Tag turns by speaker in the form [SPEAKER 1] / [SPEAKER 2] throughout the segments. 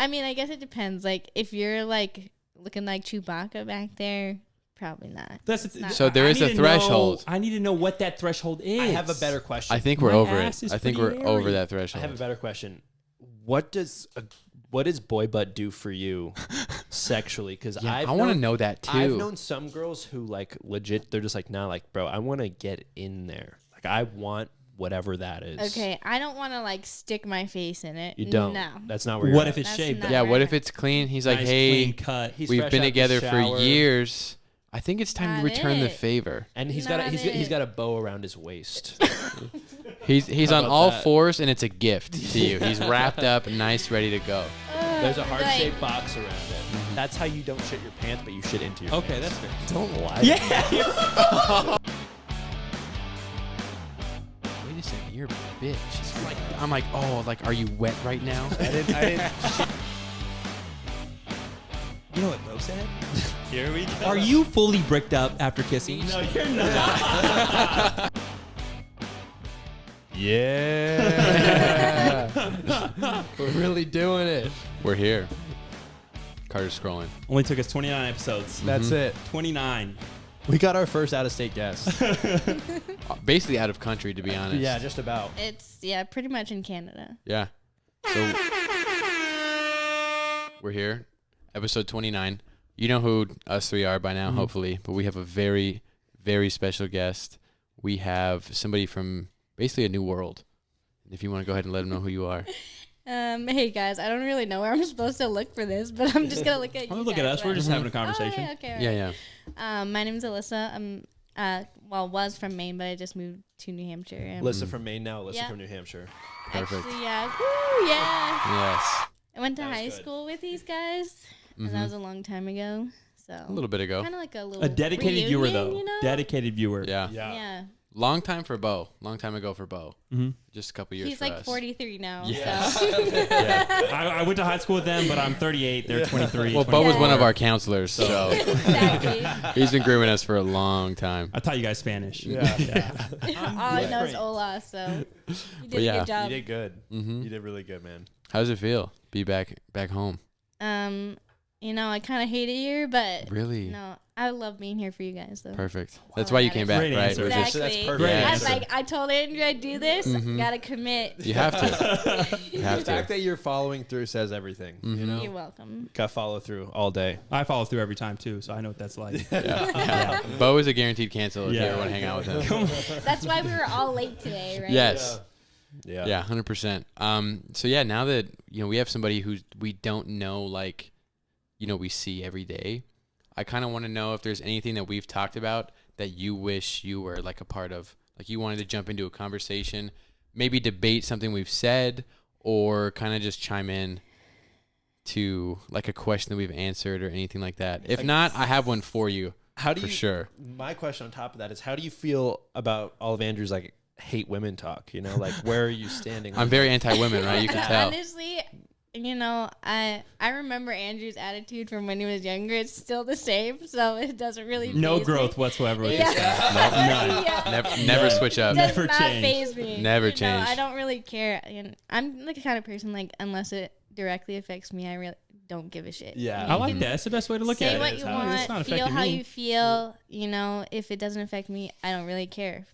[SPEAKER 1] I mean, I guess it depends. Like, if you're like looking like Chewbacca back there, probably not.
[SPEAKER 2] So there is a threshold.
[SPEAKER 3] I need to know what that threshold is.
[SPEAKER 4] I have a better question.
[SPEAKER 2] I think we're over it. I think we're over that threshold.
[SPEAKER 4] I have a better question. What does boy butt do for you sexually? Because I
[SPEAKER 2] want to know that too.
[SPEAKER 4] I've known some girls who like legit. They're just like, nah, like, bro, I want to get in there. Like, I want whatever that is.
[SPEAKER 1] Okay, I don't want to like stick my face in it.
[SPEAKER 4] You don't.
[SPEAKER 1] No.
[SPEAKER 4] That's not where you're
[SPEAKER 3] What
[SPEAKER 4] at.
[SPEAKER 3] if it's shaved?
[SPEAKER 2] Yeah, what if it's clean? He's like,
[SPEAKER 3] Nice,
[SPEAKER 2] hey,
[SPEAKER 3] clean cut.
[SPEAKER 2] we've been together for years. I think it's time to return the favor.
[SPEAKER 4] And he's got a bow around his waist.
[SPEAKER 2] He's on all fours, and it's a gift to you. He's wrapped up, nice, ready to go.
[SPEAKER 4] There's a heart-shaped box around it. That's how you don't shit your pants, but you shit into your pants.
[SPEAKER 3] Okay, that's fair.
[SPEAKER 4] Don't lie.
[SPEAKER 3] Yeah.
[SPEAKER 2] Wait a second, you're a bitch. I'm like, oh, like, are you wet right now?
[SPEAKER 4] I didn't.
[SPEAKER 3] You know what Bo said?
[SPEAKER 4] Here we go.
[SPEAKER 3] Are you fully bricked up after kissing?
[SPEAKER 4] No, you're not.
[SPEAKER 5] Yeah. We're really doing it.
[SPEAKER 2] We're here. Carter's scrolling.
[SPEAKER 3] Only took us 29 episodes.
[SPEAKER 5] That's it.
[SPEAKER 3] 29.
[SPEAKER 5] We got our first out-of-state guest.
[SPEAKER 2] Basically out of country, to be honest.
[SPEAKER 5] Yeah, just about.
[SPEAKER 1] It's pretty much in Canada.
[SPEAKER 2] Yeah. So we're here. Episode 29. You know who us three are by now, hopefully. But we have a very, very special guest. We have somebody from basically a new world. If you want to go ahead and let them know who you are.
[SPEAKER 1] Hey guys, I don't really know where I'm supposed to look for this, but I'm just gonna look at you.
[SPEAKER 3] Look at us. We're just having a conversation.
[SPEAKER 1] Oh, okay,
[SPEAKER 2] Yeah.
[SPEAKER 1] My name's Alyssa. I'm was from Maine, but I just moved to New Hampshire.
[SPEAKER 4] Alyssa from Maine now. Alyssa from New Hampshire.
[SPEAKER 2] Perfect.
[SPEAKER 1] Actually, yeah. Woo, yeah.
[SPEAKER 2] Yes.
[SPEAKER 1] I went to high school with these guys, and that was a long time ago. So
[SPEAKER 2] A little bit ago.
[SPEAKER 1] kind of like a little
[SPEAKER 3] A dedicated
[SPEAKER 1] reunion,
[SPEAKER 3] viewer, though.
[SPEAKER 1] You know?
[SPEAKER 3] Dedicated viewer.
[SPEAKER 2] Yeah.
[SPEAKER 1] Yeah.
[SPEAKER 2] Long time for Bo. Long time ago for Bo.
[SPEAKER 3] Mm-hmm.
[SPEAKER 2] Just a couple years
[SPEAKER 1] He's
[SPEAKER 2] for
[SPEAKER 1] like
[SPEAKER 2] us.
[SPEAKER 1] 43 now.
[SPEAKER 2] Yeah.
[SPEAKER 1] So.
[SPEAKER 3] I went to high school with them, but I'm 38. They're 23.
[SPEAKER 2] Well, Bo was
[SPEAKER 3] 24.
[SPEAKER 2] one of our counselors, so
[SPEAKER 1] Exactly.
[SPEAKER 2] he's been grooming us for a long time.
[SPEAKER 3] I taught you guys Spanish.
[SPEAKER 5] Yeah.
[SPEAKER 1] All I know is hola, so you did a good job.
[SPEAKER 4] You did good.
[SPEAKER 2] Mm-hmm.
[SPEAKER 4] You did really good, man.
[SPEAKER 2] How does it feel? Be back home.
[SPEAKER 1] I kind of hate it here, but
[SPEAKER 2] Really?
[SPEAKER 1] no, I love being here for you guys, though.
[SPEAKER 2] Perfect. That's why you came back,
[SPEAKER 3] Great
[SPEAKER 2] right?
[SPEAKER 3] answer.
[SPEAKER 2] Was it-
[SPEAKER 1] Exactly.
[SPEAKER 4] That's perfect.
[SPEAKER 3] Great
[SPEAKER 1] I
[SPEAKER 3] answer.
[SPEAKER 1] was like, I told Andrew I'd do this. Gotta commit.
[SPEAKER 2] You have to. You
[SPEAKER 5] The
[SPEAKER 2] have
[SPEAKER 5] fact
[SPEAKER 2] to.
[SPEAKER 5] that you're following through says everything. You know?
[SPEAKER 1] You're welcome.
[SPEAKER 4] Got follow through all day.
[SPEAKER 3] I follow through every time, too, so I know what that's like.
[SPEAKER 2] Yeah. Bo is a guaranteed cancel if you
[SPEAKER 3] Yeah.
[SPEAKER 2] ever want to hang out with him.
[SPEAKER 1] That's why we were all late today, right?
[SPEAKER 2] Yes.
[SPEAKER 4] Yeah.
[SPEAKER 2] Yeah, 100%. So yeah, now that we have somebody who we don't know, like, we see every day, I kind of want to know if there's anything that we've talked about that you wish you were like a part of. Like you wanted to jump into a conversation, maybe debate something we've said, or kind of just chime in to like a question that we've answered or anything like that. If not, I have one for you.
[SPEAKER 4] How do
[SPEAKER 2] for
[SPEAKER 4] you?
[SPEAKER 2] sure.
[SPEAKER 4] My question on top of that is, how do you feel about all of Andrew's like hate women talk? Like where are you standing?
[SPEAKER 2] I'm very anti-women, right? You can tell.
[SPEAKER 1] Honestly, I remember Andrew's attitude from when he was younger. It's still the same, so it doesn't really
[SPEAKER 3] No
[SPEAKER 1] faze
[SPEAKER 3] growth
[SPEAKER 1] me.
[SPEAKER 3] whatsoever with
[SPEAKER 1] Yeah.
[SPEAKER 3] this guy. None.
[SPEAKER 1] Yeah.
[SPEAKER 2] Never switch up.
[SPEAKER 1] Does
[SPEAKER 3] Never
[SPEAKER 1] not
[SPEAKER 3] change.
[SPEAKER 1] faze me.
[SPEAKER 2] Never change.
[SPEAKER 1] I don't really care. I'm the kind of person, like, unless it directly affects me, I really don't give a shit.
[SPEAKER 4] Yeah.
[SPEAKER 3] I like that. That's the best way to look
[SPEAKER 1] Say
[SPEAKER 3] at it.
[SPEAKER 1] what
[SPEAKER 3] is
[SPEAKER 1] you
[SPEAKER 3] how it's not
[SPEAKER 1] want, feel
[SPEAKER 3] affecting
[SPEAKER 1] how
[SPEAKER 3] me.
[SPEAKER 1] you feel. If it doesn't affect me, I don't really care.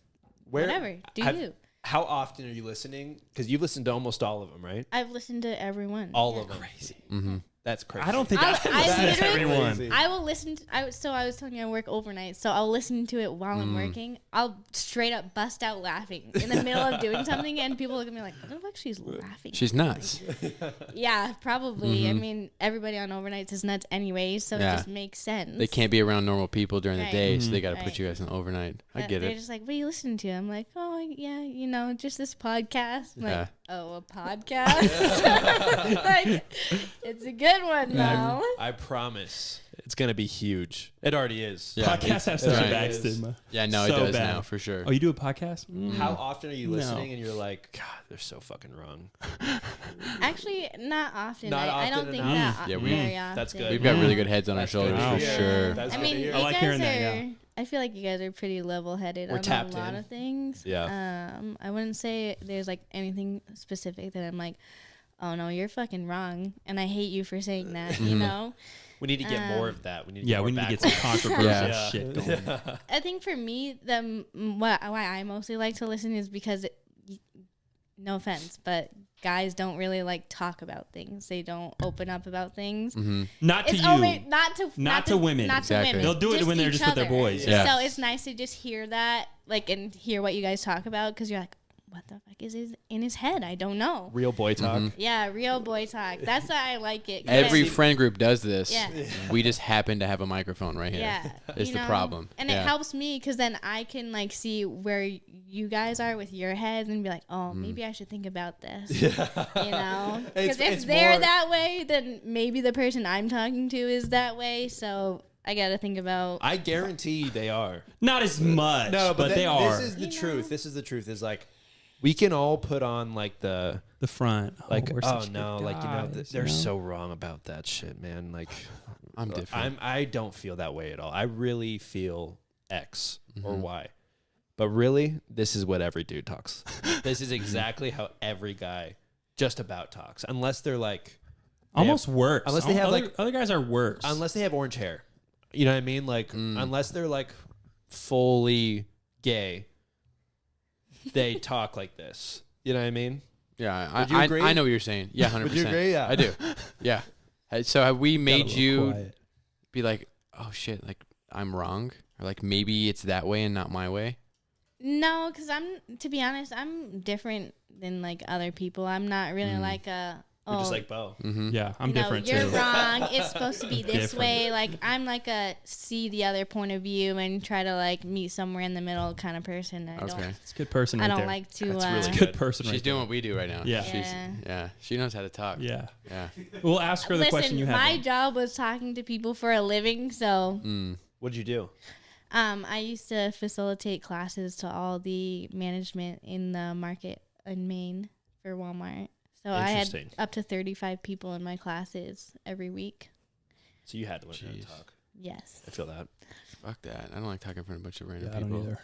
[SPEAKER 1] Whatever. Do you?
[SPEAKER 4] How often are you listening? Because you've listened to almost all of them, right?
[SPEAKER 1] I've listened to everyone.
[SPEAKER 4] All of them.
[SPEAKER 5] Crazy.
[SPEAKER 2] Mm-hmm.
[SPEAKER 4] That's crazy.
[SPEAKER 3] I don't think
[SPEAKER 1] I
[SPEAKER 3] I
[SPEAKER 1] literally-
[SPEAKER 3] everyone.
[SPEAKER 1] I will listen to, I was telling you I work overnight, so I'll listen to it while I'm working. I'll straight up bust out laughing in the middle of doing something, and people look at me like, what the fuck, she's laughing?
[SPEAKER 2] She's nuts.
[SPEAKER 1] Yeah, probably. I mean, everybody on overnights is nuts anyways, so
[SPEAKER 2] Yeah.
[SPEAKER 1] it just makes sense.
[SPEAKER 2] They can't be around normal people during the
[SPEAKER 1] Right.
[SPEAKER 2] day, so they got to
[SPEAKER 1] Right.
[SPEAKER 2] put you as an overnight. I get
[SPEAKER 1] They're
[SPEAKER 2] it.
[SPEAKER 1] just like, what are you listening to? I'm like, oh, yeah, just this podcast. I'm
[SPEAKER 2] Yeah.
[SPEAKER 1] like, oh, a podcast? Like, it's a good one, though.
[SPEAKER 4] I promise it's gonna be huge. It already is.
[SPEAKER 2] Yeah.
[SPEAKER 3] Podcasts have such
[SPEAKER 2] Right.
[SPEAKER 3] a bad stigma.
[SPEAKER 2] Yeah, no,
[SPEAKER 3] So
[SPEAKER 2] it does
[SPEAKER 3] bad.
[SPEAKER 2] now, for sure.
[SPEAKER 3] Oh, you do a podcast?
[SPEAKER 4] How often are you
[SPEAKER 3] No.
[SPEAKER 4] listening and you're like, God, they're so fucking wrong?
[SPEAKER 1] Actually, not often.
[SPEAKER 4] Not
[SPEAKER 1] I don't
[SPEAKER 4] often
[SPEAKER 1] think
[SPEAKER 4] enough.
[SPEAKER 1] that
[SPEAKER 2] Yeah,
[SPEAKER 1] very often.
[SPEAKER 4] That's good.
[SPEAKER 2] We've got really good heads on our
[SPEAKER 4] That's
[SPEAKER 2] shoulders,
[SPEAKER 4] good
[SPEAKER 2] for
[SPEAKER 4] to hear.
[SPEAKER 2] sure.
[SPEAKER 4] That's
[SPEAKER 1] I
[SPEAKER 4] good to
[SPEAKER 1] mean,
[SPEAKER 4] hear.
[SPEAKER 1] you
[SPEAKER 3] I like
[SPEAKER 1] guys
[SPEAKER 3] hearing
[SPEAKER 1] are,
[SPEAKER 3] that, yeah.
[SPEAKER 1] I feel like you guys are pretty level-headed
[SPEAKER 4] We're
[SPEAKER 1] on
[SPEAKER 4] tapped
[SPEAKER 1] a lot
[SPEAKER 4] in.
[SPEAKER 1] of things.
[SPEAKER 4] Yeah.
[SPEAKER 1] I wouldn't say there's like anything specific that I'm like, oh no, you're fucking wrong, and I hate you for saying that.
[SPEAKER 2] Mm-hmm.
[SPEAKER 1] You know.
[SPEAKER 4] We need to get more of that. We need to
[SPEAKER 3] Yeah,
[SPEAKER 4] get more
[SPEAKER 3] we need to get
[SPEAKER 4] backlash.
[SPEAKER 3] some controversial
[SPEAKER 2] Yeah.
[SPEAKER 3] shit going.
[SPEAKER 1] I think for me, why I mostly like to listen is because, no offense, but guys don't really like talk about things. They don't open up about things.
[SPEAKER 2] Mm-hmm.
[SPEAKER 3] Not to
[SPEAKER 1] It's
[SPEAKER 3] you.
[SPEAKER 1] only not to
[SPEAKER 3] women.
[SPEAKER 1] Not
[SPEAKER 2] Exactly.
[SPEAKER 1] to women.
[SPEAKER 3] They'll do it when they're
[SPEAKER 1] each
[SPEAKER 3] just with their
[SPEAKER 1] other.
[SPEAKER 3] boys.
[SPEAKER 2] Yeah.
[SPEAKER 1] So it's nice to just hear that, like, and hear what you guys talk about, because you're like, what the fuck is in his head? I don't know.
[SPEAKER 4] Real boy talk.
[SPEAKER 2] Mm-hmm.
[SPEAKER 1] Yeah, real boy talk. That's why I like it. 'Cause
[SPEAKER 2] Every
[SPEAKER 1] then-
[SPEAKER 2] friend group does this.
[SPEAKER 1] Yeah.
[SPEAKER 2] We just happen to have a microphone right here.
[SPEAKER 1] Yeah,
[SPEAKER 2] It's
[SPEAKER 1] you
[SPEAKER 2] the
[SPEAKER 1] know?
[SPEAKER 2] problem.
[SPEAKER 1] And
[SPEAKER 2] Yeah.
[SPEAKER 1] it helps me because then I can like see where you guys are with your heads and be like, oh, maybe I should think about this. You know, because if
[SPEAKER 5] it's
[SPEAKER 1] they're
[SPEAKER 5] more-
[SPEAKER 1] that way, then maybe the person I'm talking to is that way. So I got to think about.
[SPEAKER 5] I guarantee they are.
[SPEAKER 3] Not as much,
[SPEAKER 5] No,
[SPEAKER 3] but
[SPEAKER 5] but
[SPEAKER 3] they are.
[SPEAKER 5] This is the
[SPEAKER 1] You
[SPEAKER 5] truth.
[SPEAKER 1] know?
[SPEAKER 5] This is the truth. Is like, we can all put on like the
[SPEAKER 3] the front.
[SPEAKER 5] like,
[SPEAKER 3] we're
[SPEAKER 5] oh
[SPEAKER 3] such
[SPEAKER 5] no,
[SPEAKER 3] good
[SPEAKER 5] like
[SPEAKER 3] guys,
[SPEAKER 5] they're
[SPEAKER 3] you know?
[SPEAKER 5] so wrong about that shit, man. Like,
[SPEAKER 2] I'm different.
[SPEAKER 5] I don't feel that way at all. I really feel X or
[SPEAKER 2] Mhm.
[SPEAKER 5] Y. But really, this is what every dude talks. This is exactly how every guy just about talks. Unless they're like
[SPEAKER 3] almost worse.
[SPEAKER 5] unless they have,
[SPEAKER 3] other,
[SPEAKER 5] like-
[SPEAKER 3] other guys are worse.
[SPEAKER 5] unless they have orange hair. You know what I mean? Like unless they're like fully gay, they talk like this. You know what I mean?
[SPEAKER 2] Yeah,
[SPEAKER 5] Would you agree?
[SPEAKER 2] I know what you're saying. Yeah, 100%.
[SPEAKER 5] Would you agree? Yeah.
[SPEAKER 2] I do. Yeah. So have we made
[SPEAKER 3] Gotta be
[SPEAKER 2] you
[SPEAKER 3] quiet.
[SPEAKER 2] be like, oh shit, like I'm wrong? Or like maybe it's that way and not my way?
[SPEAKER 1] No, because to be honest, I'm different than like other people. I'm not really like a.
[SPEAKER 5] You're just
[SPEAKER 1] oh,
[SPEAKER 5] like Bo.
[SPEAKER 2] Mm-hmm.
[SPEAKER 3] Yeah, I'm
[SPEAKER 1] no,
[SPEAKER 3] different
[SPEAKER 1] you're
[SPEAKER 3] too.
[SPEAKER 1] wrong. It's supposed to be this
[SPEAKER 3] Different.
[SPEAKER 1] way. Like I'm like a see the other point of view and try to like meet somewhere in the middle kind of person. I
[SPEAKER 2] Okay.
[SPEAKER 1] don't.
[SPEAKER 3] It's a good person right
[SPEAKER 1] I don't
[SPEAKER 3] there.
[SPEAKER 1] like to.
[SPEAKER 5] That's really
[SPEAKER 3] It's a
[SPEAKER 5] good.
[SPEAKER 3] good person
[SPEAKER 2] She's
[SPEAKER 3] right
[SPEAKER 2] doing what we do right now.
[SPEAKER 3] Yeah.
[SPEAKER 1] Yeah.
[SPEAKER 2] She knows how to talk.
[SPEAKER 3] there. Yeah.
[SPEAKER 2] Yeah.
[SPEAKER 3] We'll ask her the question you have.
[SPEAKER 1] my
[SPEAKER 3] then.
[SPEAKER 1] job was talking to people for a living, so
[SPEAKER 2] Mm.
[SPEAKER 5] What'd you do?
[SPEAKER 1] I used to facilitate classes to all the management in the market in Maine for Walmart. So I had
[SPEAKER 5] Interesting.
[SPEAKER 1] up to 35 people in my classes every week.
[SPEAKER 5] So you had to learn how to
[SPEAKER 2] Jeez.
[SPEAKER 5] talk.
[SPEAKER 1] Yes.
[SPEAKER 5] I feel that.
[SPEAKER 2] Fuck that. I don't like talking in front of a bunch of random
[SPEAKER 3] Yeah, I don't
[SPEAKER 2] people.
[SPEAKER 3] either.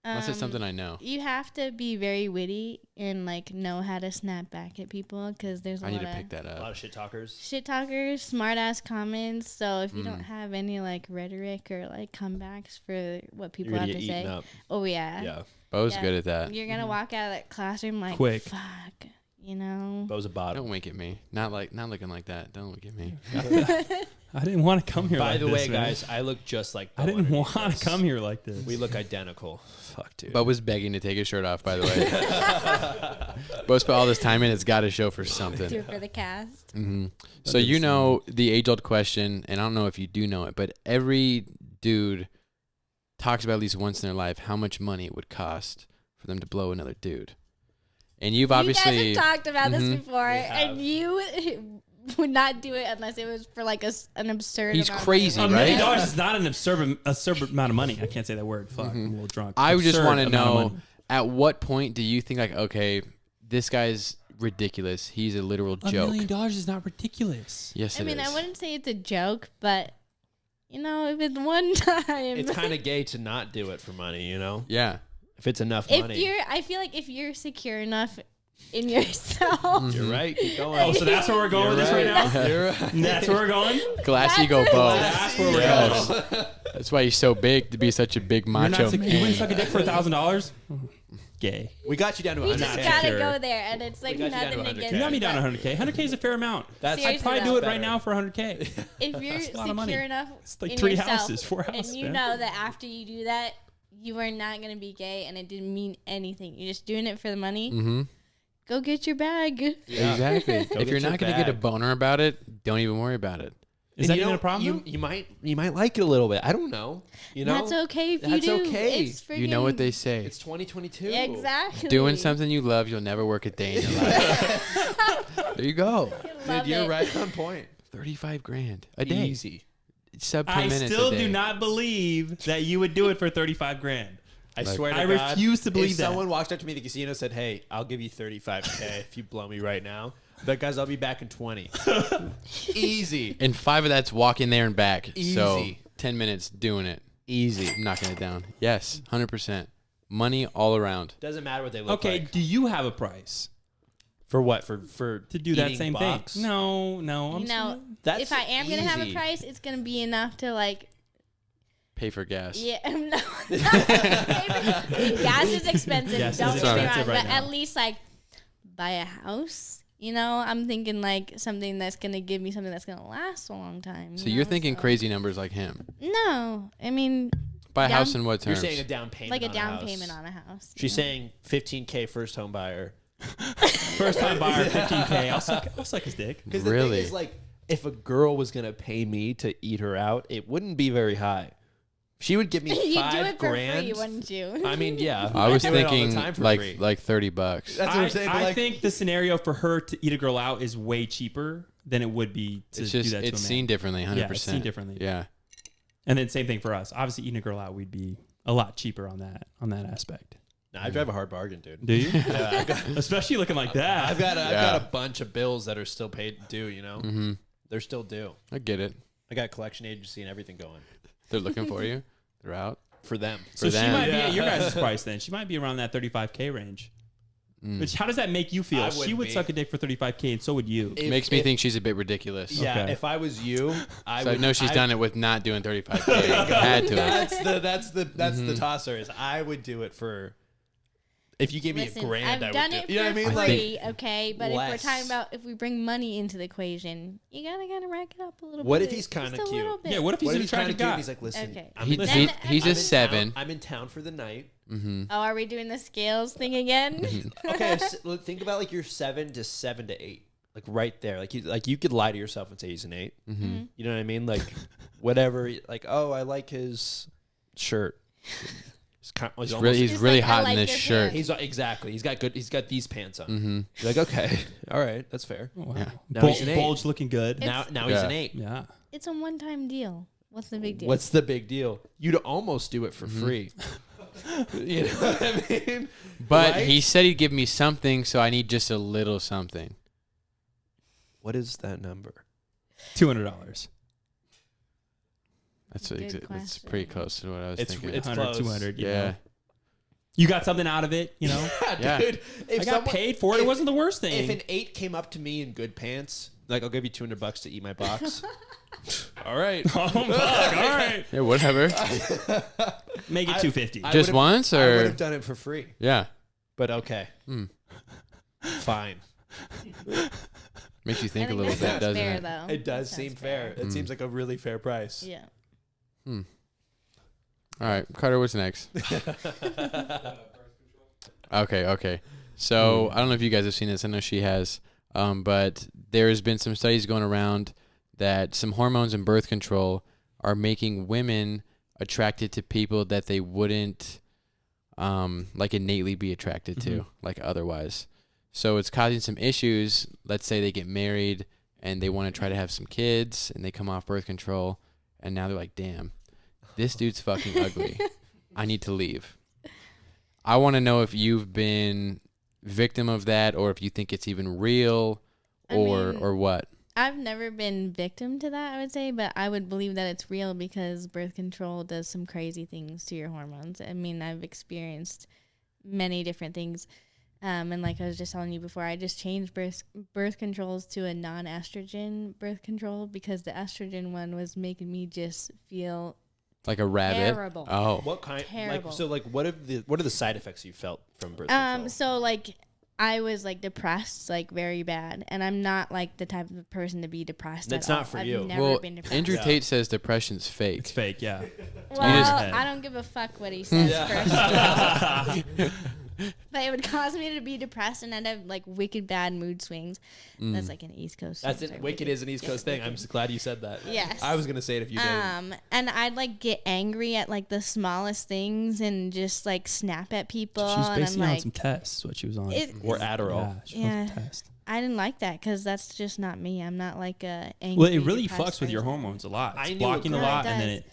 [SPEAKER 2] Unless it's something I know.
[SPEAKER 1] You have to be very witty and like know how to snap back at people because there's a
[SPEAKER 2] I need
[SPEAKER 1] lot
[SPEAKER 2] to
[SPEAKER 1] of
[SPEAKER 2] pick that
[SPEAKER 5] A lot
[SPEAKER 2] up.
[SPEAKER 5] of shit talkers.
[SPEAKER 1] shit talkers, smart ass comments. So if you
[SPEAKER 2] Mm.
[SPEAKER 1] don't have any like rhetoric or like comebacks for what people
[SPEAKER 5] You're
[SPEAKER 1] have
[SPEAKER 5] gonna
[SPEAKER 1] to
[SPEAKER 5] get
[SPEAKER 1] say,
[SPEAKER 5] eaten up.
[SPEAKER 1] oh yeah,
[SPEAKER 5] Yeah.
[SPEAKER 2] Bo's
[SPEAKER 1] Yeah.
[SPEAKER 2] good at that.
[SPEAKER 1] you're gonna walk out of that classroom like
[SPEAKER 3] Quick.
[SPEAKER 1] fuck, you know.
[SPEAKER 5] Bo's a bottom.
[SPEAKER 2] Don't wink at me. Not looking like that. Don't look at me.
[SPEAKER 3] I didn't want to come here
[SPEAKER 5] By
[SPEAKER 3] like
[SPEAKER 5] the
[SPEAKER 3] this,
[SPEAKER 5] way,
[SPEAKER 3] man.
[SPEAKER 5] guys, I look just like Bo
[SPEAKER 3] I didn't
[SPEAKER 5] underneath
[SPEAKER 3] want
[SPEAKER 5] this.
[SPEAKER 3] to come here like this.
[SPEAKER 5] We look identical. Fuck, dude.
[SPEAKER 2] Bo was begging to take his shirt off, by the way. Bo spent all this time in. It's got to show for something.
[SPEAKER 1] Do it for the cast.
[SPEAKER 2] Mm-hmm. So you know the age-old question, and I don't know if you do know it, but every dude talks about at least once in their life how much money it would cost for them to blow another dude. And you've obviously
[SPEAKER 1] You guys have talked about this
[SPEAKER 2] Mhm.
[SPEAKER 1] before,
[SPEAKER 5] have.
[SPEAKER 1] and you would not do it unless it was for like an absurd.
[SPEAKER 2] He's
[SPEAKER 1] amount of
[SPEAKER 2] crazy,
[SPEAKER 1] money.
[SPEAKER 3] $1 million
[SPEAKER 2] right?
[SPEAKER 3] is not an absurd amount of money. I can't say that word. Fuck, I'm a little drunk.
[SPEAKER 2] I would just
[SPEAKER 3] Absurd
[SPEAKER 2] want to
[SPEAKER 3] amount of
[SPEAKER 2] know
[SPEAKER 3] money.
[SPEAKER 2] at what point do you think like, okay, this guy's ridiculous. He's a literal
[SPEAKER 3] $1
[SPEAKER 2] joke.
[SPEAKER 3] million is not ridiculous.
[SPEAKER 2] Yes,
[SPEAKER 1] I
[SPEAKER 2] it
[SPEAKER 1] mean,
[SPEAKER 2] is.
[SPEAKER 1] I wouldn't say it's a joke, but you know, if it's one time,
[SPEAKER 5] It's kind of gay to not do it for money, you know?
[SPEAKER 2] Yeah.
[SPEAKER 5] If it's enough
[SPEAKER 1] if
[SPEAKER 5] money.
[SPEAKER 1] I feel like if you're secure enough in yourself,
[SPEAKER 5] You're right. Keep going.
[SPEAKER 3] Oh, so that's where we're going with this right now?
[SPEAKER 5] You're right.
[SPEAKER 3] That's where we're going?
[SPEAKER 2] Glass
[SPEAKER 1] That's
[SPEAKER 2] ego
[SPEAKER 1] a-
[SPEAKER 2] Bo.
[SPEAKER 3] That's where we're
[SPEAKER 2] Yes.
[SPEAKER 3] going.
[SPEAKER 2] That's why he's so big to be such a big
[SPEAKER 3] You're
[SPEAKER 2] macho
[SPEAKER 3] not you wouldn't
[SPEAKER 2] man.
[SPEAKER 3] suck a dick for $1,000? Gay.
[SPEAKER 5] We got you down to
[SPEAKER 1] we
[SPEAKER 5] 100K.
[SPEAKER 1] just
[SPEAKER 3] not
[SPEAKER 1] gotta
[SPEAKER 3] secure.
[SPEAKER 1] go there, and it's like
[SPEAKER 5] We got you down
[SPEAKER 1] nothing
[SPEAKER 5] to
[SPEAKER 1] against.
[SPEAKER 5] 100K.
[SPEAKER 3] You got me down
[SPEAKER 1] but
[SPEAKER 3] 100K. 100K is a fair amount.
[SPEAKER 5] That's
[SPEAKER 3] I'd
[SPEAKER 1] Seriously,
[SPEAKER 3] probably
[SPEAKER 1] though.
[SPEAKER 3] do it
[SPEAKER 5] better.
[SPEAKER 3] right now for 100K.
[SPEAKER 1] If you're
[SPEAKER 3] That's a lot of money.
[SPEAKER 1] secure enough
[SPEAKER 3] It's like
[SPEAKER 1] in
[SPEAKER 3] 3
[SPEAKER 1] yourself,
[SPEAKER 3] houses, 4
[SPEAKER 1] and
[SPEAKER 3] houses,
[SPEAKER 1] you
[SPEAKER 3] man.
[SPEAKER 1] know that after you do that, you are not gonna be gay, and it didn't mean anything. You're just doing it for the money.
[SPEAKER 2] Mm-hmm.
[SPEAKER 1] Go get your bag.
[SPEAKER 5] Yeah.
[SPEAKER 2] Exactly.
[SPEAKER 5] Go
[SPEAKER 2] If
[SPEAKER 5] get
[SPEAKER 2] you're
[SPEAKER 5] your
[SPEAKER 2] not going to get a
[SPEAKER 5] bag.
[SPEAKER 2] boner about it, don't even worry about it.
[SPEAKER 3] Is
[SPEAKER 5] And
[SPEAKER 3] that
[SPEAKER 5] you
[SPEAKER 3] even
[SPEAKER 5] know,
[SPEAKER 3] a problem?
[SPEAKER 5] You might like it a little bit. I don't know. You know,
[SPEAKER 1] That's okay if you
[SPEAKER 5] That's
[SPEAKER 1] do.
[SPEAKER 5] okay.
[SPEAKER 1] It's
[SPEAKER 2] You know what
[SPEAKER 1] friggin-
[SPEAKER 2] they say.
[SPEAKER 5] it's 2022.
[SPEAKER 1] Exactly.
[SPEAKER 2] Doing something you love, you'll never work a day in your life. There you go.
[SPEAKER 1] Love
[SPEAKER 5] Dude, you're
[SPEAKER 1] it.
[SPEAKER 5] right on point.
[SPEAKER 2] 35 grand a day.
[SPEAKER 5] Easy.
[SPEAKER 2] Sub 10
[SPEAKER 3] I
[SPEAKER 2] minutes
[SPEAKER 3] still
[SPEAKER 2] a day.
[SPEAKER 3] do not believe that you would do it for 35 grand.
[SPEAKER 5] I
[SPEAKER 2] Like-
[SPEAKER 5] swear to
[SPEAKER 3] I
[SPEAKER 5] God,
[SPEAKER 3] refuse to believe
[SPEAKER 5] if
[SPEAKER 3] that.
[SPEAKER 5] someone walked up to me at the casino and said, "Hey, I'll give you 35K if you blow me right now," but guys, I'll be back in 20. Easy.
[SPEAKER 2] And 5 of that's walking there and back. So
[SPEAKER 5] Easy.
[SPEAKER 2] 10 minutes doing it.
[SPEAKER 5] Easy.
[SPEAKER 2] I'm knocking it down. Yes, 100%. Money all around.
[SPEAKER 5] Doesn't matter what they look
[SPEAKER 3] Okay,
[SPEAKER 5] like.
[SPEAKER 3] do you have a price
[SPEAKER 5] For what? For
[SPEAKER 3] to do that
[SPEAKER 5] eating
[SPEAKER 3] same
[SPEAKER 5] box?
[SPEAKER 3] thing. No. I'm
[SPEAKER 5] That's
[SPEAKER 1] if I am gonna have a
[SPEAKER 5] easy.
[SPEAKER 1] price, it's gonna be enough to like.
[SPEAKER 2] Pay for gas.
[SPEAKER 1] Yeah, no. Gas is expensive.
[SPEAKER 3] Gas is
[SPEAKER 1] Don't get me
[SPEAKER 3] expensive
[SPEAKER 1] wrong,
[SPEAKER 3] right
[SPEAKER 1] but
[SPEAKER 3] now.
[SPEAKER 1] at least like buy a house. You know, I'm thinking like something that's gonna give me something that's gonna last a long time.
[SPEAKER 2] So
[SPEAKER 1] you
[SPEAKER 2] you're
[SPEAKER 1] know?
[SPEAKER 2] thinking crazy numbers like him.
[SPEAKER 1] No, I mean
[SPEAKER 2] Buy a
[SPEAKER 1] Down-
[SPEAKER 2] house in what
[SPEAKER 5] You're
[SPEAKER 2] terms?
[SPEAKER 5] saying a down payment,
[SPEAKER 1] like a
[SPEAKER 5] on
[SPEAKER 1] down
[SPEAKER 5] house.
[SPEAKER 1] payment on a house.
[SPEAKER 5] She's
[SPEAKER 1] you know?
[SPEAKER 5] saying 15K first home buyer.
[SPEAKER 3] First time buyer, 15K. I'll suck his dick.
[SPEAKER 5] Because the
[SPEAKER 2] Really?
[SPEAKER 5] thing is, like, if a girl was gonna pay me to eat her out, it wouldn't be very high. She would give me
[SPEAKER 1] You'd do
[SPEAKER 5] $5
[SPEAKER 1] it for
[SPEAKER 5] grand.
[SPEAKER 1] free, wouldn't you?
[SPEAKER 5] I mean, yeah.
[SPEAKER 2] I was
[SPEAKER 5] do it all the
[SPEAKER 2] thinking
[SPEAKER 5] time for
[SPEAKER 2] like
[SPEAKER 5] free.
[SPEAKER 2] $30.
[SPEAKER 5] That's what I'm saying. But
[SPEAKER 3] I
[SPEAKER 5] like,
[SPEAKER 3] think the scenario for her to eat a girl out is way cheaper than it would be to
[SPEAKER 2] It's
[SPEAKER 3] do
[SPEAKER 2] just
[SPEAKER 3] that to a
[SPEAKER 2] it's
[SPEAKER 3] man.
[SPEAKER 2] seen differently, 100%.
[SPEAKER 3] Yeah, it's seen differently.
[SPEAKER 2] Yeah.
[SPEAKER 3] And then same thing for us. Obviously, eating a girl out, we'd be a lot cheaper on that aspect.
[SPEAKER 5] nah, I drive a hard bargain, dude.
[SPEAKER 3] Do you?
[SPEAKER 5] Yeah, I've got,
[SPEAKER 3] Especially looking like that.
[SPEAKER 5] I've got
[SPEAKER 2] Yeah.
[SPEAKER 5] a bunch of bills that are still paid due. You know,
[SPEAKER 2] Mm-hmm.
[SPEAKER 5] they're still due.
[SPEAKER 2] I get it.
[SPEAKER 5] I got collection agency and everything going
[SPEAKER 2] They're looking for you. They're out.
[SPEAKER 5] for them.
[SPEAKER 3] So
[SPEAKER 2] for
[SPEAKER 3] she
[SPEAKER 2] them.
[SPEAKER 3] might be
[SPEAKER 5] Yeah.
[SPEAKER 3] at your guys' price then. She might be around that 35K range.
[SPEAKER 2] Mm.
[SPEAKER 3] Which, how does that make you feel?
[SPEAKER 5] I
[SPEAKER 3] She
[SPEAKER 5] would
[SPEAKER 3] would
[SPEAKER 5] be.
[SPEAKER 3] suck a dick for 35K, and so would you.
[SPEAKER 5] If-
[SPEAKER 2] Makes me
[SPEAKER 5] if-
[SPEAKER 2] think she's a bit ridiculous.
[SPEAKER 5] Yeah,
[SPEAKER 3] Okay.
[SPEAKER 5] if I was you, I
[SPEAKER 2] So I
[SPEAKER 5] would
[SPEAKER 2] know she's
[SPEAKER 5] I-
[SPEAKER 2] done it with not doing 35K. Had to.
[SPEAKER 5] That's the tosser. Is I would do it for. If you gave me
[SPEAKER 1] Listen,
[SPEAKER 5] a grand,
[SPEAKER 1] I've
[SPEAKER 5] I
[SPEAKER 1] done
[SPEAKER 5] would
[SPEAKER 1] it
[SPEAKER 5] do. You know what I mean?
[SPEAKER 1] for
[SPEAKER 5] Like,
[SPEAKER 1] free, okay? But
[SPEAKER 5] less.
[SPEAKER 1] if we're talking about if we bring money into the equation, you gotta kind of rack it up a little bit.
[SPEAKER 5] What if he's
[SPEAKER 1] Just
[SPEAKER 5] kinda
[SPEAKER 1] a
[SPEAKER 5] cute?
[SPEAKER 1] little bit.
[SPEAKER 3] Yeah, what if he's
[SPEAKER 5] what
[SPEAKER 3] an
[SPEAKER 5] if he's kind
[SPEAKER 3] attractive
[SPEAKER 5] of cute?
[SPEAKER 3] guy?
[SPEAKER 5] And he's like, listen,
[SPEAKER 1] Okay.
[SPEAKER 5] I'm
[SPEAKER 2] He-
[SPEAKER 5] in
[SPEAKER 2] he-
[SPEAKER 5] town-
[SPEAKER 2] he's
[SPEAKER 5] I'm
[SPEAKER 2] a
[SPEAKER 5] in
[SPEAKER 2] 7.
[SPEAKER 5] town- I'm in town for the night.
[SPEAKER 2] Mm-hmm.
[SPEAKER 1] Oh, are we doing the scales thing again?
[SPEAKER 5] Okay, think about like you're 7 to 7 to 8, like right there. Like you could lie to yourself and say he's an 8.
[SPEAKER 2] Mm-hmm.
[SPEAKER 5] You know what I mean? Like whatever. Like, oh, I like his shirt. He's almost-
[SPEAKER 2] He's
[SPEAKER 1] Just
[SPEAKER 2] really
[SPEAKER 1] like, I
[SPEAKER 2] hot
[SPEAKER 1] like
[SPEAKER 2] in this
[SPEAKER 1] your
[SPEAKER 2] shirt.
[SPEAKER 5] He's exactly. He's got these pants on.
[SPEAKER 2] Mm-hmm.
[SPEAKER 5] You're like, okay, all right, that's fair.
[SPEAKER 3] Oh, wow.
[SPEAKER 2] Yeah.
[SPEAKER 5] Now he's an 8.
[SPEAKER 3] Bulge looking good.
[SPEAKER 1] It's-
[SPEAKER 5] Now he's an
[SPEAKER 2] Yeah.
[SPEAKER 5] 8.
[SPEAKER 3] Yeah.
[SPEAKER 1] It's a one-time deal. What's the big deal?
[SPEAKER 5] What's the big deal? You'd almost do it for free. You know what I mean?
[SPEAKER 2] But
[SPEAKER 5] Right?
[SPEAKER 2] he said he'd give me something, so I need just a little something.
[SPEAKER 5] What is that number?
[SPEAKER 3] $200.
[SPEAKER 2] That's
[SPEAKER 1] Good
[SPEAKER 2] that's
[SPEAKER 1] question.
[SPEAKER 2] pretty close to what I was
[SPEAKER 5] It's
[SPEAKER 2] thinking.
[SPEAKER 3] 100,
[SPEAKER 5] close.
[SPEAKER 3] 200. You
[SPEAKER 2] Yeah.
[SPEAKER 3] know? You got something out of it, you know?
[SPEAKER 2] Yeah.
[SPEAKER 5] Dude. If
[SPEAKER 3] I got paid for it. It wasn't the worst thing.
[SPEAKER 5] If an 8 came up to me in good pants, like, I'll give you $200 to eat my box. All right.
[SPEAKER 3] Oh, fuck. All right.
[SPEAKER 2] Yeah, whatever.
[SPEAKER 3] Make it
[SPEAKER 5] I-
[SPEAKER 3] 250.
[SPEAKER 5] I
[SPEAKER 2] Just
[SPEAKER 5] would've-
[SPEAKER 2] once,
[SPEAKER 5] I would
[SPEAKER 2] or
[SPEAKER 5] have done it for free,
[SPEAKER 2] yeah,
[SPEAKER 5] but okay,
[SPEAKER 2] Mm.
[SPEAKER 5] fine.
[SPEAKER 2] makes you
[SPEAKER 1] I
[SPEAKER 2] think a
[SPEAKER 1] think
[SPEAKER 2] little
[SPEAKER 1] that
[SPEAKER 2] bit,
[SPEAKER 1] sounds
[SPEAKER 2] doesn't
[SPEAKER 1] fair,
[SPEAKER 2] it?
[SPEAKER 1] though.
[SPEAKER 5] It does
[SPEAKER 1] That
[SPEAKER 5] seem
[SPEAKER 1] sounds
[SPEAKER 5] fair. It seems like a really fair price.
[SPEAKER 1] Yeah.
[SPEAKER 2] Hmm. All right, Carter, what's next? Okay. So I don't know if you guys have seen this. I know she has, but there has been some studies going around that some hormones and birth control are making women attracted to people that they wouldn't like innately be attracted to, like otherwise. So it's causing some issues. Let's say they get married and they want to try to have some kids and they come off birth control and now they're like, damn, this dude's fucking ugly. I need to leave. I want to know if you've been victim of that or if you think it's even real or what.
[SPEAKER 1] I've never been victim to that, I would say, but I would believe that it's real because birth control does some crazy things to your hormones. I mean, I've experienced many different things. And like I was just telling you before, I just changed birth controls to a non-estrogen birth control because the estrogen one was making me just feel
[SPEAKER 2] Like a rabbit.
[SPEAKER 1] terrible.
[SPEAKER 2] Oh.
[SPEAKER 5] What kind?
[SPEAKER 1] Terrible.
[SPEAKER 5] What are the side effects you felt from birth control?
[SPEAKER 1] So like I was like depressed, like very bad, and I'm not like the type of person to be depressed.
[SPEAKER 5] That's
[SPEAKER 1] at
[SPEAKER 5] not
[SPEAKER 1] all.
[SPEAKER 5] for
[SPEAKER 1] I've
[SPEAKER 5] you.
[SPEAKER 1] Never
[SPEAKER 2] Well,
[SPEAKER 1] been depressed.
[SPEAKER 2] Andrew
[SPEAKER 5] Yeah.
[SPEAKER 2] Tate says depression's fake.
[SPEAKER 3] It's fake, yeah.
[SPEAKER 1] Well,
[SPEAKER 3] just-
[SPEAKER 1] I don't give a fuck what he says first of all. But it would cause me to be depressed and I'd have like wicked bad mood swings. That's like an East Coast
[SPEAKER 5] That's
[SPEAKER 1] thing.
[SPEAKER 5] it.
[SPEAKER 1] Sorry,
[SPEAKER 5] Wicked is an East
[SPEAKER 1] Yeah,
[SPEAKER 5] Coast thing. I'm
[SPEAKER 1] wicked.
[SPEAKER 5] just glad you said that.
[SPEAKER 1] Yes.
[SPEAKER 5] I was gonna say it if you didn't.
[SPEAKER 1] And I'd like get angry at like the smallest things and just like snap at people.
[SPEAKER 3] She was
[SPEAKER 1] And I'm
[SPEAKER 3] basically on
[SPEAKER 1] like,
[SPEAKER 3] some tests, what she was on.
[SPEAKER 5] Or Adderall.
[SPEAKER 3] Yeah, she was on some
[SPEAKER 1] Yeah.
[SPEAKER 3] test.
[SPEAKER 1] I didn't like that because that's just not me. I'm not like a angry.
[SPEAKER 3] Well, it really
[SPEAKER 1] depressed
[SPEAKER 3] fucks with your
[SPEAKER 1] person.
[SPEAKER 3] hormones a lot.
[SPEAKER 5] I
[SPEAKER 3] It's
[SPEAKER 5] knew a
[SPEAKER 3] blocking a
[SPEAKER 5] girl-
[SPEAKER 3] lot,
[SPEAKER 1] It
[SPEAKER 3] and then
[SPEAKER 1] does.
[SPEAKER 3] it.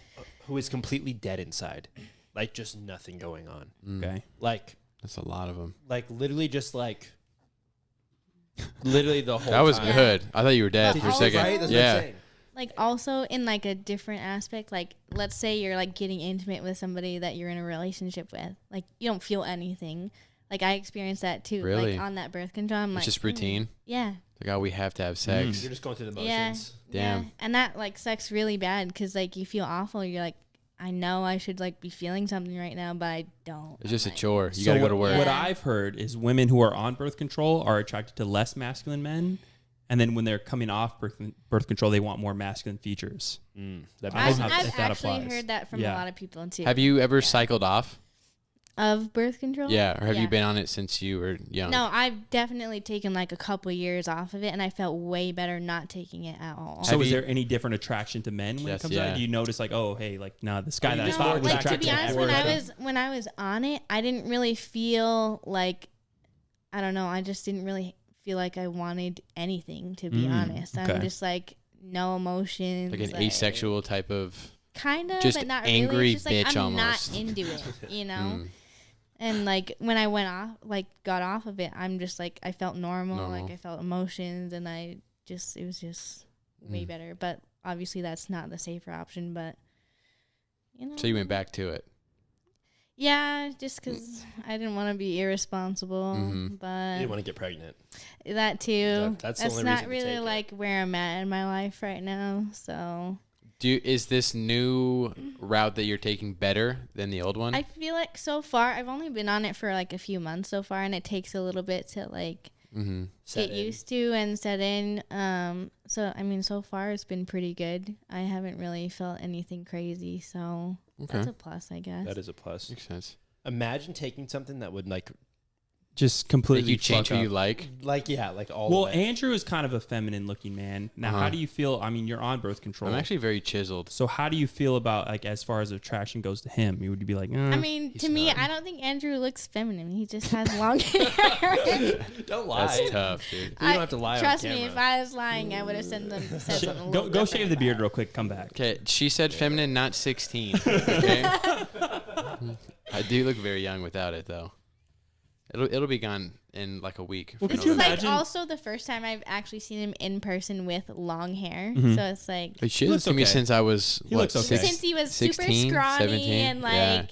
[SPEAKER 5] Who is completely dead inside, like just nothing going on.
[SPEAKER 3] Okay.
[SPEAKER 5] Like
[SPEAKER 2] That's a lot of them.
[SPEAKER 5] literally just literally the whole.
[SPEAKER 2] That was
[SPEAKER 5] time.
[SPEAKER 2] good. I thought you were dead
[SPEAKER 1] Did
[SPEAKER 2] for a
[SPEAKER 1] you-
[SPEAKER 2] second.
[SPEAKER 5] Right? That's
[SPEAKER 2] Yeah.
[SPEAKER 5] what I'm saying.
[SPEAKER 1] Like also in like a different aspect, like let's say you're like getting intimate with somebody that you're in a relationship with. Like you don't feel anything, Like I experienced that too.
[SPEAKER 2] Really?
[SPEAKER 1] Like on that birth control, I'm
[SPEAKER 2] It's
[SPEAKER 1] like,
[SPEAKER 2] just routine.
[SPEAKER 1] Yeah.
[SPEAKER 2] Like, oh, we have to have sex.
[SPEAKER 5] You're just going through the
[SPEAKER 1] Yeah.
[SPEAKER 5] motions.
[SPEAKER 2] Damn.
[SPEAKER 1] Yeah. And that like sucks really bad because like you feel awful. You're like, I know I should like be feeling something right now, but I don't.
[SPEAKER 2] It's just a
[SPEAKER 1] Like,
[SPEAKER 2] chore. You gotta go to work.
[SPEAKER 3] What
[SPEAKER 1] Yeah.
[SPEAKER 3] I've heard is women who are on birth control are attracted to less masculine men, and then when they're coming off birth control, they want more masculine features.
[SPEAKER 5] That
[SPEAKER 3] I
[SPEAKER 5] makes
[SPEAKER 3] don't
[SPEAKER 1] I've
[SPEAKER 3] know if that
[SPEAKER 1] actually
[SPEAKER 3] applies.
[SPEAKER 1] heard that from
[SPEAKER 3] Yeah.
[SPEAKER 1] a lot of people too.
[SPEAKER 2] Have you ever cycled off?
[SPEAKER 1] Of birth control?
[SPEAKER 2] Yeah, or have you been on it since you were young?
[SPEAKER 1] No, I've definitely taken like a couple years off of it, and I felt way better not taking it at all.
[SPEAKER 3] So
[SPEAKER 2] Have
[SPEAKER 3] is
[SPEAKER 2] you-
[SPEAKER 3] there any different attraction to men when
[SPEAKER 2] Yes,
[SPEAKER 3] it comes
[SPEAKER 2] yeah.
[SPEAKER 3] out? Do you notice like, oh, hey, like, nah, this guy
[SPEAKER 5] you
[SPEAKER 3] that I
[SPEAKER 5] just
[SPEAKER 3] thought
[SPEAKER 5] more
[SPEAKER 3] was
[SPEAKER 1] Like to
[SPEAKER 3] attracted
[SPEAKER 1] be
[SPEAKER 3] to
[SPEAKER 1] honest,
[SPEAKER 3] everything?
[SPEAKER 1] when I was on it, I didn't really feel like, I don't know, I just didn't really feel like I wanted anything, to be honest.
[SPEAKER 3] okay.
[SPEAKER 1] I'm just like no emotions.
[SPEAKER 2] Like an asexual type of.
[SPEAKER 1] Kind of,
[SPEAKER 2] just
[SPEAKER 1] but not
[SPEAKER 2] angry
[SPEAKER 1] really. It's just like
[SPEAKER 2] bitch
[SPEAKER 1] I'm
[SPEAKER 2] almost.
[SPEAKER 1] not into it, you know.
[SPEAKER 2] Mm.
[SPEAKER 1] And like when I went off, like got off of it, I'm just like I felt normal.
[SPEAKER 2] Normal.
[SPEAKER 1] Like I felt emotions, and it was just way better. But obviously that's not the safer option. But you know.
[SPEAKER 2] So you went back to it.
[SPEAKER 1] Yeah, just because I didn't want to be irresponsible,
[SPEAKER 2] Mhm.
[SPEAKER 1] but
[SPEAKER 5] You didn't want to get pregnant.
[SPEAKER 1] that too.
[SPEAKER 5] That's the only
[SPEAKER 1] not
[SPEAKER 5] reason to
[SPEAKER 1] really
[SPEAKER 5] take it.
[SPEAKER 1] like where I'm at in my life right now. So
[SPEAKER 2] Is this new route that you're taking better than the old one?
[SPEAKER 1] I feel like so far I've only been on it for like a few months so far, and it takes a little bit to like
[SPEAKER 2] Mm-hmm.
[SPEAKER 5] Set
[SPEAKER 1] get
[SPEAKER 5] in.
[SPEAKER 1] used to and set in. So I mean, so far it's been pretty good. I haven't really felt anything crazy, so
[SPEAKER 2] Okay.
[SPEAKER 1] that's a plus, I guess.
[SPEAKER 5] That is a plus.
[SPEAKER 2] Makes sense.
[SPEAKER 5] Imagine taking something that would
[SPEAKER 3] Just
[SPEAKER 2] Did
[SPEAKER 3] completely
[SPEAKER 2] you change
[SPEAKER 3] fuck
[SPEAKER 2] who you
[SPEAKER 3] up.
[SPEAKER 2] like?
[SPEAKER 5] like all
[SPEAKER 3] Well,
[SPEAKER 5] the way.
[SPEAKER 3] Andrew is kind of a feminine looking man. Now,
[SPEAKER 2] Uh-huh.
[SPEAKER 3] how do you feel? I mean, you're on birth control.
[SPEAKER 2] I'm actually very chiseled.
[SPEAKER 3] So how do you feel about like as far as attraction goes to him? You would be like,
[SPEAKER 1] I mean,
[SPEAKER 2] He's
[SPEAKER 1] to me,
[SPEAKER 2] not.
[SPEAKER 1] I don't think Andrew looks feminine. He just has long hair.
[SPEAKER 5] Don't lie.
[SPEAKER 2] That's tough, dude.
[SPEAKER 5] You don't have to lie on
[SPEAKER 1] Trust me,
[SPEAKER 5] camera.
[SPEAKER 1] if I was lying, I would have said something. A little
[SPEAKER 3] go shave
[SPEAKER 1] different
[SPEAKER 3] the beard
[SPEAKER 1] about
[SPEAKER 3] real quick. Come back.
[SPEAKER 2] Okay, she said feminine, not 16. Okay, I do look very young without it though. It'll be gone in like a week.
[SPEAKER 3] Well,
[SPEAKER 2] for
[SPEAKER 3] could
[SPEAKER 2] no
[SPEAKER 3] you
[SPEAKER 2] reason.
[SPEAKER 1] Like
[SPEAKER 3] imagine-
[SPEAKER 1] also the first time I've actually seen him in person with long hair,
[SPEAKER 3] Mhm.
[SPEAKER 1] so it's like
[SPEAKER 2] But she
[SPEAKER 3] He
[SPEAKER 2] hasn't
[SPEAKER 3] looks
[SPEAKER 2] seen me
[SPEAKER 3] okay.
[SPEAKER 2] since I was
[SPEAKER 3] He
[SPEAKER 2] what?
[SPEAKER 3] looks okay.
[SPEAKER 1] since he was super
[SPEAKER 2] 16,
[SPEAKER 1] scrawny
[SPEAKER 2] 17,
[SPEAKER 1] and
[SPEAKER 2] yeah.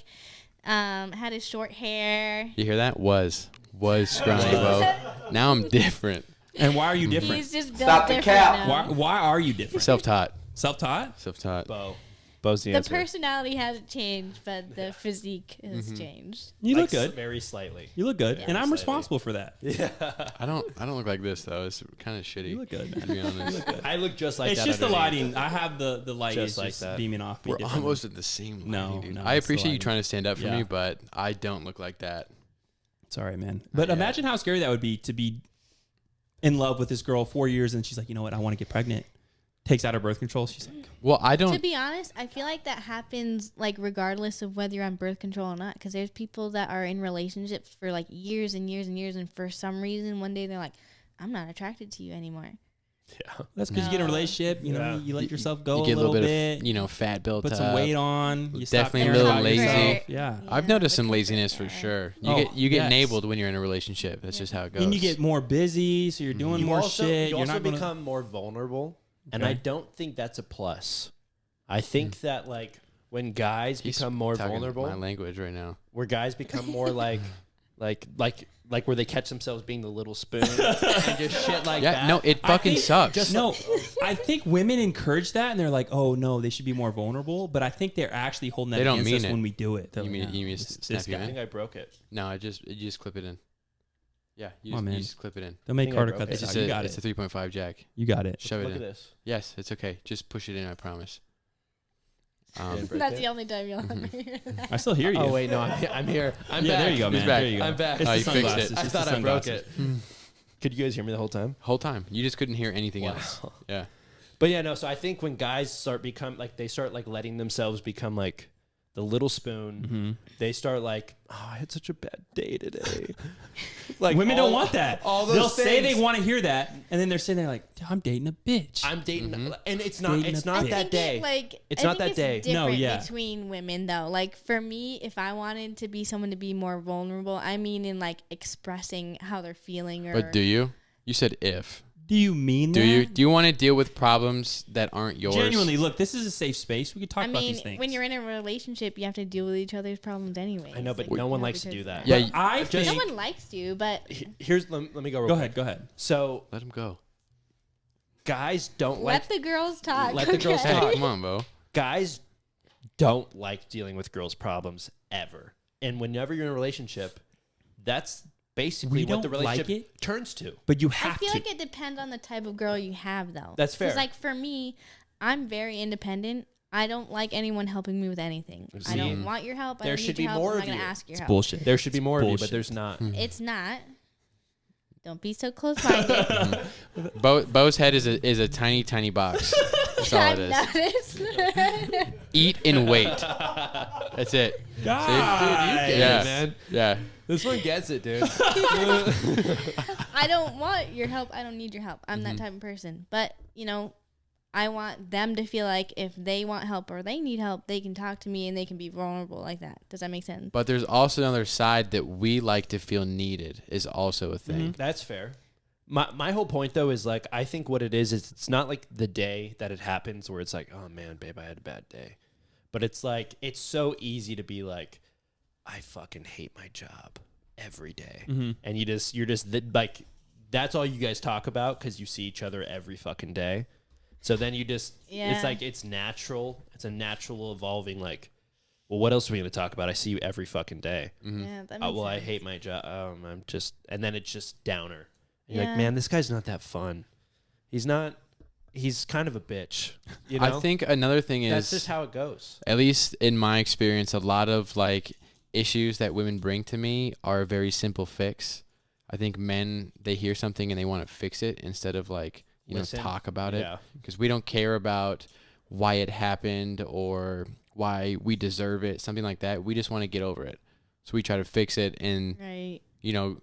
[SPEAKER 1] like had his short hair.
[SPEAKER 2] You hear that? Was scrawny, bro. Now I'm different.
[SPEAKER 3] And why are you different?
[SPEAKER 1] He's just built different now.
[SPEAKER 3] Why are you different?
[SPEAKER 2] Self-taught.
[SPEAKER 3] Self-taught?
[SPEAKER 5] Bo's the
[SPEAKER 1] The
[SPEAKER 5] answer.
[SPEAKER 1] personality hasn't changed, but the physique has changed.
[SPEAKER 3] You look good.
[SPEAKER 5] Very slightly.
[SPEAKER 3] You look good, and I'm
[SPEAKER 5] slightly.
[SPEAKER 3] responsible for that.
[SPEAKER 2] I don't look like this though. It's kind of shitty.
[SPEAKER 3] You look good,
[SPEAKER 2] to
[SPEAKER 3] man.
[SPEAKER 2] be honest.
[SPEAKER 5] I look just like
[SPEAKER 3] It's
[SPEAKER 5] that.
[SPEAKER 3] just the
[SPEAKER 5] underneath.
[SPEAKER 3] lighting. I have the light
[SPEAKER 5] Just
[SPEAKER 3] is
[SPEAKER 5] like
[SPEAKER 3] just
[SPEAKER 5] that.
[SPEAKER 3] beaming off me
[SPEAKER 2] We're
[SPEAKER 3] differently.
[SPEAKER 2] almost at the same
[SPEAKER 3] No,
[SPEAKER 2] lighting, dude.
[SPEAKER 3] no,
[SPEAKER 2] I
[SPEAKER 3] it's the
[SPEAKER 2] appreciate you
[SPEAKER 3] lighting.
[SPEAKER 2] trying to stand up for
[SPEAKER 3] Yeah.
[SPEAKER 2] me, but I don't look like that.
[SPEAKER 3] It's all right, man. But imagine how scary that would be to be in love with this girl 4 years, and she's like, you know what, I want to get pregnant. Takes out her birth control. She's like,
[SPEAKER 2] Well, I
[SPEAKER 1] To
[SPEAKER 2] don't.
[SPEAKER 1] be honest, I feel like that happens like regardless of whether you're on birth control or not. Because there's people that are in relationships for like years and years and years, and for some reason one day they're like, "I'm not attracted to you anymore."
[SPEAKER 3] that's because you get in a
[SPEAKER 1] No.
[SPEAKER 3] relationship. You know,
[SPEAKER 5] Yeah.
[SPEAKER 3] you let yourself go
[SPEAKER 2] You get
[SPEAKER 3] a little bit.
[SPEAKER 2] of, fat built
[SPEAKER 3] Put
[SPEAKER 2] up.
[SPEAKER 3] some weight on. You stop
[SPEAKER 2] Definitely a
[SPEAKER 3] caring
[SPEAKER 2] little
[SPEAKER 3] about
[SPEAKER 2] lazy.
[SPEAKER 3] yourself. Yeah.
[SPEAKER 2] I've
[SPEAKER 1] Yeah,
[SPEAKER 2] noticed some
[SPEAKER 1] the
[SPEAKER 2] laziness for
[SPEAKER 1] comfort,
[SPEAKER 2] sure.
[SPEAKER 3] Oh,
[SPEAKER 2] You get
[SPEAKER 3] yes.
[SPEAKER 2] enabled when you're in a relationship. That's just how it goes.
[SPEAKER 3] And you get more busy, so you're doing
[SPEAKER 5] You
[SPEAKER 3] more
[SPEAKER 5] also,
[SPEAKER 3] shit.
[SPEAKER 5] You
[SPEAKER 3] You're
[SPEAKER 5] also
[SPEAKER 3] not gonna.
[SPEAKER 5] become more vulnerable, and
[SPEAKER 3] Okay.
[SPEAKER 5] I don't think that's a plus. I think that like when guys
[SPEAKER 2] He's
[SPEAKER 5] become more
[SPEAKER 2] talking
[SPEAKER 5] vulnerable,
[SPEAKER 2] my language right now.
[SPEAKER 5] where guys become more like where they catch themselves being the little spoon and just shit like
[SPEAKER 2] Yeah,
[SPEAKER 5] that.
[SPEAKER 2] no, it
[SPEAKER 3] I
[SPEAKER 2] fucking
[SPEAKER 3] think-
[SPEAKER 2] sucks.
[SPEAKER 3] No, I think women encourage that, and they're like, "Oh no, they should be more vulnerable." But I think they're actually holding that
[SPEAKER 2] They don't
[SPEAKER 3] against
[SPEAKER 2] mean
[SPEAKER 3] us
[SPEAKER 2] it.
[SPEAKER 3] when we do it. They're
[SPEAKER 2] You
[SPEAKER 3] like,
[SPEAKER 2] mean
[SPEAKER 3] "No,
[SPEAKER 2] you mean
[SPEAKER 3] this
[SPEAKER 2] snap you
[SPEAKER 3] guy."
[SPEAKER 5] I
[SPEAKER 2] in?
[SPEAKER 5] think I broke it.
[SPEAKER 2] No, you just clip it in. Yeah, you
[SPEAKER 3] Come on, man.
[SPEAKER 2] just clip it in.
[SPEAKER 3] They'll make
[SPEAKER 5] think I
[SPEAKER 3] Carter
[SPEAKER 5] broke
[SPEAKER 3] cut
[SPEAKER 5] it.
[SPEAKER 2] It's
[SPEAKER 3] this
[SPEAKER 2] just
[SPEAKER 3] out. You
[SPEAKER 2] a
[SPEAKER 3] got
[SPEAKER 2] it's
[SPEAKER 3] it.
[SPEAKER 2] a 3.5 jack.
[SPEAKER 3] You got it.
[SPEAKER 2] Shove
[SPEAKER 5] Look
[SPEAKER 2] it
[SPEAKER 5] at
[SPEAKER 2] in.
[SPEAKER 5] this.
[SPEAKER 2] Yes, it's okay. Just push it in. I promise.
[SPEAKER 5] Didn't break
[SPEAKER 1] That's
[SPEAKER 5] it.
[SPEAKER 1] the only time you'll ever hear that.
[SPEAKER 3] I still hear you.
[SPEAKER 5] Oh wait, no, I'm here. I'm
[SPEAKER 3] yeah,
[SPEAKER 5] back.
[SPEAKER 3] there you go,
[SPEAKER 2] He's
[SPEAKER 3] man.
[SPEAKER 2] back.
[SPEAKER 3] There you go.
[SPEAKER 5] I'm back.
[SPEAKER 3] It's
[SPEAKER 2] Oh,
[SPEAKER 3] the
[SPEAKER 2] you fixed it.
[SPEAKER 3] sunglasses. It's
[SPEAKER 5] I
[SPEAKER 3] just
[SPEAKER 5] thought
[SPEAKER 3] the
[SPEAKER 5] I broke
[SPEAKER 3] sunglasses.
[SPEAKER 5] it. Could you guys hear me the whole time?
[SPEAKER 2] Whole time. You just couldn't hear anything
[SPEAKER 5] Wow.
[SPEAKER 2] else. Yeah.
[SPEAKER 5] But yeah, no. So I think when guys start letting themselves become like the little spoon, they start like, oh, I had such a bad day today. Like
[SPEAKER 3] Women don't want that.
[SPEAKER 5] all those
[SPEAKER 3] They'll say
[SPEAKER 5] things.
[SPEAKER 3] they want to hear that, and then they're sitting there like, "I'm dating a bitch."
[SPEAKER 5] I'm dating, and it's
[SPEAKER 3] Dating
[SPEAKER 5] not. It's
[SPEAKER 3] a
[SPEAKER 5] not
[SPEAKER 3] bitch.
[SPEAKER 5] that day. It's
[SPEAKER 1] I
[SPEAKER 5] not
[SPEAKER 1] think
[SPEAKER 5] that day.
[SPEAKER 1] it's
[SPEAKER 3] No,
[SPEAKER 1] different
[SPEAKER 3] yeah.
[SPEAKER 1] between women though. Like for me, if I wanted to be someone to be more vulnerable, I mean in like expressing how they're feeling or
[SPEAKER 2] But do you? You said if.
[SPEAKER 3] Do you mean
[SPEAKER 2] Do
[SPEAKER 3] that?
[SPEAKER 2] you want to deal with problems that aren't yours?
[SPEAKER 3] Genuinely, look, this is a safe space. We can talk about these things.
[SPEAKER 1] When you're in a relationship, you have to deal with each other's problems anyway.
[SPEAKER 5] I know, but no one likes to do that.
[SPEAKER 2] Yeah,
[SPEAKER 3] But I think...
[SPEAKER 1] No one likes to, but
[SPEAKER 5] Here's let me go. Real
[SPEAKER 3] Go
[SPEAKER 5] quick.
[SPEAKER 3] ahead.
[SPEAKER 5] So
[SPEAKER 2] Let him go.
[SPEAKER 5] guys don't
[SPEAKER 1] let
[SPEAKER 5] like
[SPEAKER 1] the girls talk.
[SPEAKER 5] Let the girls
[SPEAKER 2] Hey,
[SPEAKER 5] talk.
[SPEAKER 2] come on, Bo.
[SPEAKER 5] guys don't like dealing with girls' problems ever. And whenever you're in a relationship, that's basically
[SPEAKER 3] We
[SPEAKER 5] what the
[SPEAKER 3] don't like
[SPEAKER 5] relationship
[SPEAKER 3] it.
[SPEAKER 5] turns to.
[SPEAKER 3] But you
[SPEAKER 1] I
[SPEAKER 3] have
[SPEAKER 1] feel
[SPEAKER 3] to.
[SPEAKER 1] like it depends on the type of girl you have, though.
[SPEAKER 5] That's fair.
[SPEAKER 1] Because, like, for me, I'm very independent. I don't like anyone helping me with anything. I
[SPEAKER 5] See?
[SPEAKER 1] don't want your help. I
[SPEAKER 5] There
[SPEAKER 1] don't
[SPEAKER 5] should
[SPEAKER 1] need your
[SPEAKER 5] be
[SPEAKER 1] help.
[SPEAKER 5] more
[SPEAKER 1] I'm
[SPEAKER 5] of
[SPEAKER 1] not going to
[SPEAKER 5] you.
[SPEAKER 1] ask your
[SPEAKER 3] It's
[SPEAKER 1] help.
[SPEAKER 3] bullshit.
[SPEAKER 5] There should be more of you,
[SPEAKER 3] bullshit.
[SPEAKER 5] but there's not.
[SPEAKER 1] It's not. Don't be so close-minded.
[SPEAKER 2] Bo's head is a tiny, tiny box. That's all it
[SPEAKER 1] I've
[SPEAKER 2] is.
[SPEAKER 1] noticed.
[SPEAKER 2] Eat and wait. That's it.
[SPEAKER 3] Guys.
[SPEAKER 2] Yeah,
[SPEAKER 5] man.
[SPEAKER 2] Yeah.
[SPEAKER 5] This one gets it, dude.
[SPEAKER 1] I don't want your help. I don't need your help. I'm that type of person. But, you know, I want them to feel like if they want help or they need help, they can talk to me and they can be vulnerable like that. Does that make sense?
[SPEAKER 2] But there's also another side that we like to feel needed is also a thing.
[SPEAKER 5] That's fair. My whole point though is like I think what it is it's not like the day that it happens where it's like, oh man, babe, I had a bad day. But it's like it's so easy to be like, I fucking hate my job every day. And you're just like that's all you guys talk about because you see each other every fucking day. So then you just it's like it's natural. It's a natural evolving like, well, what else are we going to talk about? I see you every fucking day.
[SPEAKER 1] Yeah, that makes
[SPEAKER 5] Well, I
[SPEAKER 1] sense.
[SPEAKER 5] hate my job. I'm just, and then it's just downer. And you're
[SPEAKER 1] Yeah.
[SPEAKER 5] like, man, this guy's not that fun. He's not. He's kind of a bitch. You know?
[SPEAKER 2] I think another thing
[SPEAKER 5] that's
[SPEAKER 2] is,
[SPEAKER 5] just how it goes.
[SPEAKER 2] at least in my experience, a lot of like issues that women bring to me are a very simple fix. I think men, they hear something and they want to fix it instead of like,
[SPEAKER 5] Listen.
[SPEAKER 2] talk about it.
[SPEAKER 5] Yeah.
[SPEAKER 2] Because we don't care about why it happened or why we deserve it, something like that. We just want to get over it. So we try to fix it. And,
[SPEAKER 1] Right.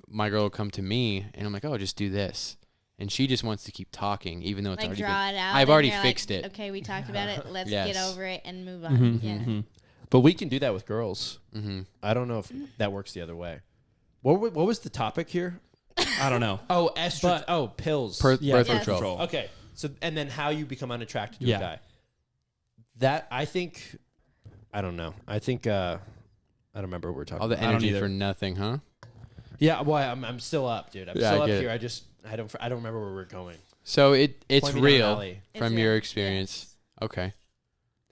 [SPEAKER 2] my girl will come to me and I'm like, oh, just do this. And she just wants to keep talking, even though it's
[SPEAKER 1] Like
[SPEAKER 2] already
[SPEAKER 1] draw
[SPEAKER 2] been,
[SPEAKER 1] it out.
[SPEAKER 2] I've
[SPEAKER 1] and
[SPEAKER 2] already
[SPEAKER 1] you're
[SPEAKER 2] fixed
[SPEAKER 1] like,
[SPEAKER 2] it.
[SPEAKER 1] Okay, we talked about it. Let's
[SPEAKER 2] Yes.
[SPEAKER 1] get over it and move on. Yeah.
[SPEAKER 5] But we can do that with girls.
[SPEAKER 2] Mm-hmm.
[SPEAKER 5] I don't know if that works the other way. What was the topic here?
[SPEAKER 3] I don't know.
[SPEAKER 5] Oh, estrogen.
[SPEAKER 3] But-
[SPEAKER 5] Oh, pills.
[SPEAKER 2] Birth
[SPEAKER 1] Yes.
[SPEAKER 2] control.
[SPEAKER 5] Okay. So and then how you become unattracted to
[SPEAKER 3] Yeah.
[SPEAKER 5] a guy. That I think. I don't know. I think. I don't remember what we're talking
[SPEAKER 2] All the
[SPEAKER 5] about.
[SPEAKER 3] don't
[SPEAKER 2] energy
[SPEAKER 3] either.
[SPEAKER 2] for nothing, huh?
[SPEAKER 5] Yeah, well, I'm still up, dude. I'm
[SPEAKER 2] Yeah,
[SPEAKER 5] still
[SPEAKER 2] I
[SPEAKER 5] up
[SPEAKER 2] get
[SPEAKER 5] here.
[SPEAKER 2] it.
[SPEAKER 5] I don't remember where we're going.
[SPEAKER 2] So it's
[SPEAKER 5] Point me down an
[SPEAKER 2] real
[SPEAKER 5] alley.
[SPEAKER 1] It's
[SPEAKER 2] from
[SPEAKER 1] real.
[SPEAKER 2] your experience. Okay.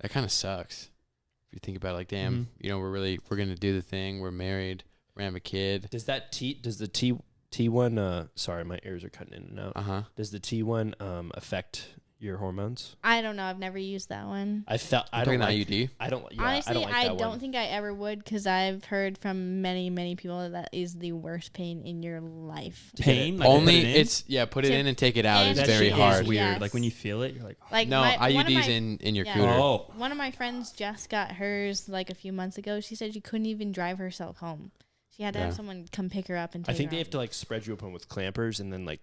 [SPEAKER 2] That kind of sucks. If you think about it, like, damn, we're going to do the thing. We're married. We're going to have a kid.
[SPEAKER 5] Does the T1 sorry, my ears are cutting in and out.
[SPEAKER 2] Uh-huh.
[SPEAKER 5] Does the T1 affect your hormones?
[SPEAKER 1] I don't know. I've never used that one.
[SPEAKER 5] I
[SPEAKER 2] I'm
[SPEAKER 5] don't
[SPEAKER 2] talking
[SPEAKER 5] like
[SPEAKER 2] IUD.
[SPEAKER 5] I don't yeah,
[SPEAKER 1] Honestly,
[SPEAKER 5] I don't like that one.
[SPEAKER 1] think I ever would because I've heard from many, many people that is the worst pain in your life.
[SPEAKER 3] Pain? Like
[SPEAKER 2] Only
[SPEAKER 3] put it in?
[SPEAKER 2] it's, put it
[SPEAKER 1] To-
[SPEAKER 2] in and take it out.
[SPEAKER 1] and
[SPEAKER 2] It's
[SPEAKER 5] That
[SPEAKER 2] very
[SPEAKER 5] shit is
[SPEAKER 2] hard.
[SPEAKER 3] weird.
[SPEAKER 1] Yes.
[SPEAKER 3] Like when you feel it, you're like,
[SPEAKER 1] Like
[SPEAKER 2] No,
[SPEAKER 1] one of
[SPEAKER 2] IUD's
[SPEAKER 1] my-
[SPEAKER 2] in your
[SPEAKER 1] yeah.
[SPEAKER 2] cooter.
[SPEAKER 3] oh.
[SPEAKER 1] One of my friends just got hers like a few months ago. She said she couldn't even drive herself home. She had to
[SPEAKER 2] Yeah.
[SPEAKER 1] have someone come pick her up and
[SPEAKER 5] I
[SPEAKER 1] take
[SPEAKER 5] think
[SPEAKER 1] her
[SPEAKER 5] they
[SPEAKER 1] home.
[SPEAKER 5] have to like spread you open with clampers and then like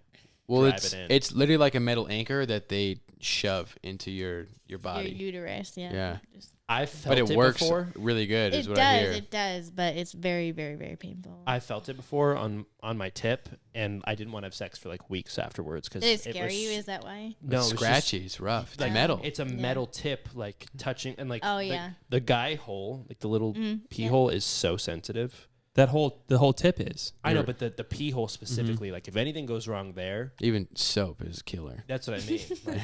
[SPEAKER 2] Well,
[SPEAKER 5] drive
[SPEAKER 2] it's
[SPEAKER 5] it in.
[SPEAKER 2] it's literally like a metal anchor that they shove into your
[SPEAKER 1] your
[SPEAKER 2] body.
[SPEAKER 1] uterus. Yeah.
[SPEAKER 2] Yeah.
[SPEAKER 1] Just-
[SPEAKER 5] I felt
[SPEAKER 2] But it works
[SPEAKER 5] before.
[SPEAKER 2] really good, is
[SPEAKER 1] it
[SPEAKER 2] what I
[SPEAKER 1] does.
[SPEAKER 2] hear.
[SPEAKER 1] It does. But it's very, very, very painful.
[SPEAKER 5] I felt it before on my tip, and I didn't want to have sex for like weeks afterwards because
[SPEAKER 1] Did it scare you? Is that why?
[SPEAKER 5] no,
[SPEAKER 2] It's
[SPEAKER 5] it's
[SPEAKER 2] scratchy. It's rough. It's
[SPEAKER 5] like
[SPEAKER 2] metal.
[SPEAKER 5] It's a metal tip, like touching and like
[SPEAKER 1] Oh, yeah.
[SPEAKER 5] the guy hole, like the little pee
[SPEAKER 1] yeah.
[SPEAKER 5] hole, is so sensitive.
[SPEAKER 3] the whole tip is.
[SPEAKER 5] I know, but the pee hole specifically, like if anything goes wrong there,
[SPEAKER 2] Even soap is killer.
[SPEAKER 5] that's what I mean. Like,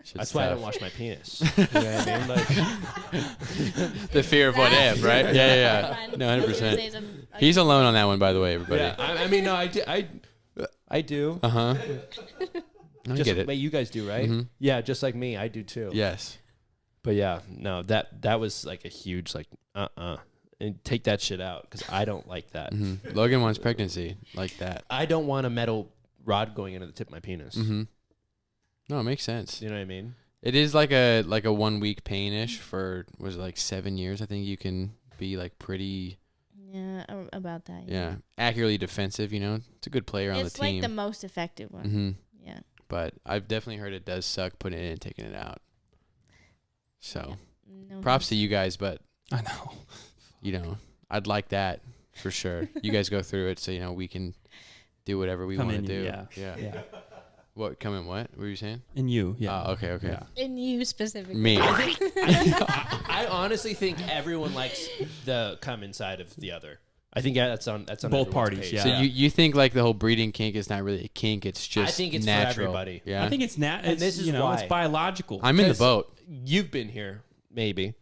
[SPEAKER 2] Shit's
[SPEAKER 5] that's why I
[SPEAKER 2] tough.
[SPEAKER 5] don't wash my penis. You know what I mean? Like,
[SPEAKER 2] The fear of what
[SPEAKER 1] That's-
[SPEAKER 2] if, right? Yeah.
[SPEAKER 1] Fun.
[SPEAKER 2] No,
[SPEAKER 1] I was
[SPEAKER 2] 100%.
[SPEAKER 1] gonna say some-
[SPEAKER 2] He's alone on that one, by the way, everybody.
[SPEAKER 5] yeah, I mean, no, I do.
[SPEAKER 2] Uh huh. I
[SPEAKER 5] Just
[SPEAKER 2] get it.
[SPEAKER 5] wait, you guys do, right?
[SPEAKER 2] Mhm.
[SPEAKER 5] Yeah, just like me, I do too.
[SPEAKER 2] Yes.
[SPEAKER 5] But yeah, no, that was like a huge like and take that shit out because I don't like that.
[SPEAKER 2] Mm-hmm. Logan wants pregnancy like that.
[SPEAKER 5] I don't want a metal rod going into the tip of my penis.
[SPEAKER 2] Mm-hmm. No, it makes sense.
[SPEAKER 5] You know what I mean?
[SPEAKER 2] It is like a 1 week pain-ish for, was it like 7 years? I think you can be like pretty,
[SPEAKER 1] Yeah, about that.
[SPEAKER 2] yeah, accurately defensive, It's a good player on
[SPEAKER 1] It's
[SPEAKER 2] the team.
[SPEAKER 1] like the most effective one.
[SPEAKER 2] Mm-hmm.
[SPEAKER 1] Yeah.
[SPEAKER 2] But I've definitely heard it does suck putting it in and taking it out. So
[SPEAKER 1] No
[SPEAKER 2] props to you guys, but,
[SPEAKER 3] I know.
[SPEAKER 2] I'd like that for sure. You guys go through it so, we can do whatever we
[SPEAKER 3] Come
[SPEAKER 2] want
[SPEAKER 3] in,
[SPEAKER 2] to do.
[SPEAKER 3] yeah.
[SPEAKER 2] What coming? What were you saying?
[SPEAKER 3] In you, yeah.
[SPEAKER 2] Okay.
[SPEAKER 3] Yeah.
[SPEAKER 1] In you specifically.
[SPEAKER 2] Me.
[SPEAKER 5] I honestly think everyone likes the come inside of the other. I think that's on
[SPEAKER 3] Both
[SPEAKER 5] everyone's
[SPEAKER 3] parties,
[SPEAKER 5] page.
[SPEAKER 3] yeah.
[SPEAKER 2] So you think like the whole breeding kink is not really a kink? It's just
[SPEAKER 5] I think it's
[SPEAKER 2] natural.
[SPEAKER 5] for everybody.
[SPEAKER 2] Yeah.
[SPEAKER 3] I think it's
[SPEAKER 5] And this is
[SPEAKER 3] it's
[SPEAKER 5] why.
[SPEAKER 3] biological.
[SPEAKER 2] I'm in the
[SPEAKER 5] 'Cause
[SPEAKER 2] boat.
[SPEAKER 5] You've been here, maybe.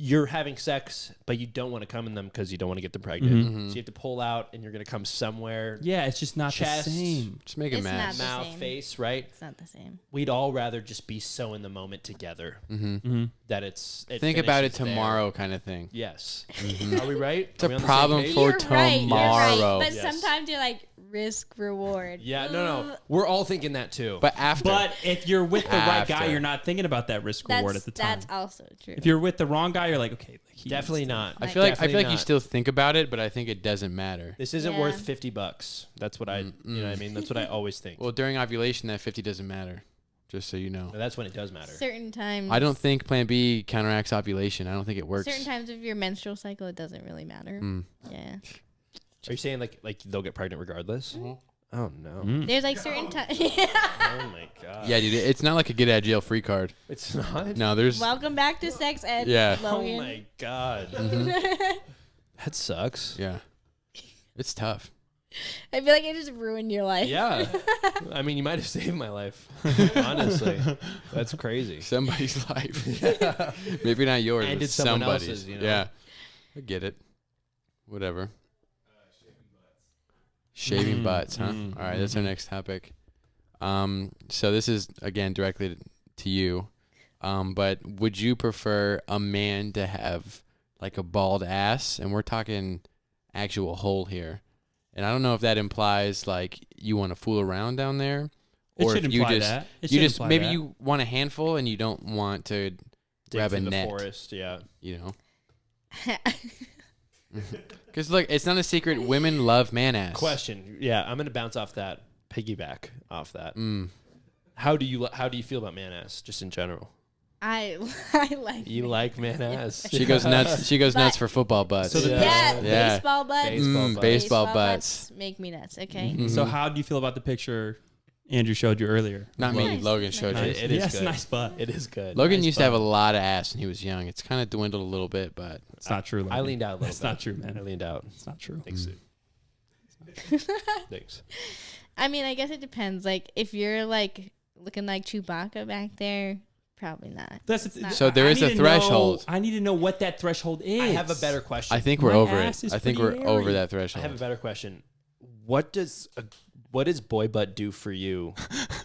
[SPEAKER 5] You're having sex, but you don't want to come in them because you don't want to get them pregnant.
[SPEAKER 2] Mhm.
[SPEAKER 5] So you have to pull out, and you're going to come somewhere.
[SPEAKER 3] Yeah, it's just not
[SPEAKER 5] Chest.
[SPEAKER 3] the same.
[SPEAKER 2] Just make a
[SPEAKER 1] It's
[SPEAKER 2] mess.
[SPEAKER 1] not
[SPEAKER 5] Mouth,
[SPEAKER 1] same.
[SPEAKER 5] face, right?
[SPEAKER 1] It's not the same.
[SPEAKER 5] We'd all rather just be so in the moment together
[SPEAKER 2] Mm-hmm.
[SPEAKER 5] that it
[SPEAKER 2] Think about it
[SPEAKER 5] finishes there.
[SPEAKER 2] tomorrow, kind of thing.
[SPEAKER 5] Yes.
[SPEAKER 2] Mhm.
[SPEAKER 5] Are we right?
[SPEAKER 2] It's a
[SPEAKER 5] Are we on the same
[SPEAKER 2] problem
[SPEAKER 5] page?
[SPEAKER 2] for
[SPEAKER 1] You're right.
[SPEAKER 2] tomorrow.
[SPEAKER 1] But
[SPEAKER 5] Yes.
[SPEAKER 1] sometimes you're like risk reward.
[SPEAKER 5] Yeah, no. We're all thinking that too.
[SPEAKER 2] But after,
[SPEAKER 3] But if you're with the right guy,
[SPEAKER 2] After.
[SPEAKER 3] you're not thinking about that risk reward at the time.
[SPEAKER 1] That's also true.
[SPEAKER 3] If you're with the wrong guy, you're like, okay, like
[SPEAKER 5] Definitely not.
[SPEAKER 2] I feel like
[SPEAKER 5] Definitely
[SPEAKER 2] you
[SPEAKER 5] not.
[SPEAKER 2] still think about it, but I think it doesn't matter.
[SPEAKER 5] This isn't
[SPEAKER 1] Yeah.
[SPEAKER 5] worth $50. That's what I, you know what I mean? That's what I always think.
[SPEAKER 2] Well, during ovulation, that 50 doesn't matter. Just so you know.
[SPEAKER 5] That's when it does matter.
[SPEAKER 1] certain times.
[SPEAKER 2] I don't think Plan B counteracts ovulation. I don't think it works.
[SPEAKER 1] Certain times of your menstrual cycle, it doesn't really matter.
[SPEAKER 2] Mm.
[SPEAKER 1] Yeah.
[SPEAKER 5] Are you saying like they'll get pregnant regardless? Oh no.
[SPEAKER 3] Mm.
[SPEAKER 1] There's like certain times.
[SPEAKER 5] Oh my god.
[SPEAKER 2] Yeah, dude, it's not like a get out of jail free card.
[SPEAKER 5] It's not.
[SPEAKER 2] No, there's.
[SPEAKER 1] Welcome back to sex ed.
[SPEAKER 2] Yeah.
[SPEAKER 5] Oh
[SPEAKER 1] Logan.
[SPEAKER 5] my god.
[SPEAKER 2] Mhm.
[SPEAKER 5] That sucks.
[SPEAKER 2] Yeah, it's tough.
[SPEAKER 1] I feel like it just ruined your life.
[SPEAKER 5] Yeah. I mean, you might have saved my life. Honestly, that's crazy.
[SPEAKER 2] Somebody's life. Maybe not yours,
[SPEAKER 5] And
[SPEAKER 2] but
[SPEAKER 5] it's someone
[SPEAKER 2] somebody's.
[SPEAKER 5] else's, you know?
[SPEAKER 2] Yeah, I get it. Whatever. Shaving butts, huh? All right, that's our next topic. So this is again directly to you. But would you prefer a man to have like a bald ass, and we're talking actual hole here, and I don't know if that implies like you want to fool around down there,
[SPEAKER 3] It
[SPEAKER 2] or
[SPEAKER 3] should
[SPEAKER 2] if you
[SPEAKER 3] imply
[SPEAKER 2] just
[SPEAKER 3] that. It
[SPEAKER 2] you
[SPEAKER 3] should
[SPEAKER 2] just
[SPEAKER 3] imply
[SPEAKER 2] maybe
[SPEAKER 3] that.
[SPEAKER 2] you want a handful and you don't want to
[SPEAKER 5] Dig
[SPEAKER 2] grab a
[SPEAKER 5] through the
[SPEAKER 2] net,
[SPEAKER 5] forest. Yeah.
[SPEAKER 2] you know. Because look, it's not a secret. Women love man ass.
[SPEAKER 5] Question. Yeah, I'm gonna bounce off that. Piggyback off that.
[SPEAKER 2] Mm.
[SPEAKER 5] How do you feel about man ass just in general?
[SPEAKER 1] I like
[SPEAKER 5] You like man ass?
[SPEAKER 2] She goes nuts. She goes
[SPEAKER 1] But-
[SPEAKER 2] nuts for football butts.
[SPEAKER 5] So the-
[SPEAKER 1] Yeah,
[SPEAKER 2] Yeah.
[SPEAKER 1] baseball butts.
[SPEAKER 5] Baseball
[SPEAKER 2] Baseball butts.
[SPEAKER 1] make me nuts. Okay.
[SPEAKER 2] Mhm.
[SPEAKER 3] So how do you feel about the picture Andrew showed you earlier?
[SPEAKER 2] Not me.
[SPEAKER 1] Nice.
[SPEAKER 2] Logan showed you.
[SPEAKER 5] It is
[SPEAKER 3] yes,
[SPEAKER 5] good.
[SPEAKER 3] nice butt.
[SPEAKER 5] It is good.
[SPEAKER 2] Logan
[SPEAKER 3] Nice
[SPEAKER 2] used to have a
[SPEAKER 3] butt.
[SPEAKER 2] lot of ass when he was young. It's kind of dwindled a little bit, but
[SPEAKER 3] It's not true.
[SPEAKER 5] I
[SPEAKER 3] Logan.
[SPEAKER 5] leaned out a little
[SPEAKER 3] That's
[SPEAKER 5] bit.
[SPEAKER 3] not true, man.
[SPEAKER 5] I leaned out.
[SPEAKER 3] It's not true.
[SPEAKER 5] Thanks. Thanks.
[SPEAKER 1] I mean, I guess it depends. Like, if you're like looking like Chewbacca back there, probably not.
[SPEAKER 3] That's
[SPEAKER 1] It's not.
[SPEAKER 2] So there
[SPEAKER 3] I
[SPEAKER 2] is
[SPEAKER 3] need
[SPEAKER 2] a
[SPEAKER 3] to
[SPEAKER 2] threshold.
[SPEAKER 3] I need to know what that threshold is.
[SPEAKER 5] I have a better question.
[SPEAKER 2] I think we're
[SPEAKER 3] My
[SPEAKER 2] over
[SPEAKER 3] ass
[SPEAKER 2] it.
[SPEAKER 3] is
[SPEAKER 2] I think we're
[SPEAKER 3] pretty
[SPEAKER 2] over
[SPEAKER 3] hairy.
[SPEAKER 2] that
[SPEAKER 5] I
[SPEAKER 2] threshold.
[SPEAKER 5] have a better question. What does boy butt do for you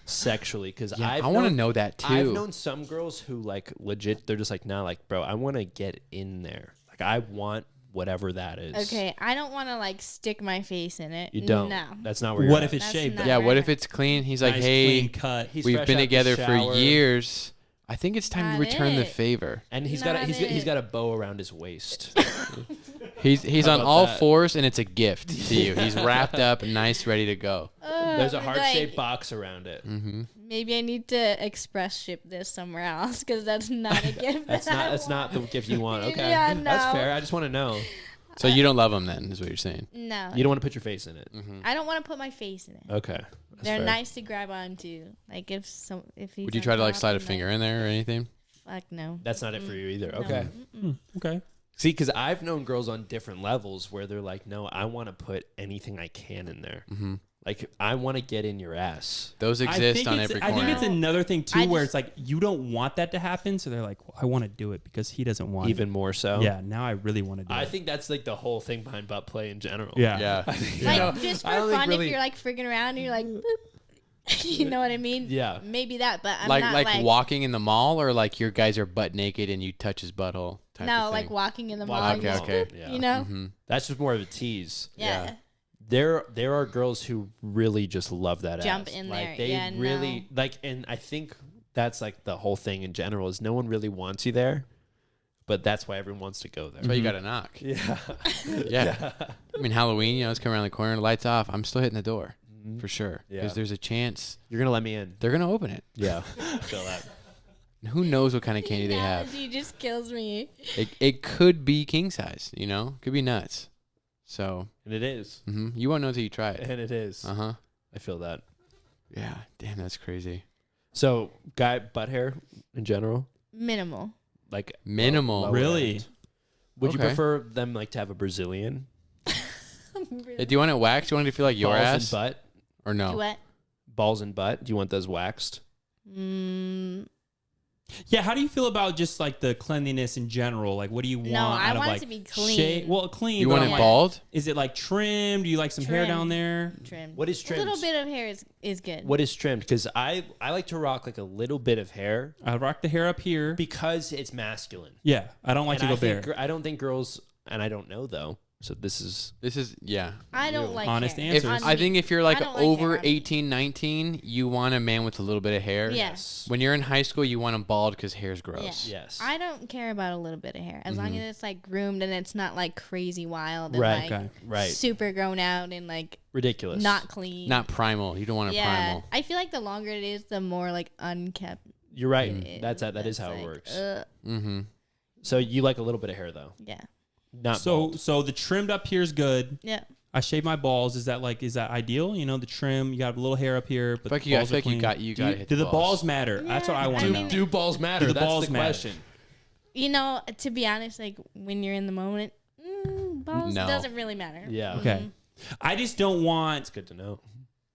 [SPEAKER 5] sexually? Because
[SPEAKER 2] Yeah,
[SPEAKER 5] I
[SPEAKER 2] I want to know that too.
[SPEAKER 5] I've known some girls who like legit. They're just like, nah, like, bro, I want to get in there. Like, I want whatever that is.
[SPEAKER 1] Okay, I don't want to like stick my face in it.
[SPEAKER 5] You don't.
[SPEAKER 1] No.
[SPEAKER 5] That's not where you're
[SPEAKER 3] What
[SPEAKER 5] at.
[SPEAKER 3] if it's
[SPEAKER 1] That's
[SPEAKER 3] shaved?
[SPEAKER 1] not
[SPEAKER 3] though?
[SPEAKER 2] Yeah, what
[SPEAKER 1] right.
[SPEAKER 2] if it's clean? He's like,
[SPEAKER 3] Nice,
[SPEAKER 2] hey,
[SPEAKER 3] clean cut.
[SPEAKER 5] He's
[SPEAKER 2] we've
[SPEAKER 5] fresh
[SPEAKER 2] been
[SPEAKER 5] out the
[SPEAKER 2] together for
[SPEAKER 5] shower,
[SPEAKER 2] years. I think it's time to
[SPEAKER 1] Not
[SPEAKER 2] return the
[SPEAKER 1] it.
[SPEAKER 2] favor.
[SPEAKER 5] and he's
[SPEAKER 1] Not
[SPEAKER 5] got he's
[SPEAKER 1] it.
[SPEAKER 5] got a bow around his waist.
[SPEAKER 2] He's
[SPEAKER 5] How
[SPEAKER 2] on
[SPEAKER 5] about
[SPEAKER 2] all
[SPEAKER 5] that?
[SPEAKER 2] fours, and it's a gift to you. He's wrapped up, nice, ready to go.
[SPEAKER 5] There's a
[SPEAKER 1] Like,
[SPEAKER 5] heart shaped box around it.
[SPEAKER 2] Mm-hmm.
[SPEAKER 1] Maybe I need to express ship this somewhere else because that's not a gift.
[SPEAKER 5] That's
[SPEAKER 1] that I
[SPEAKER 5] not
[SPEAKER 1] want.
[SPEAKER 5] the gift you want. Okay,
[SPEAKER 1] Yeah,
[SPEAKER 5] that's
[SPEAKER 1] no.
[SPEAKER 5] fair. I just want to know.
[SPEAKER 2] So you don't love him then, is what you're saying.
[SPEAKER 1] No,
[SPEAKER 5] You don't want to put your face in it.
[SPEAKER 2] Mm-hmm.
[SPEAKER 1] I don't want to put my face in it.
[SPEAKER 5] Okay, that's
[SPEAKER 1] They're
[SPEAKER 5] fair.
[SPEAKER 1] nice to grab onto. Like if he's
[SPEAKER 2] Would you
[SPEAKER 1] on
[SPEAKER 2] try to like
[SPEAKER 1] top
[SPEAKER 2] slide a
[SPEAKER 1] and, like,
[SPEAKER 2] finger in there or anything?
[SPEAKER 1] Fuck no.
[SPEAKER 5] That's not it for you either.
[SPEAKER 1] No.
[SPEAKER 5] Okay.
[SPEAKER 1] Mm-mm.
[SPEAKER 3] Okay.
[SPEAKER 5] See, because I've known girls on different levels where they're like, no, I want to put anything I can in there.
[SPEAKER 2] Mm-hmm.
[SPEAKER 5] Like, I want to get in your ass.
[SPEAKER 2] Those
[SPEAKER 3] I
[SPEAKER 2] exist
[SPEAKER 3] think
[SPEAKER 2] on
[SPEAKER 3] it's-
[SPEAKER 2] every
[SPEAKER 3] I think
[SPEAKER 2] corner.
[SPEAKER 3] it's another thing too,
[SPEAKER 1] I
[SPEAKER 3] where
[SPEAKER 1] just-
[SPEAKER 3] it's like you don't want that to happen, so they're like, well, I want to do it because he doesn't want
[SPEAKER 5] Even more so.
[SPEAKER 3] it. Yeah. Now I really want to do
[SPEAKER 5] I
[SPEAKER 3] it.
[SPEAKER 5] think that's like the whole thing behind butt play in general.
[SPEAKER 3] Yeah.
[SPEAKER 2] Yeah.
[SPEAKER 1] Like
[SPEAKER 5] know,
[SPEAKER 1] just for
[SPEAKER 5] I don't think
[SPEAKER 1] fun,
[SPEAKER 5] really-
[SPEAKER 1] if you're like freaking around and you're like, boop, you know what I mean?
[SPEAKER 5] Yeah.
[SPEAKER 1] Maybe that, but I'm
[SPEAKER 2] like
[SPEAKER 1] not
[SPEAKER 2] like walking in the mall, or like your guys are butt naked and you touch his butthole. Type
[SPEAKER 1] no,
[SPEAKER 2] of
[SPEAKER 1] like
[SPEAKER 2] thing?
[SPEAKER 1] walking in the mall.
[SPEAKER 5] Walking
[SPEAKER 1] and
[SPEAKER 2] Okay,
[SPEAKER 1] just,
[SPEAKER 2] okay.
[SPEAKER 5] Yeah.
[SPEAKER 1] You know?
[SPEAKER 2] Mhm.
[SPEAKER 5] That's just more of a tease.
[SPEAKER 1] Yeah.
[SPEAKER 2] Yeah.
[SPEAKER 5] There are girls who really just love that
[SPEAKER 1] Jump
[SPEAKER 5] ass.
[SPEAKER 1] in
[SPEAKER 5] like,
[SPEAKER 1] there.
[SPEAKER 5] They
[SPEAKER 1] Yeah,
[SPEAKER 5] really like, and I think that's like the whole thing in general is no one really wants you there, but that's why everyone wants to go there.
[SPEAKER 2] That's why you got to knock.
[SPEAKER 5] Yeah.
[SPEAKER 2] Yeah. I mean, Halloween, it's coming around the corner, lights off. I'm still hitting the door for sure
[SPEAKER 5] Yeah.
[SPEAKER 2] because there's a chance
[SPEAKER 5] You're gonna let me in.
[SPEAKER 2] they're gonna open it.
[SPEAKER 5] Yeah. I feel that.
[SPEAKER 2] And who knows what kind of candy they
[SPEAKER 1] The
[SPEAKER 2] have?
[SPEAKER 1] analogy just kills me.
[SPEAKER 2] It could be king size, could be nuts. So
[SPEAKER 5] And it is.
[SPEAKER 2] you won't know until you try it.
[SPEAKER 5] And it is.
[SPEAKER 2] Uh huh.
[SPEAKER 5] I feel that.
[SPEAKER 2] Yeah. Damn, that's crazy.
[SPEAKER 5] So guy butt hair in general,
[SPEAKER 1] Minimal.
[SPEAKER 5] like
[SPEAKER 2] Minimal.
[SPEAKER 5] lower
[SPEAKER 3] Really?
[SPEAKER 5] end. Would you
[SPEAKER 2] Okay.
[SPEAKER 5] prefer them like to have a Brazilian
[SPEAKER 2] Do you want it waxed? Do you want it to feel like your
[SPEAKER 5] balls
[SPEAKER 2] ass?
[SPEAKER 5] and butt?
[SPEAKER 2] Or no?
[SPEAKER 1] Duet.
[SPEAKER 5] Balls and butt. Do you want those waxed?
[SPEAKER 3] Yeah, how do you feel about just like the cleanliness in general? Like, what do you want?
[SPEAKER 1] No, I
[SPEAKER 3] out of,
[SPEAKER 1] want it
[SPEAKER 3] like,
[SPEAKER 1] to be clean.
[SPEAKER 3] Well, clean.
[SPEAKER 2] You
[SPEAKER 3] but
[SPEAKER 2] want
[SPEAKER 3] I'm
[SPEAKER 2] it
[SPEAKER 3] like,
[SPEAKER 2] bald?
[SPEAKER 3] Is it like trimmed? Do you like some hair down
[SPEAKER 1] Trimmed.
[SPEAKER 3] there?
[SPEAKER 1] Trimmed.
[SPEAKER 5] What is
[SPEAKER 1] A
[SPEAKER 5] trimmed?
[SPEAKER 1] little bit of hair is good.
[SPEAKER 5] What is trimmed? Because I like to rock like a little bit of hair
[SPEAKER 3] I rock the hair up here.
[SPEAKER 5] because it's masculine.
[SPEAKER 3] Yeah, I don't like
[SPEAKER 5] And
[SPEAKER 3] to go bare.
[SPEAKER 5] I don't think girls, and I don't know though. So this is
[SPEAKER 2] Yeah.
[SPEAKER 1] I don't like
[SPEAKER 3] Honest
[SPEAKER 1] hair.
[SPEAKER 3] answers.
[SPEAKER 2] If,
[SPEAKER 1] On
[SPEAKER 2] I
[SPEAKER 1] me.
[SPEAKER 2] think if you're like,
[SPEAKER 1] I don't like
[SPEAKER 2] over
[SPEAKER 1] hair on me.
[SPEAKER 2] 18, 19, you want a man with a little bit of hair.
[SPEAKER 1] Yes.
[SPEAKER 2] When you're in high school, you want him bald because hair's gross.
[SPEAKER 1] Yeah.
[SPEAKER 5] yes.
[SPEAKER 1] I don't care about a little bit of hair as long as it's like groomed and it's not like crazy wild and
[SPEAKER 5] Right,
[SPEAKER 1] like
[SPEAKER 3] okay.
[SPEAKER 5] right.
[SPEAKER 1] super grown out and like
[SPEAKER 5] Ridiculous.
[SPEAKER 1] not clean.
[SPEAKER 2] Not primal. You don't want a
[SPEAKER 1] yeah.
[SPEAKER 2] primal.
[SPEAKER 1] I feel like the longer it is, the more like unkept.
[SPEAKER 5] You're right.
[SPEAKER 1] it
[SPEAKER 5] That is how
[SPEAKER 1] like,
[SPEAKER 5] it works.
[SPEAKER 2] Mm-hmm.
[SPEAKER 5] So you like a little bit of hair though,
[SPEAKER 1] Yeah.
[SPEAKER 5] not bald.
[SPEAKER 3] So the trimmed up here is good.
[SPEAKER 1] Yeah.
[SPEAKER 3] I shave my balls. Is that ideal? You know, the trim. You got a little hair up here, but
[SPEAKER 2] I
[SPEAKER 3] the
[SPEAKER 2] feel
[SPEAKER 3] balls are
[SPEAKER 2] like you
[SPEAKER 3] clean.
[SPEAKER 2] got hit
[SPEAKER 3] Do
[SPEAKER 2] the
[SPEAKER 3] the balls matter? That's what I
[SPEAKER 1] Yeah,
[SPEAKER 3] want
[SPEAKER 1] I
[SPEAKER 3] to
[SPEAKER 1] mean-
[SPEAKER 3] know.
[SPEAKER 5] Do balls matter?
[SPEAKER 3] Do the
[SPEAKER 5] That's
[SPEAKER 3] balls
[SPEAKER 5] the
[SPEAKER 3] matter?
[SPEAKER 5] question.
[SPEAKER 1] You know, to be honest, like when you're in the moment, balls
[SPEAKER 2] No.
[SPEAKER 1] doesn't really matter.
[SPEAKER 5] Yeah.
[SPEAKER 3] Okay. I just don't want
[SPEAKER 5] It's good to know.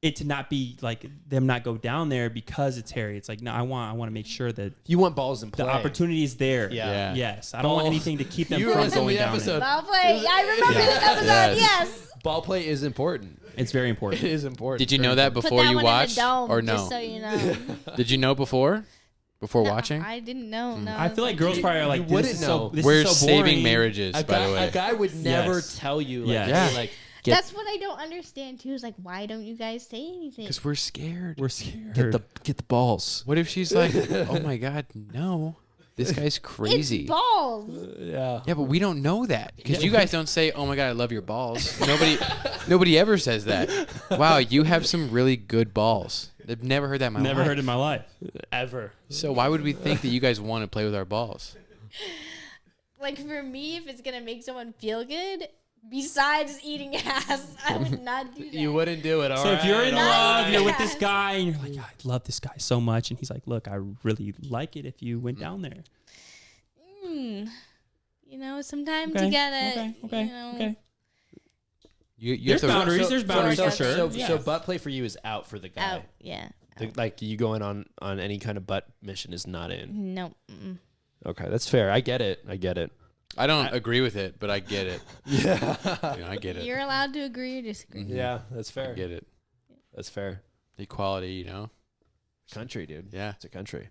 [SPEAKER 3] it to not be like them not go down there because it's hairy. It's like no, I want to make sure that
[SPEAKER 5] You want balls in play.
[SPEAKER 3] the opportunity is there.
[SPEAKER 5] Yeah.
[SPEAKER 2] Yeah.
[SPEAKER 3] Yes, I don't want
[SPEAKER 5] Balls.
[SPEAKER 3] anything to keep them
[SPEAKER 5] You
[SPEAKER 3] from
[SPEAKER 5] listen to
[SPEAKER 3] going
[SPEAKER 5] the
[SPEAKER 3] down
[SPEAKER 5] episode.
[SPEAKER 3] there.
[SPEAKER 1] Ball play. I remember this episode. Yes.
[SPEAKER 5] Ball play is important.
[SPEAKER 3] It's very
[SPEAKER 5] It
[SPEAKER 3] important.
[SPEAKER 5] is important.
[SPEAKER 2] Did you know that
[SPEAKER 1] Put
[SPEAKER 2] before
[SPEAKER 1] that
[SPEAKER 2] you
[SPEAKER 1] one
[SPEAKER 2] watched
[SPEAKER 1] in the dome,
[SPEAKER 2] or no?
[SPEAKER 1] Just so you know.
[SPEAKER 2] Did you know before
[SPEAKER 1] No,
[SPEAKER 2] watching?
[SPEAKER 1] I didn't know. No.
[SPEAKER 3] I feel like girls probably are like,
[SPEAKER 5] You
[SPEAKER 3] this
[SPEAKER 5] wouldn't
[SPEAKER 3] is
[SPEAKER 5] know.
[SPEAKER 3] so. This
[SPEAKER 2] We're
[SPEAKER 3] is so
[SPEAKER 2] saving
[SPEAKER 3] boring.
[SPEAKER 2] marriages,
[SPEAKER 5] A
[SPEAKER 2] by the way.
[SPEAKER 5] guy would never
[SPEAKER 3] Yes.
[SPEAKER 5] tell you like,
[SPEAKER 3] Yes.
[SPEAKER 5] hey, like get,
[SPEAKER 1] That's what I don't understand too. Is like, why don't you guys say anything?
[SPEAKER 2] Because we're scared.
[SPEAKER 3] We're scared.
[SPEAKER 5] get the balls.
[SPEAKER 2] What if she's like, oh my God, no. This guy's crazy.
[SPEAKER 1] It's balls.
[SPEAKER 5] Yeah.
[SPEAKER 2] Yeah, but we don't know that because you guys don't say, "Oh my God, I love your balls." Nobody ever says that. Wow, you have some really good balls. I've never heard that in my
[SPEAKER 3] Never
[SPEAKER 2] life.
[SPEAKER 3] heard in my life.
[SPEAKER 5] Ever.
[SPEAKER 2] So why would we think that you guys want to play with our balls?
[SPEAKER 1] Like for me, if it's gonna make someone feel good, besides eating ass, I would not do that.
[SPEAKER 5] You wouldn't do it. All
[SPEAKER 3] So if you're in
[SPEAKER 5] all
[SPEAKER 3] love,
[SPEAKER 1] right.
[SPEAKER 3] you're with this guy, and you're like, yeah, I love this guy so much, and he's like, look, I really like it if you went down there.
[SPEAKER 1] You know, sometimes
[SPEAKER 3] Okay.
[SPEAKER 1] you gotta.
[SPEAKER 3] Okay.
[SPEAKER 1] You know,
[SPEAKER 3] Okay.
[SPEAKER 2] You
[SPEAKER 3] There's
[SPEAKER 2] have to.
[SPEAKER 3] boundaries. There's boundaries
[SPEAKER 1] so-
[SPEAKER 3] for sure.
[SPEAKER 5] So,
[SPEAKER 3] Yeah.
[SPEAKER 5] so butt play for you is out for the guy.
[SPEAKER 1] Out. Yeah.
[SPEAKER 5] Like you going on any kind of butt mission is not in.
[SPEAKER 1] No. Mm-mm.
[SPEAKER 5] Okay, that's fair. I get it.
[SPEAKER 2] I don't agree with it, but I get it.
[SPEAKER 5] Yeah.
[SPEAKER 2] I get it.
[SPEAKER 1] You're allowed to agree or disagree.
[SPEAKER 2] Mhm.
[SPEAKER 5] Yeah, that's
[SPEAKER 2] I
[SPEAKER 5] fair.
[SPEAKER 2] get it.
[SPEAKER 5] That's fair.
[SPEAKER 2] Equality, you know.
[SPEAKER 5] Country, dude.
[SPEAKER 2] Yeah.
[SPEAKER 5] It's a country.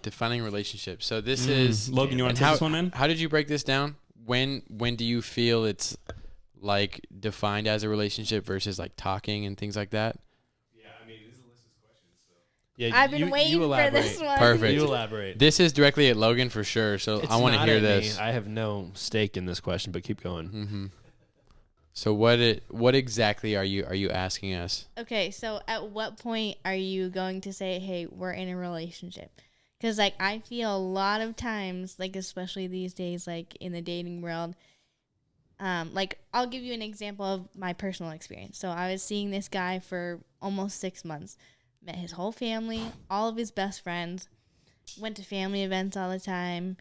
[SPEAKER 2] Defining relationships. So this is
[SPEAKER 3] Logan, you want
[SPEAKER 2] and
[SPEAKER 3] to take
[SPEAKER 2] how,
[SPEAKER 3] this one, man?
[SPEAKER 2] How did you break this down? When do you feel it's like defined as a relationship versus like talking and things like that?
[SPEAKER 5] Yeah,
[SPEAKER 1] I've been waiting for this one.
[SPEAKER 2] Perfect.
[SPEAKER 5] You elaborate.
[SPEAKER 2] This is directly at Logan for sure. So
[SPEAKER 5] It's
[SPEAKER 2] I want to
[SPEAKER 5] not
[SPEAKER 2] hear
[SPEAKER 5] at me.
[SPEAKER 2] this.
[SPEAKER 5] I have no stake in this question, but keep going.
[SPEAKER 2] Mm-hmm. So what exactly are you asking us?
[SPEAKER 1] Okay, so at what point are you going to say, "Hey, we're in a relationship"? Because like I feel a lot of times, like especially these days, like in the dating world, like I'll give you an example of my personal experience. So I was seeing this guy for almost 6 months, met his whole family, all of his best friends, went to family events all the time,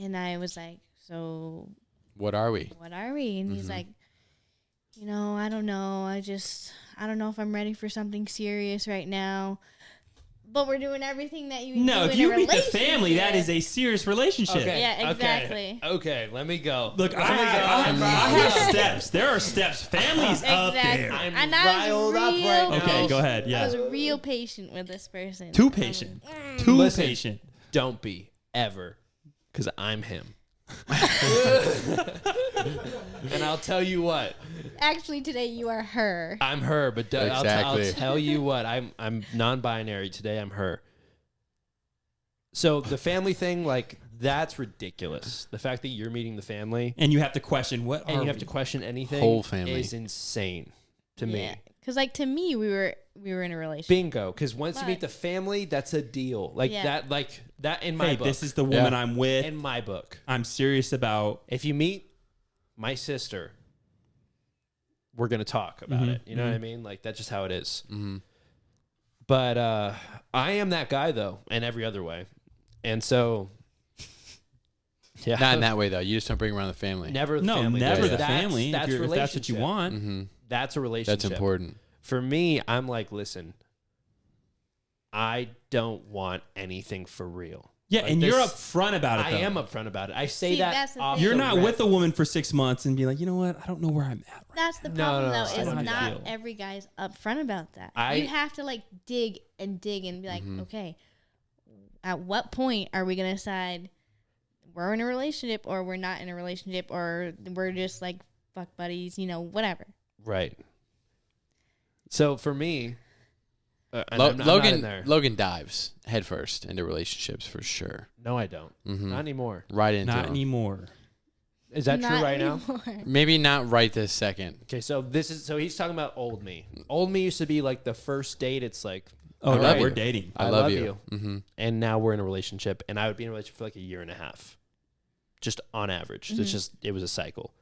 [SPEAKER 1] and I was like, "So
[SPEAKER 2] What are we?
[SPEAKER 1] what are we?" And he's like, "You know, I don't know. I don't know if I'm ready for something serious right now." But we're doing everything that you
[SPEAKER 3] No,
[SPEAKER 1] do
[SPEAKER 3] if
[SPEAKER 1] in
[SPEAKER 3] you
[SPEAKER 1] a
[SPEAKER 3] meet the
[SPEAKER 1] relationship.
[SPEAKER 3] family, that is a serious relationship.
[SPEAKER 1] Yeah, exactly.
[SPEAKER 5] Okay, let me go.
[SPEAKER 3] Look, I have steps. There are steps. Family's up
[SPEAKER 1] Exactly.
[SPEAKER 3] there.
[SPEAKER 5] I'm
[SPEAKER 1] And I was
[SPEAKER 5] riled up
[SPEAKER 1] real,
[SPEAKER 5] right now.
[SPEAKER 3] Okay, go ahead.
[SPEAKER 1] I
[SPEAKER 3] Yeah.
[SPEAKER 1] was real patient with this person.
[SPEAKER 3] Too patient. Too
[SPEAKER 5] Listen.
[SPEAKER 3] patient.
[SPEAKER 5] Don't be ever, because I'm him. And I'll tell you what,
[SPEAKER 1] Actually, today you are her.
[SPEAKER 5] I'm her. But I'll
[SPEAKER 2] Exactly.
[SPEAKER 5] tell you what, I'm non-binary. Today I'm her. So the family thing, like that's ridiculous. The fact that you're meeting the family
[SPEAKER 3] And you have to question what
[SPEAKER 5] and
[SPEAKER 3] are
[SPEAKER 5] you have
[SPEAKER 3] we?
[SPEAKER 5] to question anything
[SPEAKER 2] Whole family.
[SPEAKER 5] is insane to me.
[SPEAKER 1] Because like to me, we were in a relationship.
[SPEAKER 5] Bingo. Because once you
[SPEAKER 1] But-
[SPEAKER 5] meet the family, that's a deal. Like
[SPEAKER 1] Yeah.
[SPEAKER 5] that in my
[SPEAKER 3] Hey,
[SPEAKER 5] book.
[SPEAKER 3] this is the woman
[SPEAKER 2] Yeah.
[SPEAKER 3] I'm with.
[SPEAKER 5] in my book.
[SPEAKER 3] I'm serious about.
[SPEAKER 5] If you meet my sister, we're gonna talk about
[SPEAKER 3] Mhm,
[SPEAKER 5] it. You know what I
[SPEAKER 3] mhm.
[SPEAKER 5] mean? Like that's just how it is.
[SPEAKER 2] Mm-hmm.
[SPEAKER 5] But I am that guy though, in every other way, and so yeah,
[SPEAKER 2] Not in that way though. You just don't bring around the family.
[SPEAKER 5] never the
[SPEAKER 3] No,
[SPEAKER 5] family.
[SPEAKER 3] never
[SPEAKER 2] Yeah,
[SPEAKER 3] the
[SPEAKER 2] yeah.
[SPEAKER 3] family.
[SPEAKER 5] That's
[SPEAKER 3] If that's what you
[SPEAKER 5] relationship.
[SPEAKER 3] want.
[SPEAKER 2] Mm-hmm.
[SPEAKER 5] That's a relationship.
[SPEAKER 2] That's important.
[SPEAKER 5] For me, I'm like, listen, I don't want anything for real.
[SPEAKER 3] Yeah,
[SPEAKER 5] Like
[SPEAKER 3] and you're
[SPEAKER 5] this-
[SPEAKER 3] upfront about it.
[SPEAKER 5] I
[SPEAKER 3] though.
[SPEAKER 5] am upfront about it. I say
[SPEAKER 1] See, that's
[SPEAKER 5] that
[SPEAKER 1] the
[SPEAKER 5] off
[SPEAKER 1] thing.
[SPEAKER 3] You're
[SPEAKER 5] the
[SPEAKER 3] not
[SPEAKER 5] rip.
[SPEAKER 3] with a woman for 6 months and be like, you know what? I don't know where I'm at. Right
[SPEAKER 1] That's the
[SPEAKER 5] No,
[SPEAKER 1] problem,
[SPEAKER 5] no,
[SPEAKER 1] though.
[SPEAKER 5] I
[SPEAKER 1] Is
[SPEAKER 3] don't
[SPEAKER 1] not
[SPEAKER 3] feel.
[SPEAKER 1] every guy's upfront about that.
[SPEAKER 5] I-
[SPEAKER 1] You have to like dig and be like,
[SPEAKER 2] Mhm.
[SPEAKER 1] okay, at what point are we gonna decide we're in a relationship or we're not in a relationship or we're just like fuck buddies, whatever.
[SPEAKER 5] Right. So for me, and I'm not in
[SPEAKER 2] Logan
[SPEAKER 5] there.
[SPEAKER 2] Logan dives headfirst into relationships for sure.
[SPEAKER 5] No, I don't.
[SPEAKER 2] Mm-hmm.
[SPEAKER 5] Not anymore.
[SPEAKER 2] Right into
[SPEAKER 3] Not
[SPEAKER 2] them.
[SPEAKER 3] anymore.
[SPEAKER 5] Is that true
[SPEAKER 1] Not
[SPEAKER 5] right now?
[SPEAKER 1] anymore.
[SPEAKER 2] Maybe not right this second.
[SPEAKER 5] Okay, so he's talking about old me. Old me used to be like the first date. It's like,
[SPEAKER 3] Oh,
[SPEAKER 2] I
[SPEAKER 3] right,
[SPEAKER 2] love
[SPEAKER 3] we're
[SPEAKER 2] you.
[SPEAKER 3] dating.
[SPEAKER 2] I
[SPEAKER 5] I
[SPEAKER 2] love
[SPEAKER 5] love
[SPEAKER 2] you.
[SPEAKER 5] you.
[SPEAKER 2] Mm-hmm.
[SPEAKER 5] and now we're in a relationship, and I would be in a relationship for like a year and a half, just on average.
[SPEAKER 1] Mhm.
[SPEAKER 5] It was a cycle.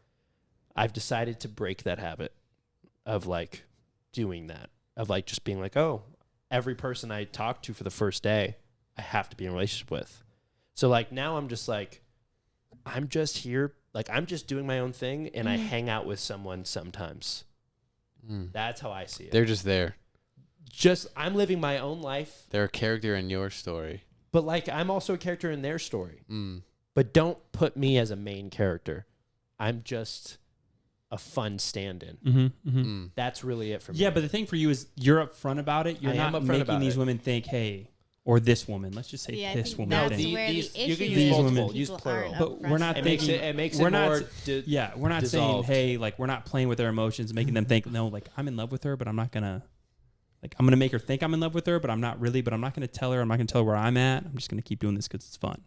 [SPEAKER 5] I've decided to break that habit of like doing that, of like just being like, oh, every person I talk to for the first day, I have to be in a relationship with. So like now I'm just like, I'm just here, like I'm just doing my own thing, and I
[SPEAKER 1] Mhm.
[SPEAKER 5] hang out with someone sometimes.
[SPEAKER 2] Mm.
[SPEAKER 5] That's how I see it.
[SPEAKER 2] They're just there.
[SPEAKER 5] Just I'm living my own life,
[SPEAKER 2] They're a character in your story.
[SPEAKER 5] but like I'm also a character in their story.
[SPEAKER 2] Mm.
[SPEAKER 5] But don't put me as a main character. I'm just a fun stand-in.
[SPEAKER 3] Mm-hmm, mm-hmm.
[SPEAKER 2] Mm.
[SPEAKER 5] That's really it for me.
[SPEAKER 3] Yeah, but the thing for you is you're upfront about it. You're
[SPEAKER 5] I am
[SPEAKER 3] not
[SPEAKER 5] upfront
[SPEAKER 3] making
[SPEAKER 5] about
[SPEAKER 3] these
[SPEAKER 5] it.
[SPEAKER 3] women think, hey, or this woman. Let's just say
[SPEAKER 1] See, I
[SPEAKER 3] this
[SPEAKER 1] think
[SPEAKER 3] woman.
[SPEAKER 5] No,
[SPEAKER 1] that's
[SPEAKER 3] think.
[SPEAKER 1] where
[SPEAKER 5] these-
[SPEAKER 1] the
[SPEAKER 5] you
[SPEAKER 1] issue
[SPEAKER 5] can
[SPEAKER 3] use
[SPEAKER 1] is.
[SPEAKER 3] multiple,
[SPEAKER 1] People
[SPEAKER 5] use
[SPEAKER 1] aren't
[SPEAKER 5] plural.
[SPEAKER 3] But we're
[SPEAKER 1] upfront
[SPEAKER 3] not
[SPEAKER 5] it
[SPEAKER 1] about
[SPEAKER 5] makes
[SPEAKER 3] thinking-
[SPEAKER 5] it makes
[SPEAKER 3] we're
[SPEAKER 5] it
[SPEAKER 3] not-
[SPEAKER 5] more.
[SPEAKER 3] Yeah, we're not saying,
[SPEAKER 5] dissolved.
[SPEAKER 3] hey, like we're not playing with their emotions, making them think, no, like I'm in love with her, but I'm not gonna, like I'm gonna make her think I'm in love with her, but I'm not really. But I'm not gonna tell her. I'm not gonna tell her where I'm at. I'm just gonna keep doing this because it's fun.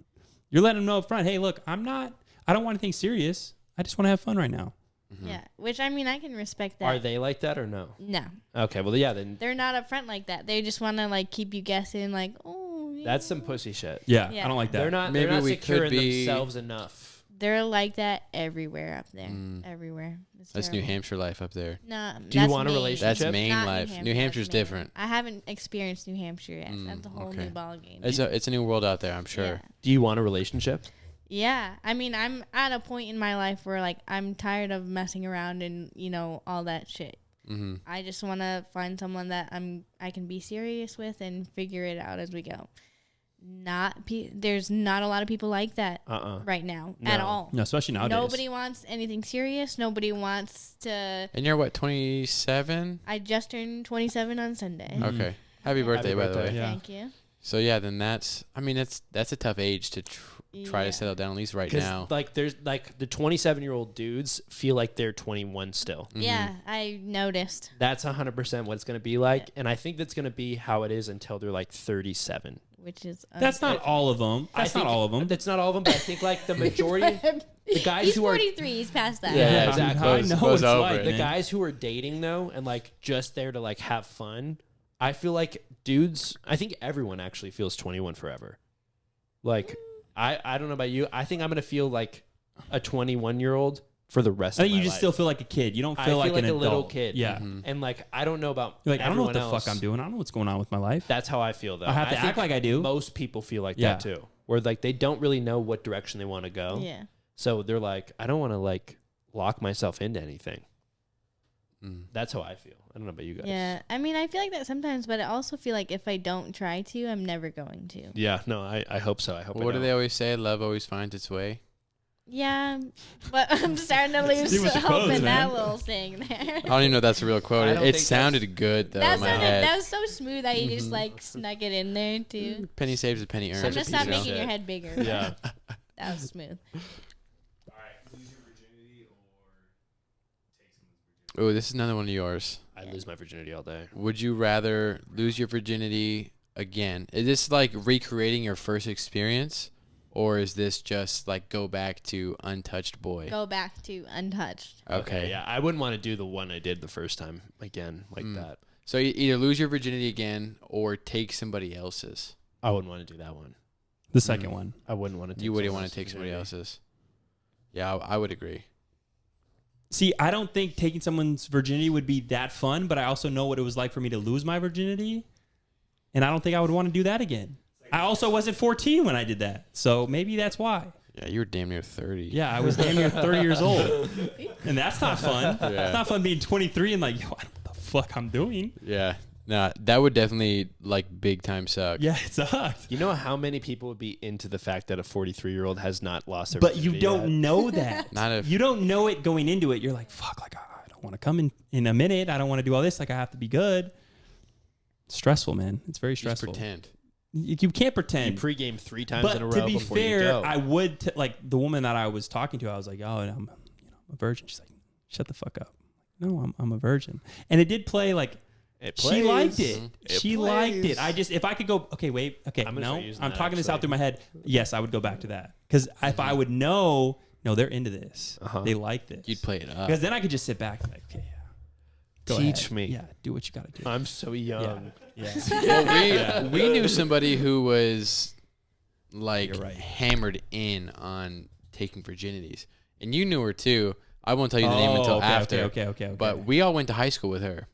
[SPEAKER 3] You're letting them know up front, hey, look, I don't want anything serious. I just want to have fun right now.
[SPEAKER 2] Mm-hmm.
[SPEAKER 1] Yeah, which I mean, I can respect that.
[SPEAKER 5] Are they like that or no?
[SPEAKER 1] No,
[SPEAKER 5] Okay, well yeah, then
[SPEAKER 1] they're not upfront like that. They just want to like keep you guessing, like, oh, yeah.
[SPEAKER 5] that's some pussy shit.
[SPEAKER 3] Yeah,
[SPEAKER 1] Yeah.
[SPEAKER 3] I don't like that.
[SPEAKER 5] They're not.
[SPEAKER 2] Maybe
[SPEAKER 5] they're not
[SPEAKER 2] we
[SPEAKER 5] secure
[SPEAKER 2] could
[SPEAKER 5] in
[SPEAKER 2] be-
[SPEAKER 5] themselves enough.
[SPEAKER 1] They're like that everywhere up there.
[SPEAKER 2] Mm.
[SPEAKER 1] Everywhere. It's
[SPEAKER 2] That's New
[SPEAKER 1] terrible.
[SPEAKER 2] Hampshire life up there.
[SPEAKER 1] No,
[SPEAKER 5] Do you
[SPEAKER 1] that's
[SPEAKER 5] want a
[SPEAKER 1] Maine.
[SPEAKER 5] relationship?
[SPEAKER 2] That's Maine
[SPEAKER 1] Not
[SPEAKER 2] life. New
[SPEAKER 1] that's
[SPEAKER 2] Hampshire's
[SPEAKER 1] Maine.
[SPEAKER 2] different.
[SPEAKER 1] I haven't experienced New Hampshire yet.
[SPEAKER 2] Mm,
[SPEAKER 1] That's a whole
[SPEAKER 2] okay.
[SPEAKER 1] new ballgame.
[SPEAKER 2] It's a new world out there, I'm sure.
[SPEAKER 1] Yeah.
[SPEAKER 5] Do you want a relationship?
[SPEAKER 1] Yeah, I mean, I'm at a point in my life where like I'm tired of messing around and all that shit.
[SPEAKER 2] Mm-hmm.
[SPEAKER 1] I just want to find someone that I can be serious with and figure it out as we go. There's not a lot of people like that right now at
[SPEAKER 5] No.
[SPEAKER 1] all.
[SPEAKER 3] No, especially nowadays.
[SPEAKER 1] Nobody wants anything serious. Nobody wants to.
[SPEAKER 2] And you're what, 27?
[SPEAKER 1] I just turned 27 on Sunday.
[SPEAKER 3] Mhm.
[SPEAKER 2] Okay. Happy birthday, by the
[SPEAKER 5] birthday.
[SPEAKER 2] way.
[SPEAKER 3] Yeah.
[SPEAKER 1] Thank you.
[SPEAKER 2] So yeah, then that's a tough age to try
[SPEAKER 1] Yeah.
[SPEAKER 2] to settle down, at least right
[SPEAKER 5] Because
[SPEAKER 2] now.
[SPEAKER 5] like there's like the 27-year-old dudes feel like they're 21 still.
[SPEAKER 2] Mhm.
[SPEAKER 1] Yeah, I noticed.
[SPEAKER 5] That's 100% what it's going to be like, and I think that's going to be how it is until they're like 37.
[SPEAKER 1] Which is
[SPEAKER 3] That's not all of them. That's not all of them.
[SPEAKER 5] That's not all of them, but I think like the majority, the guys
[SPEAKER 1] he's
[SPEAKER 5] who are
[SPEAKER 1] 43. He's past that.
[SPEAKER 5] Yeah,
[SPEAKER 3] Yeah,
[SPEAKER 5] exactly.
[SPEAKER 3] I know
[SPEAKER 2] Goes
[SPEAKER 3] it's
[SPEAKER 2] over
[SPEAKER 3] like
[SPEAKER 2] it.
[SPEAKER 5] the
[SPEAKER 3] man.
[SPEAKER 5] guys who are dating though, and like just there to like have fun. I feel like dudes. I think everyone actually feels 21 forever. Like I don't know about you. I think I'm gonna feel like a 21-year-old for the rest
[SPEAKER 3] I
[SPEAKER 5] of
[SPEAKER 3] think
[SPEAKER 5] my
[SPEAKER 3] you just
[SPEAKER 5] life.
[SPEAKER 3] still feel like a kid. You don't
[SPEAKER 5] I
[SPEAKER 3] feel
[SPEAKER 5] feel
[SPEAKER 3] like an
[SPEAKER 5] like a
[SPEAKER 3] adult.
[SPEAKER 5] little kid.
[SPEAKER 3] Yeah.
[SPEAKER 2] Mhm.
[SPEAKER 5] And like I don't know about
[SPEAKER 3] You're like, I don't know what the
[SPEAKER 5] everyone
[SPEAKER 3] fuck
[SPEAKER 5] else.
[SPEAKER 3] I'm doing. I don't know what's going on with my life.
[SPEAKER 5] That's how I feel though.
[SPEAKER 3] I have to
[SPEAKER 5] think
[SPEAKER 3] act like I do.
[SPEAKER 5] Most people feel like
[SPEAKER 3] Yeah.
[SPEAKER 5] that too. Where like they don't really know what direction they want to go.
[SPEAKER 1] Yeah.
[SPEAKER 5] So they're like, I don't want to like lock myself into anything.
[SPEAKER 2] Mm.
[SPEAKER 5] That's how I feel. I don't know about you guys.
[SPEAKER 1] Yeah. I mean, I feel like that sometimes, but I also feel like if I don't try to, I'm never going to.
[SPEAKER 5] Yeah, no, I hope so. I hope.
[SPEAKER 2] What do they always say? Love always finds its way.
[SPEAKER 1] Yeah, but I'm starting to lose
[SPEAKER 3] See what you
[SPEAKER 1] hope
[SPEAKER 3] quotes,
[SPEAKER 1] in that
[SPEAKER 3] man.
[SPEAKER 1] little thing there.
[SPEAKER 2] I don't even know if that's a real quote.
[SPEAKER 5] I don't
[SPEAKER 2] It
[SPEAKER 5] think
[SPEAKER 2] sounded good though in my head.
[SPEAKER 1] That was so smooth that you just like snuck it in there too.
[SPEAKER 2] Penny saves a penny earns.
[SPEAKER 1] I'm
[SPEAKER 5] Such a
[SPEAKER 1] gonna
[SPEAKER 5] piece
[SPEAKER 1] stop
[SPEAKER 5] of
[SPEAKER 1] making
[SPEAKER 5] shit.
[SPEAKER 1] your head bigger.
[SPEAKER 5] Yeah.
[SPEAKER 1] That was smooth.
[SPEAKER 2] Oh, this is another one of yours.
[SPEAKER 5] I lose my virginity all day.
[SPEAKER 2] Would you rather lose your virginity again? Is this like recreating your first experience, or is this just like go back to untouched boy?
[SPEAKER 1] Go back to untouched.
[SPEAKER 2] Okay.
[SPEAKER 5] Yeah, I wouldn't want to do the one I did the first time again like that.
[SPEAKER 2] So you either lose your virginity again or take somebody else's.
[SPEAKER 5] I wouldn't want to do that one.
[SPEAKER 3] The second one.
[SPEAKER 5] I wouldn't want to.
[SPEAKER 2] You wouldn't want to take somebody else's. Yeah, I would agree.
[SPEAKER 3] See, I don't think taking someone's virginity would be that fun, but I also know what it was like for me to lose my virginity. And I don't think I would want to do that again. I also wasn't 14 when I did that. So maybe that's why.
[SPEAKER 2] Yeah, you were damn near 30.
[SPEAKER 3] Yeah, I was damn near 30 years old. And that's not fun.
[SPEAKER 2] Yeah.
[SPEAKER 3] It's not fun being 23 and like, yo, I don't know what the fuck I'm doing.
[SPEAKER 2] Yeah. Nah, that would definitely like big time suck.
[SPEAKER 3] Yeah, it sucked.
[SPEAKER 5] You know how many people would be into the fact that a 43-year-old has not lost their
[SPEAKER 3] But you
[SPEAKER 5] virginity
[SPEAKER 3] don't
[SPEAKER 5] yet?
[SPEAKER 3] know that.
[SPEAKER 2] Not if
[SPEAKER 3] You don't know it going into it. You're like, fuck, like, I don't want to come in a minute. I don't want to do all this. Like, I have to be good. Stressful, man. It's very
[SPEAKER 2] just
[SPEAKER 3] stressful.
[SPEAKER 2] pretend.
[SPEAKER 3] You can't
[SPEAKER 5] You
[SPEAKER 3] pretend.
[SPEAKER 5] pregame 3 times
[SPEAKER 3] But
[SPEAKER 5] in a row
[SPEAKER 3] to be
[SPEAKER 5] before you
[SPEAKER 3] fair,
[SPEAKER 5] go.
[SPEAKER 3] I would, like, the woman that I was talking to, I was like, oh, I'm a virgin. She's like, shut the fuck up. No, I'm a virgin. And it did play, like,
[SPEAKER 5] It
[SPEAKER 3] she liked
[SPEAKER 5] plays.
[SPEAKER 3] it.
[SPEAKER 5] It
[SPEAKER 3] She liked
[SPEAKER 5] plays.
[SPEAKER 3] it. I just, if I could go, okay, wait, okay,
[SPEAKER 5] I'm gonna
[SPEAKER 3] no,
[SPEAKER 5] start using
[SPEAKER 3] I'm
[SPEAKER 5] that,
[SPEAKER 3] talking this out
[SPEAKER 5] actually.
[SPEAKER 3] through my head. Yes, I would go back to that. Because if I would know, no, they're into this.
[SPEAKER 5] Uh-huh.
[SPEAKER 3] They like this.
[SPEAKER 2] You'd play it up.
[SPEAKER 3] Because then I could just sit back and like, okay, yeah. Go
[SPEAKER 5] Teach
[SPEAKER 3] ahead.
[SPEAKER 5] me.
[SPEAKER 3] Yeah, do what you got to do.
[SPEAKER 5] I'm so young.
[SPEAKER 3] Yeah.
[SPEAKER 2] Well, we knew somebody who was like
[SPEAKER 3] You're right.
[SPEAKER 2] hammered in on taking virginities, and you knew her too. I won't tell you the name until
[SPEAKER 3] okay,
[SPEAKER 2] after.
[SPEAKER 3] Okay.
[SPEAKER 2] But we all went to high school with her.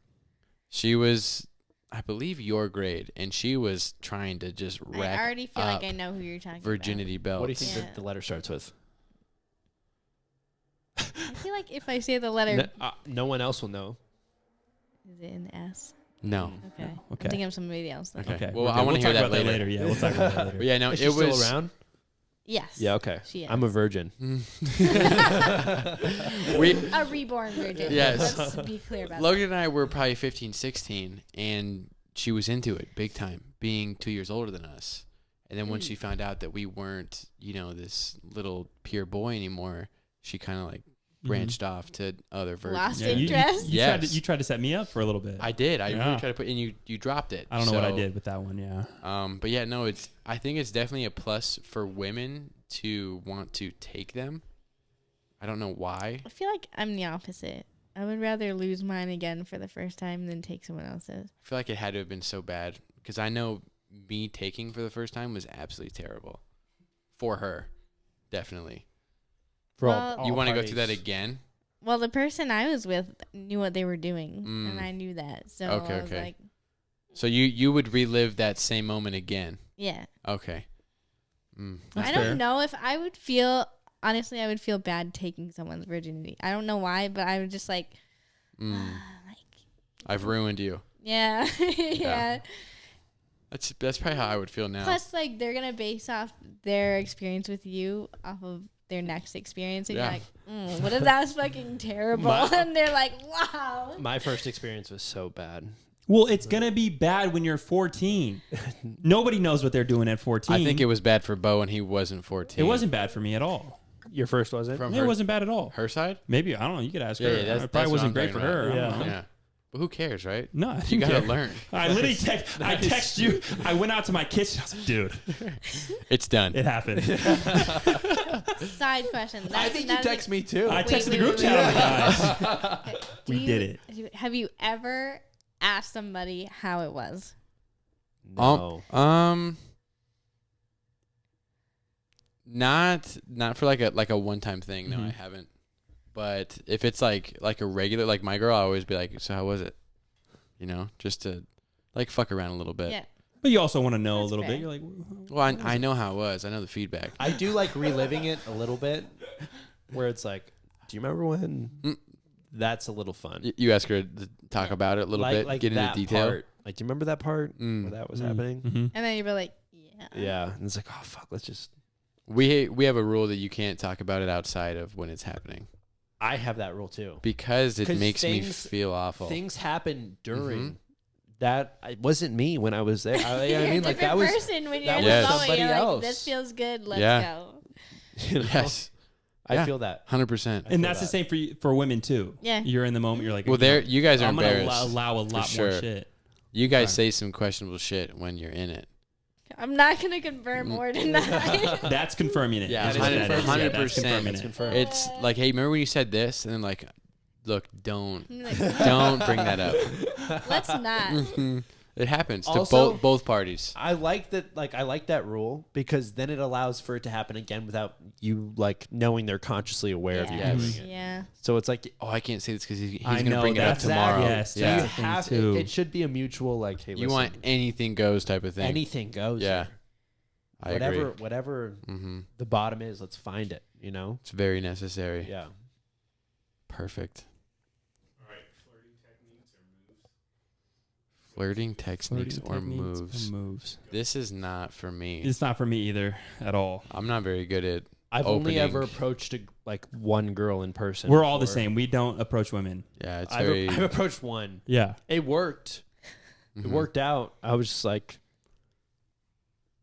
[SPEAKER 2] She was, I believe, your grade, and she was trying to just rack
[SPEAKER 1] I already feel
[SPEAKER 2] up
[SPEAKER 1] like I know who you're talking
[SPEAKER 2] virginity belts.
[SPEAKER 5] What do you think
[SPEAKER 1] Yeah.
[SPEAKER 5] the letter starts with?
[SPEAKER 1] about. I feel like if I say the letter,
[SPEAKER 5] No one else will know.
[SPEAKER 1] is it an S?
[SPEAKER 2] No.
[SPEAKER 1] Okay.
[SPEAKER 3] Okay.
[SPEAKER 1] I'm thinking of somebody else. Then.
[SPEAKER 2] Okay.
[SPEAKER 3] Okay.
[SPEAKER 2] Well,
[SPEAKER 3] we're
[SPEAKER 2] I
[SPEAKER 3] good.
[SPEAKER 2] wanna
[SPEAKER 3] We'll
[SPEAKER 2] hear
[SPEAKER 3] talk
[SPEAKER 2] that
[SPEAKER 3] about
[SPEAKER 2] later.
[SPEAKER 3] Yeah, we'll talk about that later.
[SPEAKER 2] But yeah, no,
[SPEAKER 5] Is
[SPEAKER 2] it
[SPEAKER 5] she
[SPEAKER 2] was.
[SPEAKER 5] still around?
[SPEAKER 1] Yes.
[SPEAKER 5] Yeah, okay.
[SPEAKER 1] She is.
[SPEAKER 5] I'm a virgin.
[SPEAKER 2] we
[SPEAKER 1] A reborn virgin.
[SPEAKER 2] Yes.
[SPEAKER 1] Let's be clear about
[SPEAKER 2] Logan and I were probably 15, 16, and she was into it big time, being 2 years older than us. And then when she found out that we weren't, this little pure boy anymore, she kind of like branched off to other virgins.
[SPEAKER 1] Lost
[SPEAKER 3] Yeah,
[SPEAKER 1] interest.
[SPEAKER 3] you tried to set me up for a little bit.
[SPEAKER 2] I did. I
[SPEAKER 3] Yeah.
[SPEAKER 2] really tried to put, and you dropped it.
[SPEAKER 3] I don't know what I
[SPEAKER 2] So,
[SPEAKER 3] did with that one. Yeah.
[SPEAKER 2] But yeah, no, I think it's definitely a plus for women to want to take them. I don't know why.
[SPEAKER 1] I feel like I'm the opposite. I would rather lose mine again for the first time than take someone else's.
[SPEAKER 2] I feel like it had to have been so bad because I know me taking for the first time was absolutely terrible for her. Definitely.
[SPEAKER 5] For
[SPEAKER 1] Well-
[SPEAKER 2] You want to go through that
[SPEAKER 5] parties.
[SPEAKER 2] again?
[SPEAKER 1] Well, the person I was with knew what they were doing,
[SPEAKER 2] Mm.
[SPEAKER 1] and I knew that. So
[SPEAKER 2] Okay,
[SPEAKER 1] I was
[SPEAKER 2] okay.
[SPEAKER 1] like,
[SPEAKER 2] So you would relive that same moment again?
[SPEAKER 1] yeah.
[SPEAKER 2] Okay.
[SPEAKER 3] That's
[SPEAKER 1] I don't
[SPEAKER 3] fair.
[SPEAKER 1] know if I would feel, honestly, I would feel bad taking someone's virginity. I don't know why, but I would just like, like
[SPEAKER 2] I've ruined you.
[SPEAKER 1] yeah. yeah.
[SPEAKER 2] That's probably how I would feel now.
[SPEAKER 1] Plus, like, they're going to base off their experience with you off of their next experience. And
[SPEAKER 2] Yeah.
[SPEAKER 1] you're like, what if that was fucking terrible? And they're like, wow.
[SPEAKER 5] My first experience was so bad.
[SPEAKER 3] Well, it's gonna be bad when you're 14. Nobody knows what they're doing at 14.
[SPEAKER 2] I think it was bad for Bo and he wasn't 14.
[SPEAKER 3] It wasn't bad for me at all.
[SPEAKER 5] Your first was it?
[SPEAKER 2] From
[SPEAKER 3] It wasn't bad at all.
[SPEAKER 2] her side?
[SPEAKER 3] Maybe I don't know. You could ask
[SPEAKER 2] Yeah,
[SPEAKER 3] her.
[SPEAKER 2] yeah, that's-
[SPEAKER 3] It
[SPEAKER 2] that's
[SPEAKER 3] probably
[SPEAKER 2] what
[SPEAKER 3] wasn't
[SPEAKER 2] I'm
[SPEAKER 3] great for
[SPEAKER 2] talking
[SPEAKER 3] her.
[SPEAKER 2] about.
[SPEAKER 3] I don't know.
[SPEAKER 2] Yeah. But who cares, right?
[SPEAKER 3] No, I
[SPEAKER 2] You
[SPEAKER 3] didn't
[SPEAKER 2] gotta
[SPEAKER 3] care.
[SPEAKER 2] learn.
[SPEAKER 3] I literally I text you. I went out to my kitchen. I was like, dude,
[SPEAKER 2] It's done.
[SPEAKER 3] it happened.
[SPEAKER 1] Side question.
[SPEAKER 5] I think you text me too.
[SPEAKER 3] I
[SPEAKER 1] Wait,
[SPEAKER 3] texted the
[SPEAKER 1] wait,
[SPEAKER 3] group
[SPEAKER 1] wait,
[SPEAKER 3] chat.
[SPEAKER 1] wait.
[SPEAKER 3] I'm like, guys, we did it.
[SPEAKER 1] Have you ever asked somebody how it was?
[SPEAKER 5] No.
[SPEAKER 2] Not for like a one time thing. No, I
[SPEAKER 3] Mhm.
[SPEAKER 2] haven't. But if it's like a regular, like my girl, I always be like, so how was it? Just to like fuck around a little bit.
[SPEAKER 1] Yeah.
[SPEAKER 3] But you also want to know
[SPEAKER 1] That's
[SPEAKER 3] a little
[SPEAKER 1] fair.
[SPEAKER 3] bit. You're like,
[SPEAKER 2] Well, I know how it was. I know the feedback.
[SPEAKER 5] I do like reliving it a little bit, where it's like, do you remember when?
[SPEAKER 2] Mm.
[SPEAKER 5] That's a little fun.
[SPEAKER 2] You ask her to talk about it a little bit, get into
[SPEAKER 5] that
[SPEAKER 2] detail.
[SPEAKER 5] part. Like, do you remember that part
[SPEAKER 2] Mm.
[SPEAKER 5] where that was happening?
[SPEAKER 3] Mhm.
[SPEAKER 1] And then you'd be like, yeah.
[SPEAKER 5] Yeah, and it's like, oh fuck, let's just.
[SPEAKER 2] We have a rule that you can't talk about it outside of when it's happening
[SPEAKER 5] I have that rule too.
[SPEAKER 2] because it
[SPEAKER 5] 'Cause
[SPEAKER 2] makes me
[SPEAKER 5] things-
[SPEAKER 2] feel awful.
[SPEAKER 5] Things happen during.
[SPEAKER 2] Mhm.
[SPEAKER 5] That it wasn't me when I was there. I
[SPEAKER 1] You're
[SPEAKER 5] mean,
[SPEAKER 1] a
[SPEAKER 5] like
[SPEAKER 1] different
[SPEAKER 5] that was.
[SPEAKER 1] person when you're
[SPEAKER 5] that
[SPEAKER 1] in
[SPEAKER 2] was
[SPEAKER 1] the moment.
[SPEAKER 5] somebody
[SPEAKER 1] You're like,
[SPEAKER 5] else.
[SPEAKER 1] this feels good. Let's
[SPEAKER 2] Yeah.
[SPEAKER 1] go.
[SPEAKER 5] You know?
[SPEAKER 2] Yes,
[SPEAKER 5] I
[SPEAKER 2] Yeah.
[SPEAKER 5] feel that.
[SPEAKER 2] 100%.
[SPEAKER 5] feel
[SPEAKER 3] And that's the
[SPEAKER 5] that.
[SPEAKER 3] same for women too.
[SPEAKER 1] Yeah.
[SPEAKER 3] You're in the moment. You're like,
[SPEAKER 2] Well,
[SPEAKER 3] okay,
[SPEAKER 2] you guys are
[SPEAKER 3] I'm gonna
[SPEAKER 2] embarrassed.
[SPEAKER 3] allow a lot
[SPEAKER 2] sure.
[SPEAKER 3] more shit.
[SPEAKER 2] You guys
[SPEAKER 3] Sorry.
[SPEAKER 2] say some questionable shit when you're in it.
[SPEAKER 1] I'm not going to confirm
[SPEAKER 2] Mm.
[SPEAKER 1] more than that.
[SPEAKER 3] That's confirming it.
[SPEAKER 2] Yeah,
[SPEAKER 3] That's what that is.
[SPEAKER 2] 100%.
[SPEAKER 3] That's confirming
[SPEAKER 5] It's
[SPEAKER 3] it.
[SPEAKER 5] confirmed.
[SPEAKER 2] It's like, hey, remember when you said this? And then like, look, don't
[SPEAKER 1] I'm like,
[SPEAKER 2] don't bring that up.
[SPEAKER 1] let's not.
[SPEAKER 2] It happens to
[SPEAKER 5] Also,
[SPEAKER 2] both parties.
[SPEAKER 5] I like that. Like, I like that rule because then it allows for it to happen again without you like knowing they're consciously aware of you
[SPEAKER 2] Yes.
[SPEAKER 5] doing it.
[SPEAKER 1] Yeah.
[SPEAKER 5] So it's like
[SPEAKER 2] Oh, I can't say this because he's
[SPEAKER 3] I
[SPEAKER 2] going to
[SPEAKER 3] know,
[SPEAKER 2] bring it up
[SPEAKER 3] that's
[SPEAKER 2] tomorrow.
[SPEAKER 3] Yes,
[SPEAKER 2] yeah.
[SPEAKER 5] you
[SPEAKER 3] that's the thing,
[SPEAKER 5] have
[SPEAKER 3] too.
[SPEAKER 5] it should be a mutual like. Hey,
[SPEAKER 2] You
[SPEAKER 5] listen,
[SPEAKER 2] want anything goes type of thing.
[SPEAKER 5] anything goes.
[SPEAKER 2] Yeah.
[SPEAKER 5] here.
[SPEAKER 2] I
[SPEAKER 5] Whatever,
[SPEAKER 2] agree.
[SPEAKER 5] whatever
[SPEAKER 2] Mm-hmm.
[SPEAKER 5] the bottom is, let's find it. You know.
[SPEAKER 2] It's very necessary.
[SPEAKER 5] Yeah.
[SPEAKER 2] Perfect. Flirting techniques or moves. This is not for me.
[SPEAKER 3] It's not for me either at all.
[SPEAKER 2] I'm not very good at.
[SPEAKER 5] I've only
[SPEAKER 2] opening.
[SPEAKER 5] ever approached like one girl in person.
[SPEAKER 3] We're all the
[SPEAKER 5] before.
[SPEAKER 3] same. We don't approach women.
[SPEAKER 2] Yeah, it's
[SPEAKER 5] I've,
[SPEAKER 2] very.
[SPEAKER 5] I've approached one.
[SPEAKER 3] Yeah.
[SPEAKER 5] It worked. It
[SPEAKER 2] Mhm.
[SPEAKER 5] worked out. I was just like,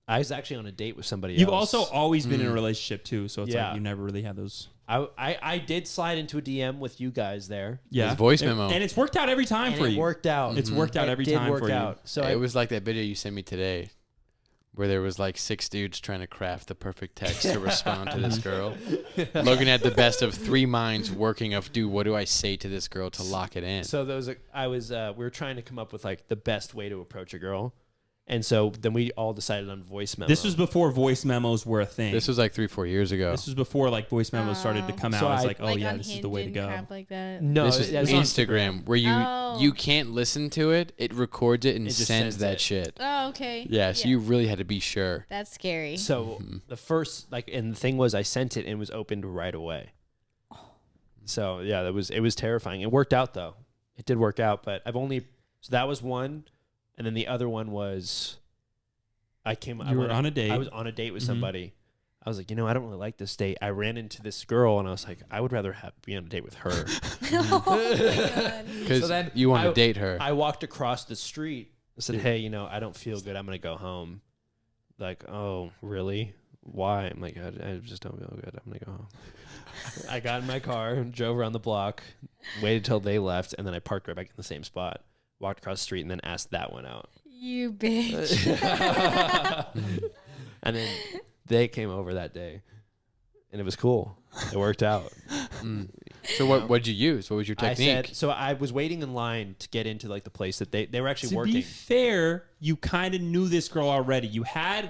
[SPEAKER 5] I was actually on a date with somebody
[SPEAKER 3] You've
[SPEAKER 5] else.
[SPEAKER 3] also always been in a
[SPEAKER 2] Mm.
[SPEAKER 3] relationship too, so it's
[SPEAKER 5] Yeah.
[SPEAKER 3] like you never really had those.
[SPEAKER 5] I did slide into a DM with you guys there.
[SPEAKER 3] Yeah.
[SPEAKER 2] His voice memo.
[SPEAKER 3] And it's worked out every time
[SPEAKER 5] And
[SPEAKER 3] for
[SPEAKER 5] it
[SPEAKER 3] you.
[SPEAKER 5] worked out.
[SPEAKER 3] It's worked out
[SPEAKER 5] It
[SPEAKER 3] every
[SPEAKER 5] did
[SPEAKER 3] time
[SPEAKER 5] work
[SPEAKER 3] for you.
[SPEAKER 5] out. So
[SPEAKER 2] it was like that video you sent me today, where there was like 6 dudes trying to craft the perfect text to respond to this girl. Logan had the best of 3 minds working of, dude, what do I say to this girl to lock it in?
[SPEAKER 5] So those I was we were trying to come up with like the best way to approach a girl. And so then we all decided on voice memo.
[SPEAKER 3] This was before voice memos were a thing.
[SPEAKER 2] This was like 3-4 years ago.
[SPEAKER 3] This was before like voice memos started to come
[SPEAKER 5] So
[SPEAKER 3] out. It's
[SPEAKER 5] I-
[SPEAKER 3] like, oh yeah, this is the way to
[SPEAKER 1] Unhinged
[SPEAKER 3] go.
[SPEAKER 1] and crap like that.
[SPEAKER 5] no,
[SPEAKER 2] This is
[SPEAKER 5] it's
[SPEAKER 2] Instagram, where you
[SPEAKER 1] Oh.
[SPEAKER 2] you can't listen to it. It records it and
[SPEAKER 5] It just
[SPEAKER 2] sends
[SPEAKER 5] sends
[SPEAKER 2] that
[SPEAKER 5] it.
[SPEAKER 2] shit.
[SPEAKER 1] Oh, okay.
[SPEAKER 2] Yeah, so you really had to be sure.
[SPEAKER 1] That's scary.
[SPEAKER 5] So
[SPEAKER 2] Mhm.
[SPEAKER 5] the first and the thing was I sent it and it was opened right away. So yeah, it was terrifying. It worked out though. It did work out, but so that was one, and then the other one was I
[SPEAKER 3] were on a date.
[SPEAKER 5] I was on a date with
[SPEAKER 3] Mhm.
[SPEAKER 5] somebody. I was like, I don't really like this date. I ran into this girl and I was like, I would rather be on a date with her.
[SPEAKER 1] Oh my God.
[SPEAKER 2] Because
[SPEAKER 5] So then
[SPEAKER 2] you want
[SPEAKER 5] I-
[SPEAKER 2] to date her.
[SPEAKER 5] I walked across the street. I said, hey, I don't feel good. I'm going to go home. Like, oh, really? Why? I'm like, I just don't feel good. I'm going to go home. I got in my car and drove around the block, waited till they left, and then I parked right back in the same spot, walked across the street, and then asked that one out.
[SPEAKER 1] You bitch.
[SPEAKER 5] And then they came over that day, and it was cool. It worked out.
[SPEAKER 2] Mm. So what'd you use? What was your technique?
[SPEAKER 5] So I was waiting in line to get into like the place that they were actually
[SPEAKER 3] To
[SPEAKER 5] working.
[SPEAKER 3] be fair, you kind of knew this girl already.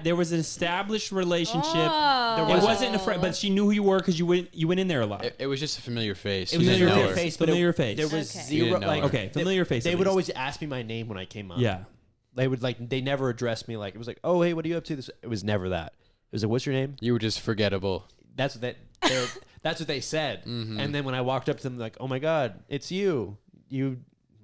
[SPEAKER 3] There was an established relationship.
[SPEAKER 1] Oh.
[SPEAKER 3] It wasn't a friend, but she knew who you were because you went in there a lot.
[SPEAKER 2] It was just a familiar face.
[SPEAKER 5] It
[SPEAKER 2] You
[SPEAKER 5] was a
[SPEAKER 2] didn't know
[SPEAKER 5] familiar
[SPEAKER 2] her.
[SPEAKER 5] face, but
[SPEAKER 3] Familiar face.
[SPEAKER 5] there was
[SPEAKER 1] Okay.
[SPEAKER 2] You
[SPEAKER 5] zero
[SPEAKER 2] didn't know
[SPEAKER 5] like
[SPEAKER 2] her.
[SPEAKER 3] Okay, familiar face.
[SPEAKER 5] They
[SPEAKER 3] at
[SPEAKER 5] would
[SPEAKER 3] least.
[SPEAKER 5] always ask me my name when I came up.
[SPEAKER 3] Yeah.
[SPEAKER 5] They would they never addressed me like it was like, oh hey, what are you up to? It was never that. It was like, what's your name?
[SPEAKER 2] You were just forgettable.
[SPEAKER 5] That's what that's what they said.
[SPEAKER 2] Mhm.
[SPEAKER 5] And then when I walked up to them, like, oh my god, it's you.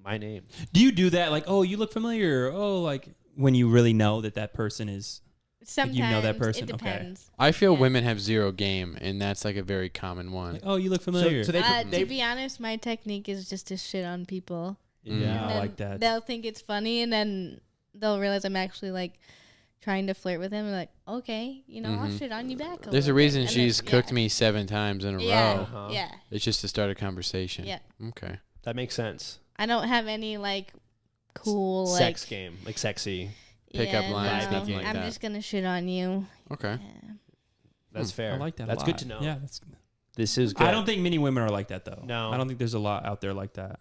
[SPEAKER 5] My name.
[SPEAKER 3] Do you do that? Like, oh, you look familiar. Oh, like when you really know that person is.
[SPEAKER 1] Sometimes
[SPEAKER 3] you know that person?
[SPEAKER 1] It
[SPEAKER 3] Okay.
[SPEAKER 1] depends.
[SPEAKER 2] I feel
[SPEAKER 1] Yeah.
[SPEAKER 2] women have zero game, and that's like a very common one.
[SPEAKER 3] Like, oh, you look familiar.
[SPEAKER 5] So they,
[SPEAKER 1] To be honest, my technique is just to shit on people.
[SPEAKER 3] yeah,
[SPEAKER 2] Mm.
[SPEAKER 1] And
[SPEAKER 3] I
[SPEAKER 1] then
[SPEAKER 3] like that.
[SPEAKER 1] They'll think it's funny, and then they'll realize I'm actually like trying to flirt with them. And like, okay, I'll
[SPEAKER 2] Mhm.
[SPEAKER 1] shit on you back.
[SPEAKER 2] There's a
[SPEAKER 1] little
[SPEAKER 2] reason
[SPEAKER 1] bit. And
[SPEAKER 2] she's
[SPEAKER 1] then-
[SPEAKER 2] cooked me 7 times in a
[SPEAKER 1] Yeah,
[SPEAKER 2] row.
[SPEAKER 5] Uh-huh.
[SPEAKER 1] yeah,
[SPEAKER 2] It's just to start a conversation.
[SPEAKER 1] yeah.
[SPEAKER 2] Okay.
[SPEAKER 5] that makes sense.
[SPEAKER 1] I don't have any like cool
[SPEAKER 5] Sex
[SPEAKER 1] like
[SPEAKER 5] game, like sexy.
[SPEAKER 2] Pickup lines,
[SPEAKER 1] no,
[SPEAKER 5] nothing like
[SPEAKER 1] I'm
[SPEAKER 2] that.
[SPEAKER 1] just gonna shit on you.
[SPEAKER 2] Okay.
[SPEAKER 1] Yeah.
[SPEAKER 5] That's fair.
[SPEAKER 3] I like that.
[SPEAKER 5] That's
[SPEAKER 3] a
[SPEAKER 5] good
[SPEAKER 3] lot.
[SPEAKER 5] to know.
[SPEAKER 3] Yeah, that's.
[SPEAKER 5] This is good.
[SPEAKER 3] I don't think many women are like that though.
[SPEAKER 5] No.
[SPEAKER 3] I don't think there's a lot out there like that.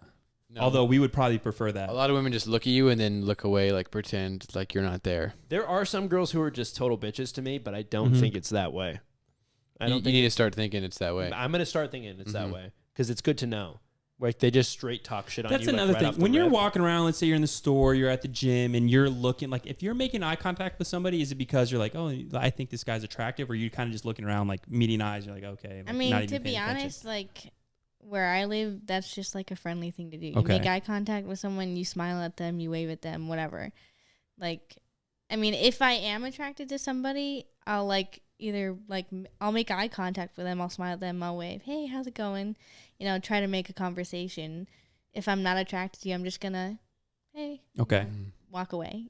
[SPEAKER 2] No.
[SPEAKER 3] Although we would probably prefer that.
[SPEAKER 2] a lot of women just look at you and then look away, like pretend like you're not there.
[SPEAKER 5] There are some girls who are just total bitches to me, but I don't
[SPEAKER 3] Mhm.
[SPEAKER 5] think it's that way. I
[SPEAKER 2] You
[SPEAKER 5] don't think
[SPEAKER 2] need to start thinking it's that way.
[SPEAKER 5] I'm gonna start thinking it's that
[SPEAKER 2] Mhm.
[SPEAKER 5] way because it's good to know. Like they just straight talk shit on
[SPEAKER 3] That's
[SPEAKER 5] you.
[SPEAKER 3] another
[SPEAKER 5] like, right
[SPEAKER 3] thing.
[SPEAKER 5] off the
[SPEAKER 3] When you're
[SPEAKER 5] rip.
[SPEAKER 3] walking around, let's say you're in the store, you're at the gym, and you're looking like if you're making eye contact with somebody, is it because you're like, oh, I think this guy's attractive, or you kind of just looking around like meeting eyes? You're like, okay.
[SPEAKER 1] I
[SPEAKER 3] like,
[SPEAKER 1] mean,
[SPEAKER 3] not even
[SPEAKER 1] to be
[SPEAKER 3] paying attention.
[SPEAKER 1] honest, like where I live, that's just like a friendly thing to do. You
[SPEAKER 3] Okay.
[SPEAKER 1] make eye contact with someone, you smile at them, you wave at them, whatever. Like, I mean, if I am attracted to somebody, I'll like either like I'll make eye contact with them, I'll smile at them, I'll wave, hey, how's it going? Try to make a conversation. If I'm not attracted to you, I'm just gonna, hey,
[SPEAKER 3] Okay.
[SPEAKER 1] walk away.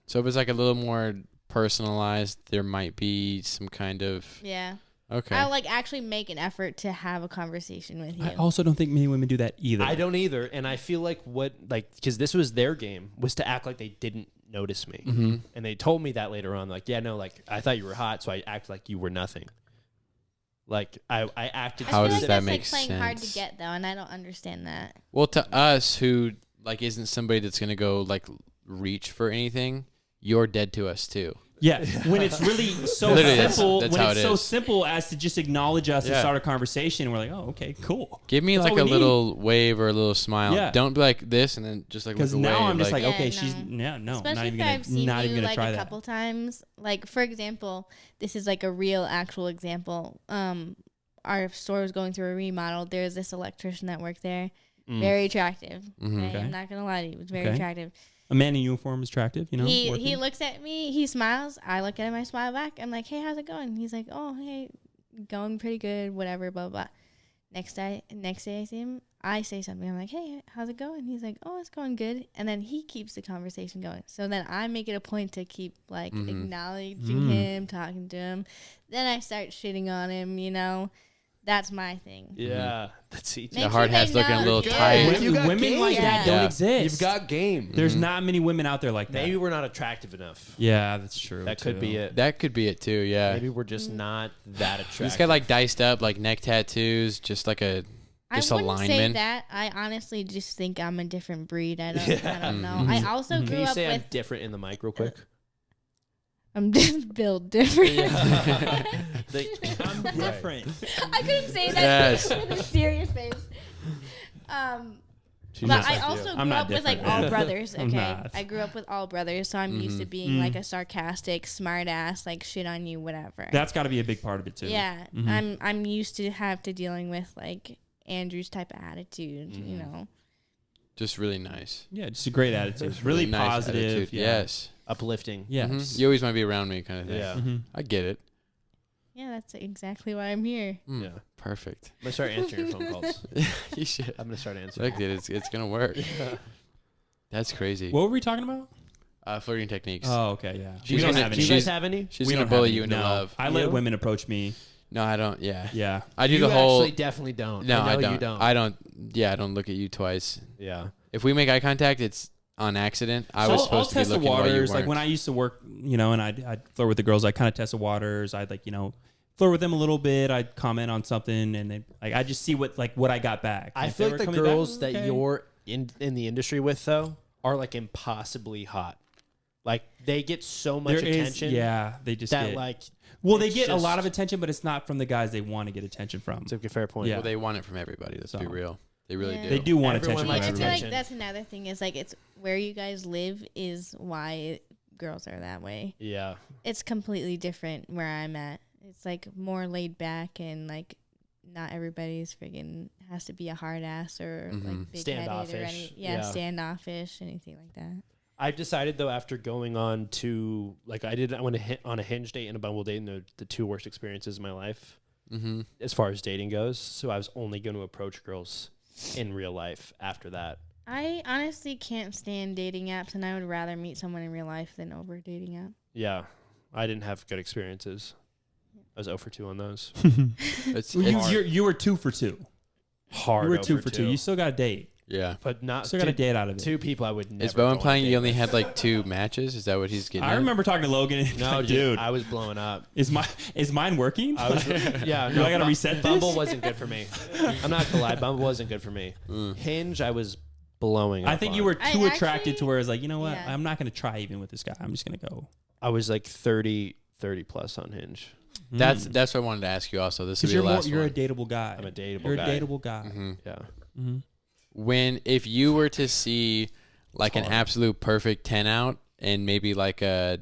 [SPEAKER 2] So if it's like a little more personalized, there might be some kind of
[SPEAKER 1] Yeah.
[SPEAKER 2] okay.
[SPEAKER 1] I'll like actually make an effort to have a conversation with you.
[SPEAKER 3] I also don't think many women do that either.
[SPEAKER 5] I don't either, and I feel like because this was their game was to act like they didn't notice me,
[SPEAKER 2] Mm-hmm.
[SPEAKER 5] and they told me that later on. Like, yeah, no, like I thought you were hot, so I act like you were nothing. Like I acted.
[SPEAKER 2] How
[SPEAKER 1] I feel
[SPEAKER 2] does
[SPEAKER 1] like
[SPEAKER 2] that
[SPEAKER 1] that's
[SPEAKER 2] make
[SPEAKER 1] like playing hard to
[SPEAKER 2] sense?
[SPEAKER 1] get though, and I don't understand that.
[SPEAKER 2] Well, to us who like isn't somebody that's gonna go like reach for anything, you're dead to us too.
[SPEAKER 3] Yeah, when it's really so
[SPEAKER 2] Literally,
[SPEAKER 3] simple,
[SPEAKER 2] that's
[SPEAKER 3] when
[SPEAKER 2] how
[SPEAKER 3] it's
[SPEAKER 2] it
[SPEAKER 3] so
[SPEAKER 2] is.
[SPEAKER 3] simple as to just acknowledge us and
[SPEAKER 2] Yeah.
[SPEAKER 3] start a conversation, we're like, oh, okay, cool.
[SPEAKER 2] Give me
[SPEAKER 3] That's
[SPEAKER 2] like
[SPEAKER 3] all
[SPEAKER 2] a
[SPEAKER 3] we
[SPEAKER 2] little wave or a little smile.
[SPEAKER 3] Yeah.
[SPEAKER 2] Don't be like this and then just like
[SPEAKER 3] Because
[SPEAKER 2] look away.
[SPEAKER 3] now I'm just like,
[SPEAKER 1] Yeah,
[SPEAKER 3] okay,
[SPEAKER 1] no.
[SPEAKER 3] she's no,
[SPEAKER 1] Especially
[SPEAKER 3] not even
[SPEAKER 1] if I've seen
[SPEAKER 3] not
[SPEAKER 1] you
[SPEAKER 3] even gonna
[SPEAKER 1] like
[SPEAKER 3] try
[SPEAKER 1] a
[SPEAKER 3] that.
[SPEAKER 1] couple times. Like for example, this is like a real actual example. Our store was going through a remodel. There's this electrician that worked there. Very attractive.
[SPEAKER 2] Mhm.
[SPEAKER 1] Okay?
[SPEAKER 3] Okay.
[SPEAKER 1] I'm not gonna lie to you. It was very
[SPEAKER 3] Okay.
[SPEAKER 1] attractive.
[SPEAKER 3] A man in uniform is attractive, you know.
[SPEAKER 1] He
[SPEAKER 3] working.
[SPEAKER 1] looks at me. He smiles. I look at him. I smile back. I'm like, hey, how's it going? He's like, oh, hey, going pretty good. Whatever. Blah blah. Next day I see him. I say something. I'm like, hey, how's it going? He's like, oh, it's going good. And then he keeps the conversation going. So then I make it a point to keep like acknowledging him, talking to him. Then I start shitting on him. You know, that's my thing.
[SPEAKER 5] Yeah, that's each.
[SPEAKER 1] Make
[SPEAKER 2] The
[SPEAKER 1] sure
[SPEAKER 2] hard
[SPEAKER 1] they
[SPEAKER 2] hat's looking a
[SPEAKER 1] know
[SPEAKER 2] little
[SPEAKER 1] you're
[SPEAKER 2] tight.
[SPEAKER 1] good.
[SPEAKER 3] Women,
[SPEAKER 5] You got
[SPEAKER 3] women
[SPEAKER 5] game.
[SPEAKER 3] like that
[SPEAKER 1] Yeah.
[SPEAKER 3] don't
[SPEAKER 2] Yeah.
[SPEAKER 3] exist.
[SPEAKER 5] You've got game.
[SPEAKER 3] There's not many women out there like that.
[SPEAKER 5] Maybe we're not attractive enough.
[SPEAKER 3] Yeah, that's true.
[SPEAKER 5] That could be it.
[SPEAKER 2] That could be it too. Yeah.
[SPEAKER 5] Maybe we're just not that attractive.
[SPEAKER 2] He's got like diced up like neck tattoos, just like a just
[SPEAKER 1] I wouldn't say
[SPEAKER 2] alignment.
[SPEAKER 1] that. I honestly just think I'm a different breed. I don't know.
[SPEAKER 2] Mhm.
[SPEAKER 1] I also
[SPEAKER 5] Can
[SPEAKER 1] grew
[SPEAKER 5] you
[SPEAKER 1] up
[SPEAKER 5] say I'm
[SPEAKER 1] with.
[SPEAKER 5] different in the mic real quick?
[SPEAKER 1] I'm just built different.
[SPEAKER 3] I'm different.
[SPEAKER 1] I couldn't say that
[SPEAKER 2] Yes.
[SPEAKER 1] with a serious face.
[SPEAKER 5] She's
[SPEAKER 1] But
[SPEAKER 5] just
[SPEAKER 1] I
[SPEAKER 5] like you.
[SPEAKER 1] also
[SPEAKER 3] I'm
[SPEAKER 1] grew
[SPEAKER 3] not
[SPEAKER 1] up with like
[SPEAKER 3] different,
[SPEAKER 1] all
[SPEAKER 3] man.
[SPEAKER 1] brothers.
[SPEAKER 3] I'm
[SPEAKER 1] Okay,
[SPEAKER 3] not.
[SPEAKER 1] I grew up with all brothers, so I'm used to being like a sarcastic, smart ass, like shit on you, whatever.
[SPEAKER 3] That's got to be a big part of it too.
[SPEAKER 1] Yeah, I'm used to have to dealing with like Andrew's type of attitude. You know.
[SPEAKER 2] just really nice.
[SPEAKER 3] Yeah, just a great attitude. It's really
[SPEAKER 2] nice
[SPEAKER 3] positive.
[SPEAKER 2] attitude.
[SPEAKER 3] Yeah.
[SPEAKER 2] Yes.
[SPEAKER 5] Uplifting.
[SPEAKER 3] Yes.
[SPEAKER 2] Mhm. You always want to be around me, kind of thing.
[SPEAKER 5] Yeah.
[SPEAKER 3] Mhm.
[SPEAKER 2] I get it.
[SPEAKER 1] Yeah, that's exactly why I'm here.
[SPEAKER 2] Mm,
[SPEAKER 5] Yeah.
[SPEAKER 2] Perfect.
[SPEAKER 5] I'm gonna start answering your phone calls.
[SPEAKER 2] You should.
[SPEAKER 5] I'm gonna start answering.
[SPEAKER 2] Look, dude, it's gonna work. That's crazy.
[SPEAKER 3] What were we talking about?
[SPEAKER 2] Flirting techniques.
[SPEAKER 3] Oh, okay, yeah.
[SPEAKER 2] She's
[SPEAKER 3] we don't
[SPEAKER 2] gonna-
[SPEAKER 3] have
[SPEAKER 5] Do
[SPEAKER 3] any.
[SPEAKER 5] you guys have any?
[SPEAKER 2] She's
[SPEAKER 3] we
[SPEAKER 2] gonna
[SPEAKER 3] don't have
[SPEAKER 2] bully
[SPEAKER 3] any.
[SPEAKER 2] you into
[SPEAKER 3] No.
[SPEAKER 2] love.
[SPEAKER 3] I let
[SPEAKER 5] You?
[SPEAKER 3] women approach me.
[SPEAKER 2] No, I don't. Yeah.
[SPEAKER 3] Yeah.
[SPEAKER 2] I do
[SPEAKER 5] you
[SPEAKER 2] the whole.
[SPEAKER 5] actually definitely don't.
[SPEAKER 2] No,
[SPEAKER 5] I know
[SPEAKER 2] don't.
[SPEAKER 5] you don't.
[SPEAKER 2] I don't. Yeah, I don't look at you twice.
[SPEAKER 5] Yeah.
[SPEAKER 2] If we make eye contact, it's on accident. I was
[SPEAKER 3] I'll
[SPEAKER 2] supposed to be
[SPEAKER 3] test the
[SPEAKER 2] looking while you
[SPEAKER 3] waters.
[SPEAKER 2] weren't.
[SPEAKER 3] Like when I used to work, you know, and I'd flirt with the girls. I kind of test the waters. I'd like, you know, flirt with them a little bit. I'd comment on something, and they like I just see what I got back.
[SPEAKER 5] I
[SPEAKER 3] If
[SPEAKER 5] feel
[SPEAKER 3] they
[SPEAKER 5] like
[SPEAKER 3] were
[SPEAKER 5] the
[SPEAKER 3] coming back,
[SPEAKER 5] girls that
[SPEAKER 3] okay.
[SPEAKER 5] you're in the industry with though are like impossibly hot. Like they get so much
[SPEAKER 3] There is-
[SPEAKER 5] attention.
[SPEAKER 3] yeah, they just
[SPEAKER 5] That
[SPEAKER 3] get,
[SPEAKER 5] like
[SPEAKER 3] well, they
[SPEAKER 5] it's
[SPEAKER 3] get a lot
[SPEAKER 5] just-
[SPEAKER 3] of attention, but it's not from the guys they want to get attention from.
[SPEAKER 5] It's a fair point.
[SPEAKER 3] Yeah.
[SPEAKER 2] Well, they want it from everybody. Let's be
[SPEAKER 3] So.
[SPEAKER 2] real. They really
[SPEAKER 1] Yeah.
[SPEAKER 2] do.
[SPEAKER 3] They do want
[SPEAKER 5] Everyone
[SPEAKER 3] attention.
[SPEAKER 1] See,
[SPEAKER 5] likes
[SPEAKER 1] I
[SPEAKER 3] from
[SPEAKER 1] feel
[SPEAKER 3] everybody.
[SPEAKER 1] like that's another thing is like it's where you guys live is why girls are that way.
[SPEAKER 5] Yeah.
[SPEAKER 1] It's completely different where I'm at. It's like more laid back and like not everybody's friggin' has to be a hard ass or like big headed or
[SPEAKER 5] Standoffish.
[SPEAKER 1] any standoffish, anything like that.
[SPEAKER 5] I've decided though after going on to like I went on a Hinge date and a Bumble date, and the two worst experiences of my life
[SPEAKER 2] Mm-hmm.
[SPEAKER 5] as far as dating goes. So I was only going to approach girls in real life after that.
[SPEAKER 1] I honestly can't stand dating apps, and I would rather meet someone in real life than over a dating app.
[SPEAKER 5] Yeah, I didn't have good experiences. I was 0 for 2 on those.
[SPEAKER 2] It's,
[SPEAKER 3] Well,
[SPEAKER 2] it's
[SPEAKER 3] you were 2 for 2.
[SPEAKER 5] Hard.
[SPEAKER 3] You were
[SPEAKER 5] 0
[SPEAKER 3] 2 for 2. You still got a date.
[SPEAKER 2] yeah.
[SPEAKER 5] but not
[SPEAKER 3] Still got a
[SPEAKER 5] two,
[SPEAKER 3] date out of it.
[SPEAKER 5] two people I would never.
[SPEAKER 2] Is Bowen
[SPEAKER 5] go on a
[SPEAKER 2] implying
[SPEAKER 5] date
[SPEAKER 2] you only
[SPEAKER 5] with.
[SPEAKER 2] had like 2 matches? Is that what he's getting
[SPEAKER 3] I
[SPEAKER 2] at?
[SPEAKER 3] remember talking to Logan. And
[SPEAKER 5] No,
[SPEAKER 3] like,
[SPEAKER 5] dude,
[SPEAKER 3] dude,
[SPEAKER 5] I was blowing up.
[SPEAKER 3] is mine working?
[SPEAKER 5] I was, yeah.
[SPEAKER 3] Do I gotta reset this?
[SPEAKER 5] Bumble wasn't good for me. I'm not gonna lie. Bumble wasn't good for me. Hinge, I was blowing up.
[SPEAKER 3] I think
[SPEAKER 5] on.
[SPEAKER 3] you were
[SPEAKER 1] I
[SPEAKER 3] too attracted
[SPEAKER 1] actually-
[SPEAKER 3] to where it's like, you know what?
[SPEAKER 1] yeah.
[SPEAKER 3] I'm not going to try even with this guy. I'm just going to go.
[SPEAKER 5] I was like 30 plus on Hinge.
[SPEAKER 2] That's what I wanted to ask you. Also, this will
[SPEAKER 3] because
[SPEAKER 2] be
[SPEAKER 3] you're
[SPEAKER 2] the last
[SPEAKER 3] you're a
[SPEAKER 2] one.
[SPEAKER 3] dateable guy.
[SPEAKER 5] I'm a dateable
[SPEAKER 3] You're
[SPEAKER 5] guy.
[SPEAKER 3] a dateable guy.
[SPEAKER 2] Mm-hmm.
[SPEAKER 5] Yeah.
[SPEAKER 3] Mm-hmm.
[SPEAKER 2] If you were to see like an
[SPEAKER 5] hard.
[SPEAKER 2] absolute perfect 10 out and maybe like a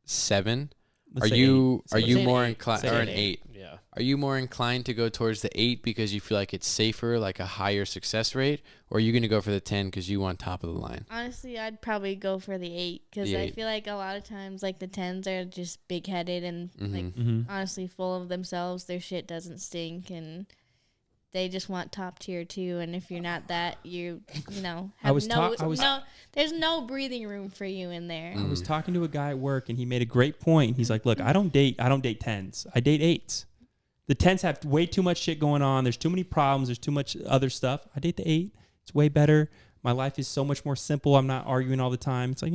[SPEAKER 2] 7,
[SPEAKER 3] Let's
[SPEAKER 2] are
[SPEAKER 3] say
[SPEAKER 2] you
[SPEAKER 3] 8.
[SPEAKER 2] are
[SPEAKER 3] Say
[SPEAKER 2] you
[SPEAKER 3] an
[SPEAKER 2] more
[SPEAKER 3] 8.
[SPEAKER 2] inclined
[SPEAKER 3] Say
[SPEAKER 2] or
[SPEAKER 3] an
[SPEAKER 2] an 8?
[SPEAKER 5] Yeah.
[SPEAKER 2] Are you more inclined to go towards the 8 because you feel like it's safer, like a higher success rate, or are you going to go for the 10 because you want top of the line?
[SPEAKER 1] Honestly, I'd probably go for the 8 because
[SPEAKER 2] The
[SPEAKER 1] I
[SPEAKER 2] 8.
[SPEAKER 1] feel like a lot of times like the 10s are just big headed and like
[SPEAKER 3] Mm-hmm.
[SPEAKER 1] honestly full of themselves. Their shit doesn't stink and they just want top tier too. And if you're not that, you know have there's no breathing room for you in there.
[SPEAKER 3] I was talking to a guy at work, and he made a great point. He's like, "Look, I don't date 10s. I date 8s. The 10s have way too much shit going on. There's too many problems. There's too much other stuff. I date the 8. It's way better. My life is so much more simple. I'm not arguing all the time. It's like,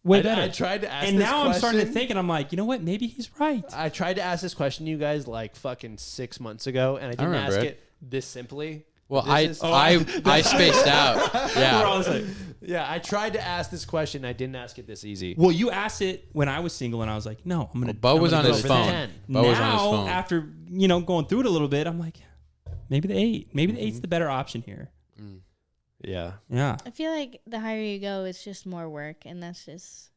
[SPEAKER 3] way better."
[SPEAKER 5] I tried to ask
[SPEAKER 3] and
[SPEAKER 5] this
[SPEAKER 3] now I'm starting to
[SPEAKER 5] question.
[SPEAKER 3] think, and I'm like, you know what? Maybe he's right.
[SPEAKER 5] I tried to ask this question to you guys like fucking 6 months ago, and I didn't ask
[SPEAKER 2] remember
[SPEAKER 5] it this simply.
[SPEAKER 2] Well,
[SPEAKER 5] This is-
[SPEAKER 2] I spaced out.
[SPEAKER 3] We're
[SPEAKER 2] Yeah.
[SPEAKER 3] all like,
[SPEAKER 5] Yeah, I tried to ask this question. I didn't ask it this easy.
[SPEAKER 3] well, you asked it when I was single, and I was like, no, I'm gonna.
[SPEAKER 2] Bo
[SPEAKER 3] I'm
[SPEAKER 2] was
[SPEAKER 3] gonna
[SPEAKER 2] on
[SPEAKER 3] go
[SPEAKER 2] his
[SPEAKER 3] for
[SPEAKER 2] phone.
[SPEAKER 3] the
[SPEAKER 5] 10.
[SPEAKER 2] Bo was on his
[SPEAKER 3] Now,
[SPEAKER 2] phone.
[SPEAKER 3] after going through it a little bit, I'm like, maybe the 8. Maybe the 8's the better option here.
[SPEAKER 5] Yeah.
[SPEAKER 3] Yeah.
[SPEAKER 1] I feel like the higher you go, it's just more work, and that's just.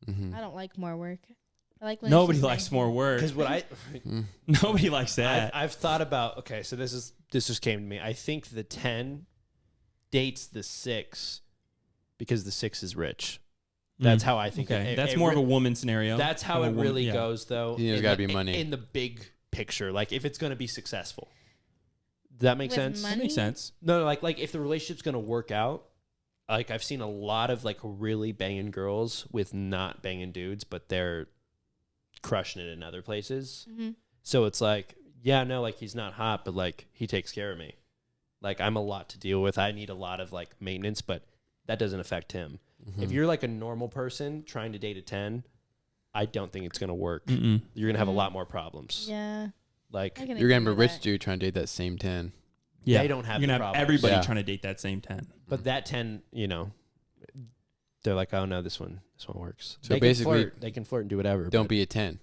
[SPEAKER 2] Mm-hmm.
[SPEAKER 1] I don't like more work. I like when
[SPEAKER 3] Nobody
[SPEAKER 1] it's just
[SPEAKER 3] likes
[SPEAKER 1] nice.
[SPEAKER 3] more work.
[SPEAKER 5] Because what I
[SPEAKER 3] Nobody likes that.
[SPEAKER 5] I've thought about. Okay, so this just came to me. I think the 10 dates the 6 because the 6 is rich. That's how I think.
[SPEAKER 3] Okay,
[SPEAKER 5] it,
[SPEAKER 3] that's
[SPEAKER 5] it
[SPEAKER 3] more of
[SPEAKER 5] re-
[SPEAKER 3] a woman scenario.
[SPEAKER 5] That's how
[SPEAKER 3] Of a
[SPEAKER 5] it
[SPEAKER 3] woman-
[SPEAKER 5] really
[SPEAKER 3] yeah.
[SPEAKER 5] goes, though.
[SPEAKER 2] Yeah, there's
[SPEAKER 5] in
[SPEAKER 2] gotta
[SPEAKER 5] the-
[SPEAKER 2] be money.
[SPEAKER 5] in the big picture. Like if it's going to be successful. Does that make
[SPEAKER 1] With
[SPEAKER 5] sense?
[SPEAKER 1] money?
[SPEAKER 3] That makes sense.
[SPEAKER 5] No, like if the relationship's going to work out. Like I've seen a lot of like really banging girls with not banging dudes, but they're crushing it in other places.
[SPEAKER 1] Mhm.
[SPEAKER 5] So it's like, yeah, no, like he's not hot, but like he takes care of me. Like I'm a lot to deal with. I need a lot of like maintenance, but that doesn't affect him.
[SPEAKER 2] Mm-hmm.
[SPEAKER 5] If you're like a normal person trying to date a 10, I don't think it's going to work.
[SPEAKER 3] Mm-mm.
[SPEAKER 5] You're going to have a
[SPEAKER 1] Mm.
[SPEAKER 5] lot more problems.
[SPEAKER 1] Yeah.
[SPEAKER 5] Like
[SPEAKER 1] I can
[SPEAKER 2] You're gonna have
[SPEAKER 1] agree
[SPEAKER 2] a
[SPEAKER 1] with
[SPEAKER 2] rich
[SPEAKER 1] that.
[SPEAKER 2] dude trying to date that same 10.
[SPEAKER 3] Yeah.
[SPEAKER 5] They don't have
[SPEAKER 3] You're
[SPEAKER 5] the
[SPEAKER 3] gonna have
[SPEAKER 5] problems.
[SPEAKER 3] everybody
[SPEAKER 2] Yeah.
[SPEAKER 3] trying to date that same 10.
[SPEAKER 5] but that 10, they're like, oh no, this one works.
[SPEAKER 2] So
[SPEAKER 5] they
[SPEAKER 2] basically-
[SPEAKER 5] they can flirt and do whatever.
[SPEAKER 2] Don't
[SPEAKER 5] but
[SPEAKER 2] be a 10.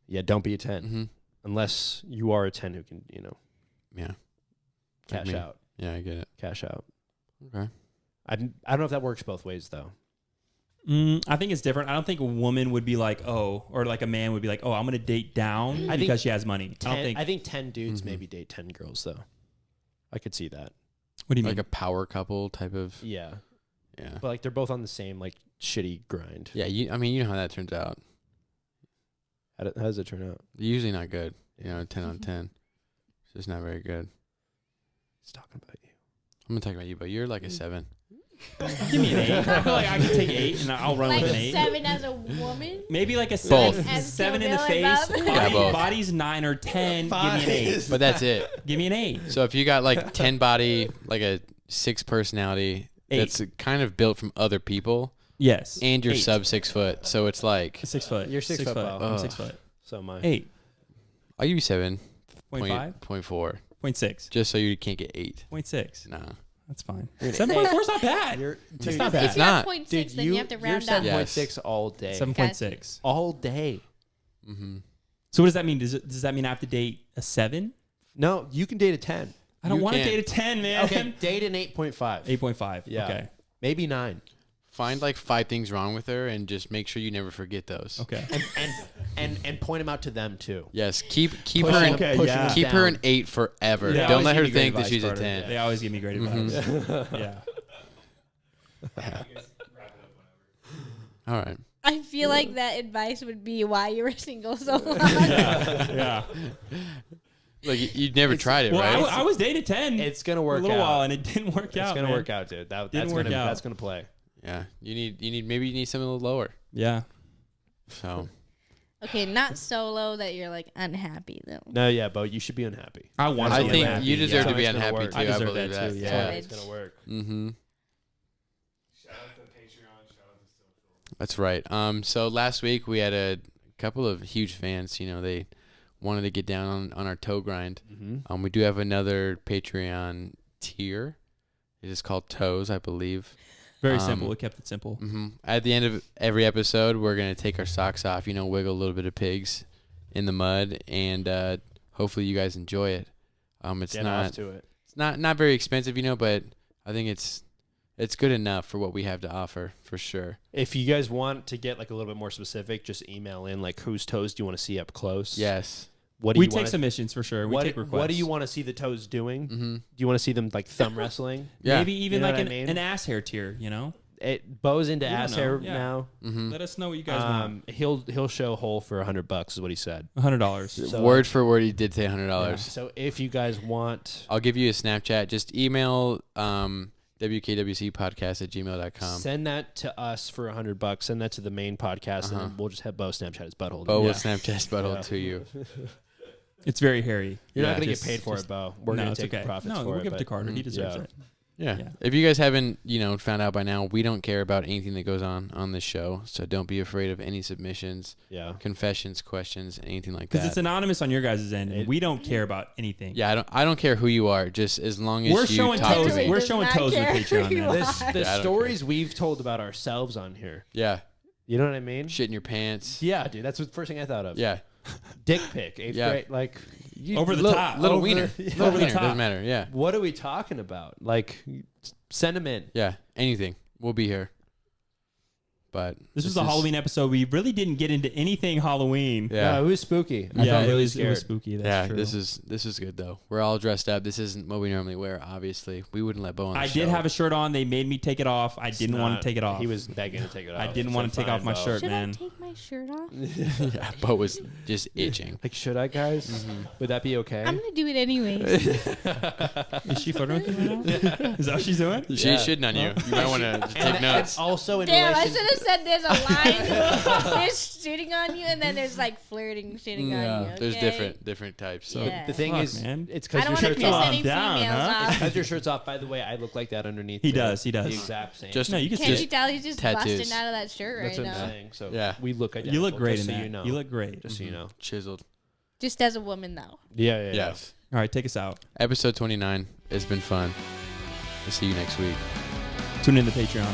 [SPEAKER 5] yeah, don't be a 10
[SPEAKER 2] Mm-hmm.
[SPEAKER 5] unless you are a 10 who can,
[SPEAKER 2] Yeah.
[SPEAKER 5] cash
[SPEAKER 2] me.
[SPEAKER 5] out,
[SPEAKER 2] Yeah, I get it.
[SPEAKER 5] cash out.
[SPEAKER 2] Okay.
[SPEAKER 5] I don't know if that works both ways though.
[SPEAKER 3] I think it's different. I don't think a woman would be like, oh, or like a man would be like, oh, I'm going to date down
[SPEAKER 5] I think
[SPEAKER 3] because she has money. I
[SPEAKER 5] 10,
[SPEAKER 3] don't think.
[SPEAKER 5] I think 10 dudes
[SPEAKER 2] Mhm.
[SPEAKER 5] maybe date 10 girls though. I could see that.
[SPEAKER 3] What do you
[SPEAKER 2] Like
[SPEAKER 3] mean?
[SPEAKER 2] a power couple type of.
[SPEAKER 5] Yeah,
[SPEAKER 2] Yeah.
[SPEAKER 5] but like they're both on the same like shitty grind.
[SPEAKER 2] Yeah. You know how that turns out.
[SPEAKER 5] How does it turn out?
[SPEAKER 2] Usually not good. 10 on 10. It's just not very good.
[SPEAKER 5] He's talking about you.
[SPEAKER 2] I'm gonna talk about you, but you're like a 7.
[SPEAKER 3] Give me an 8. I feel like I can take 8 and I'll run
[SPEAKER 1] Like
[SPEAKER 3] with an
[SPEAKER 1] a
[SPEAKER 3] 8.
[SPEAKER 1] 7 as a woman.
[SPEAKER 3] Maybe like a
[SPEAKER 2] Both.
[SPEAKER 3] 7,
[SPEAKER 1] As
[SPEAKER 3] 7 in the
[SPEAKER 1] Kill Bill
[SPEAKER 3] face.
[SPEAKER 1] and
[SPEAKER 2] Yeah, both.
[SPEAKER 3] Body's 9 or 10. Give me an 8.
[SPEAKER 2] But that's it.
[SPEAKER 3] Give me an 8.
[SPEAKER 2] So if you got like 10 body, like a 6 personality,
[SPEAKER 3] 8.
[SPEAKER 2] that's kind of built from other people,
[SPEAKER 3] Yes.
[SPEAKER 2] and you're
[SPEAKER 3] 8.
[SPEAKER 2] sub 6 foot, so it's like
[SPEAKER 3] 6 foot.
[SPEAKER 5] You're 6 foot, Bo.
[SPEAKER 3] I'm
[SPEAKER 2] Ugh.
[SPEAKER 3] 6 foot.
[SPEAKER 5] So am I.
[SPEAKER 3] 8.
[SPEAKER 2] I'll give you 7.
[SPEAKER 3] 0.5.
[SPEAKER 2] 0.4,
[SPEAKER 3] 0.6.
[SPEAKER 2] just so you can't get 8.
[SPEAKER 3] 0.6.
[SPEAKER 2] Nah.
[SPEAKER 3] That's fine.
[SPEAKER 5] You're an
[SPEAKER 3] 7.4 is not bad.
[SPEAKER 5] You're,
[SPEAKER 3] That's
[SPEAKER 5] dude,
[SPEAKER 3] not bad.
[SPEAKER 1] If you have
[SPEAKER 2] not.
[SPEAKER 1] 0.6,
[SPEAKER 5] dude,
[SPEAKER 1] then you have to
[SPEAKER 5] you're
[SPEAKER 1] round up.
[SPEAKER 5] 7.6 all day.
[SPEAKER 3] 7.6.
[SPEAKER 5] All day.
[SPEAKER 2] Mm-hmm.
[SPEAKER 3] So what does that mean? Does that mean I have to date a 7?
[SPEAKER 5] No, you can date a 10.
[SPEAKER 3] I don't
[SPEAKER 2] You
[SPEAKER 3] want to
[SPEAKER 2] can.
[SPEAKER 3] date a 10, man.
[SPEAKER 5] Okay, date an 8.5.
[SPEAKER 3] 8.5.
[SPEAKER 5] Yeah.
[SPEAKER 3] Okay.
[SPEAKER 5] Maybe 9.
[SPEAKER 2] Find like 5 things wrong with her, and just make sure you never forget those.
[SPEAKER 3] Okay.
[SPEAKER 5] And point them out to them too.
[SPEAKER 2] Yes, keep
[SPEAKER 5] Push
[SPEAKER 2] her
[SPEAKER 5] them-
[SPEAKER 2] in,
[SPEAKER 3] Okay,
[SPEAKER 5] pushing
[SPEAKER 3] yeah.
[SPEAKER 5] them
[SPEAKER 2] keep her
[SPEAKER 5] down.
[SPEAKER 2] an 8 forever.
[SPEAKER 3] Yeah,
[SPEAKER 2] Don't
[SPEAKER 3] always
[SPEAKER 2] let
[SPEAKER 3] give
[SPEAKER 2] her
[SPEAKER 3] me great
[SPEAKER 2] think that
[SPEAKER 3] advice,
[SPEAKER 2] she's a
[SPEAKER 3] Carter.
[SPEAKER 2] 10.
[SPEAKER 3] They always give me great advice.
[SPEAKER 2] Mhm.
[SPEAKER 3] Yeah.
[SPEAKER 2] All right.
[SPEAKER 1] I feel like that advice would be why you were single so long.
[SPEAKER 3] Yeah.
[SPEAKER 2] Like you never tried it,
[SPEAKER 3] Well,
[SPEAKER 2] right?
[SPEAKER 3] I was dating 10
[SPEAKER 5] It's gonna
[SPEAKER 3] for a
[SPEAKER 5] work
[SPEAKER 3] little
[SPEAKER 5] out.
[SPEAKER 3] while, and it didn't work
[SPEAKER 5] It's
[SPEAKER 3] out.
[SPEAKER 5] gonna
[SPEAKER 3] man.
[SPEAKER 5] work out, dude.
[SPEAKER 3] Didn't
[SPEAKER 5] That's
[SPEAKER 3] work
[SPEAKER 5] gonna
[SPEAKER 3] out.
[SPEAKER 5] that's gonna play.
[SPEAKER 2] Yeah. You need maybe you need something a little lower.
[SPEAKER 3] Yeah.
[SPEAKER 2] So
[SPEAKER 1] Okay, not solo that you're like unhappy though.
[SPEAKER 5] No, yeah, but you should be unhappy.
[SPEAKER 3] I want
[SPEAKER 2] I
[SPEAKER 3] to be
[SPEAKER 2] think
[SPEAKER 3] unhappy.
[SPEAKER 2] you deserve
[SPEAKER 5] Yeah.
[SPEAKER 2] to be
[SPEAKER 5] It's gonna
[SPEAKER 2] unhappy
[SPEAKER 5] work.
[SPEAKER 2] too.
[SPEAKER 3] I
[SPEAKER 2] I
[SPEAKER 3] deserve
[SPEAKER 2] believe
[SPEAKER 3] that
[SPEAKER 2] that.
[SPEAKER 3] too,
[SPEAKER 2] Yeah.
[SPEAKER 3] yeah.
[SPEAKER 5] It's gonna work.
[SPEAKER 2] Mm-hmm. That's right. So last week we had a couple of huge fans. They wanted to get down on our toe grind.
[SPEAKER 5] Mm-hmm.
[SPEAKER 2] We do have another Patreon tier. It is called Toes, I believe.
[SPEAKER 3] Very simple. We kept it simple.
[SPEAKER 2] Mm-hmm. At the end of every episode, we're gonna take our socks off. Wiggle a little bit of pigs in the mud, and hopefully you guys enjoy it. It's
[SPEAKER 5] Get
[SPEAKER 2] not
[SPEAKER 5] off to it.
[SPEAKER 2] it's not very expensive, but I think it's good enough for what we have to offer for sure.
[SPEAKER 5] If you guys want to get like a little bit more specific, just email in like whose toes do you want to see up close?
[SPEAKER 2] Yes.
[SPEAKER 5] What do
[SPEAKER 3] We
[SPEAKER 5] you
[SPEAKER 3] take
[SPEAKER 5] want?
[SPEAKER 3] submissions for sure. We
[SPEAKER 5] What,
[SPEAKER 3] take requests.
[SPEAKER 5] what do you want to see the toes doing?
[SPEAKER 2] Mm-hmm.
[SPEAKER 5] Do you want to see them like thumb wrestling?
[SPEAKER 2] Yeah.
[SPEAKER 3] Maybe even
[SPEAKER 5] You know
[SPEAKER 3] like
[SPEAKER 5] what I mean?
[SPEAKER 3] an ass hair tier,
[SPEAKER 5] It bows into
[SPEAKER 3] We don't
[SPEAKER 5] ass
[SPEAKER 3] know,
[SPEAKER 5] hair
[SPEAKER 3] yeah.
[SPEAKER 5] now.
[SPEAKER 2] Mm-hmm.
[SPEAKER 3] Let us know what you guys want.
[SPEAKER 5] He'll show whole for $100 is what he said.
[SPEAKER 3] $100.
[SPEAKER 5] So-
[SPEAKER 2] Word for word, he did say $100.
[SPEAKER 5] So if you guys want,
[SPEAKER 2] I'll give you a Snapchat. Just email wkwcpodcast@gmail.com.
[SPEAKER 5] send that to us for $100. Send that to the main podcast, and
[SPEAKER 2] Uh-huh.
[SPEAKER 5] then we'll just have Bo Snapchat his butthole.
[SPEAKER 2] Bo will
[SPEAKER 3] Yeah.
[SPEAKER 2] Snapchat his butthole
[SPEAKER 5] Yeah.
[SPEAKER 2] to you.
[SPEAKER 3] It's very hairy.
[SPEAKER 5] You're
[SPEAKER 3] Yeah,
[SPEAKER 5] not gonna
[SPEAKER 3] just-
[SPEAKER 5] get paid for
[SPEAKER 3] just-
[SPEAKER 5] it, Bo. We're
[SPEAKER 3] no,
[SPEAKER 5] gonna
[SPEAKER 3] it's
[SPEAKER 5] take
[SPEAKER 3] okay.
[SPEAKER 5] the profits
[SPEAKER 3] No,
[SPEAKER 5] for
[SPEAKER 3] we'll
[SPEAKER 5] it.
[SPEAKER 3] give it to
[SPEAKER 5] but-
[SPEAKER 3] Carter. He deserves
[SPEAKER 5] yeah.
[SPEAKER 3] it.
[SPEAKER 2] Yeah.
[SPEAKER 3] Yeah.
[SPEAKER 2] If you guys haven't, found out by now, we don't care about anything that goes on this show. So don't be afraid of any submissions, confessions, questions, anything like that.
[SPEAKER 3] Because it's anonymous on your guys' end, and we don't care about anything.
[SPEAKER 2] Yeah, I don't care who you are, just as long as
[SPEAKER 3] We're
[SPEAKER 2] you
[SPEAKER 3] showing
[SPEAKER 2] talk
[SPEAKER 3] toes.
[SPEAKER 2] to me.
[SPEAKER 3] We're showing toes on Patreon, man.
[SPEAKER 5] The
[SPEAKER 2] Yeah, I don't
[SPEAKER 5] stories we've told about ourselves on here.
[SPEAKER 2] Yeah.
[SPEAKER 5] You know what I mean?
[SPEAKER 2] Shit in your pants.
[SPEAKER 5] Yeah, dude. That's the first thing I thought of.
[SPEAKER 2] Yeah.
[SPEAKER 5] Dick pic, 8th
[SPEAKER 2] Yeah.
[SPEAKER 5] grade, like
[SPEAKER 3] Over the top.
[SPEAKER 2] Little
[SPEAKER 3] Over
[SPEAKER 2] wiener.
[SPEAKER 3] the-
[SPEAKER 2] Little
[SPEAKER 3] over the
[SPEAKER 2] wiener.
[SPEAKER 3] top.
[SPEAKER 2] Doesn't matter. Yeah.
[SPEAKER 5] What are we talking about? Like, send them in.
[SPEAKER 2] Yeah. Anything. We'll be here. But
[SPEAKER 3] This was a Halloween episode. We really didn't get into anything Halloween.
[SPEAKER 2] Yeah.
[SPEAKER 5] No, it was spooky. I
[SPEAKER 3] Yeah,
[SPEAKER 5] felt
[SPEAKER 3] it
[SPEAKER 5] really
[SPEAKER 3] was
[SPEAKER 5] scared.
[SPEAKER 3] spooky. That's
[SPEAKER 2] Yeah,
[SPEAKER 3] true.
[SPEAKER 2] this is good though. We're all dressed up. This isn't what we normally wear. Obviously, we wouldn't let Bo on. The
[SPEAKER 3] I
[SPEAKER 2] show.
[SPEAKER 3] did have a shirt on. They made me take it off. I didn't want
[SPEAKER 5] Not-
[SPEAKER 3] to take it off.
[SPEAKER 5] He was begging to take it off.
[SPEAKER 3] I didn't
[SPEAKER 5] He
[SPEAKER 3] want to
[SPEAKER 5] said,
[SPEAKER 3] take off
[SPEAKER 5] "Fine,
[SPEAKER 3] my
[SPEAKER 5] Bo."
[SPEAKER 3] shirt,
[SPEAKER 1] Should
[SPEAKER 3] man.
[SPEAKER 1] I take my shirt off?
[SPEAKER 2] Yeah, Bo was just itching.
[SPEAKER 5] Like, should I, guys? Would that be okay?
[SPEAKER 1] I'm gonna do it anyways.
[SPEAKER 3] Is she flirting with you right now? Is that what she's doing?
[SPEAKER 2] She's
[SPEAKER 5] Yeah.
[SPEAKER 2] shitting on you. You might want to take notes.
[SPEAKER 5] Also, in
[SPEAKER 1] Damn, I
[SPEAKER 5] relation,
[SPEAKER 1] should have said there's a line. There's shooting on you, and then there's like flirting shooting on you.
[SPEAKER 2] There's
[SPEAKER 1] okay?
[SPEAKER 2] different types. So.
[SPEAKER 1] Yeah.
[SPEAKER 5] the thing
[SPEAKER 3] Fuck,
[SPEAKER 5] is,
[SPEAKER 3] man.
[SPEAKER 5] it's
[SPEAKER 1] I
[SPEAKER 5] because
[SPEAKER 1] don't
[SPEAKER 5] your
[SPEAKER 1] want to
[SPEAKER 5] shirt's
[SPEAKER 1] piss
[SPEAKER 5] off.
[SPEAKER 1] any
[SPEAKER 3] down,
[SPEAKER 1] females
[SPEAKER 3] huh?
[SPEAKER 1] off.
[SPEAKER 5] Because your shirt's off. By the way, I look like that underneath.
[SPEAKER 3] He
[SPEAKER 5] too.
[SPEAKER 3] does, he does.
[SPEAKER 5] The exact same.
[SPEAKER 2] Just
[SPEAKER 3] No, you can
[SPEAKER 1] Can't
[SPEAKER 3] see
[SPEAKER 1] you
[SPEAKER 3] it.
[SPEAKER 1] tell he's just
[SPEAKER 2] Tattoos.
[SPEAKER 1] busting out of that shirt right
[SPEAKER 5] That's what
[SPEAKER 1] now?
[SPEAKER 5] I'm saying. So
[SPEAKER 2] Yeah.
[SPEAKER 5] we look identical.
[SPEAKER 3] You look great
[SPEAKER 5] just
[SPEAKER 3] in
[SPEAKER 5] so
[SPEAKER 3] that.
[SPEAKER 5] You know.
[SPEAKER 3] You look great.
[SPEAKER 5] Just so you know.
[SPEAKER 2] Chiseled.
[SPEAKER 1] Just as a woman, though.
[SPEAKER 5] Yeah.
[SPEAKER 2] Yes.
[SPEAKER 3] All right, take us out.
[SPEAKER 2] Episode 29. It's been fun. We'll see you next week.
[SPEAKER 3] Tune in to Patreon.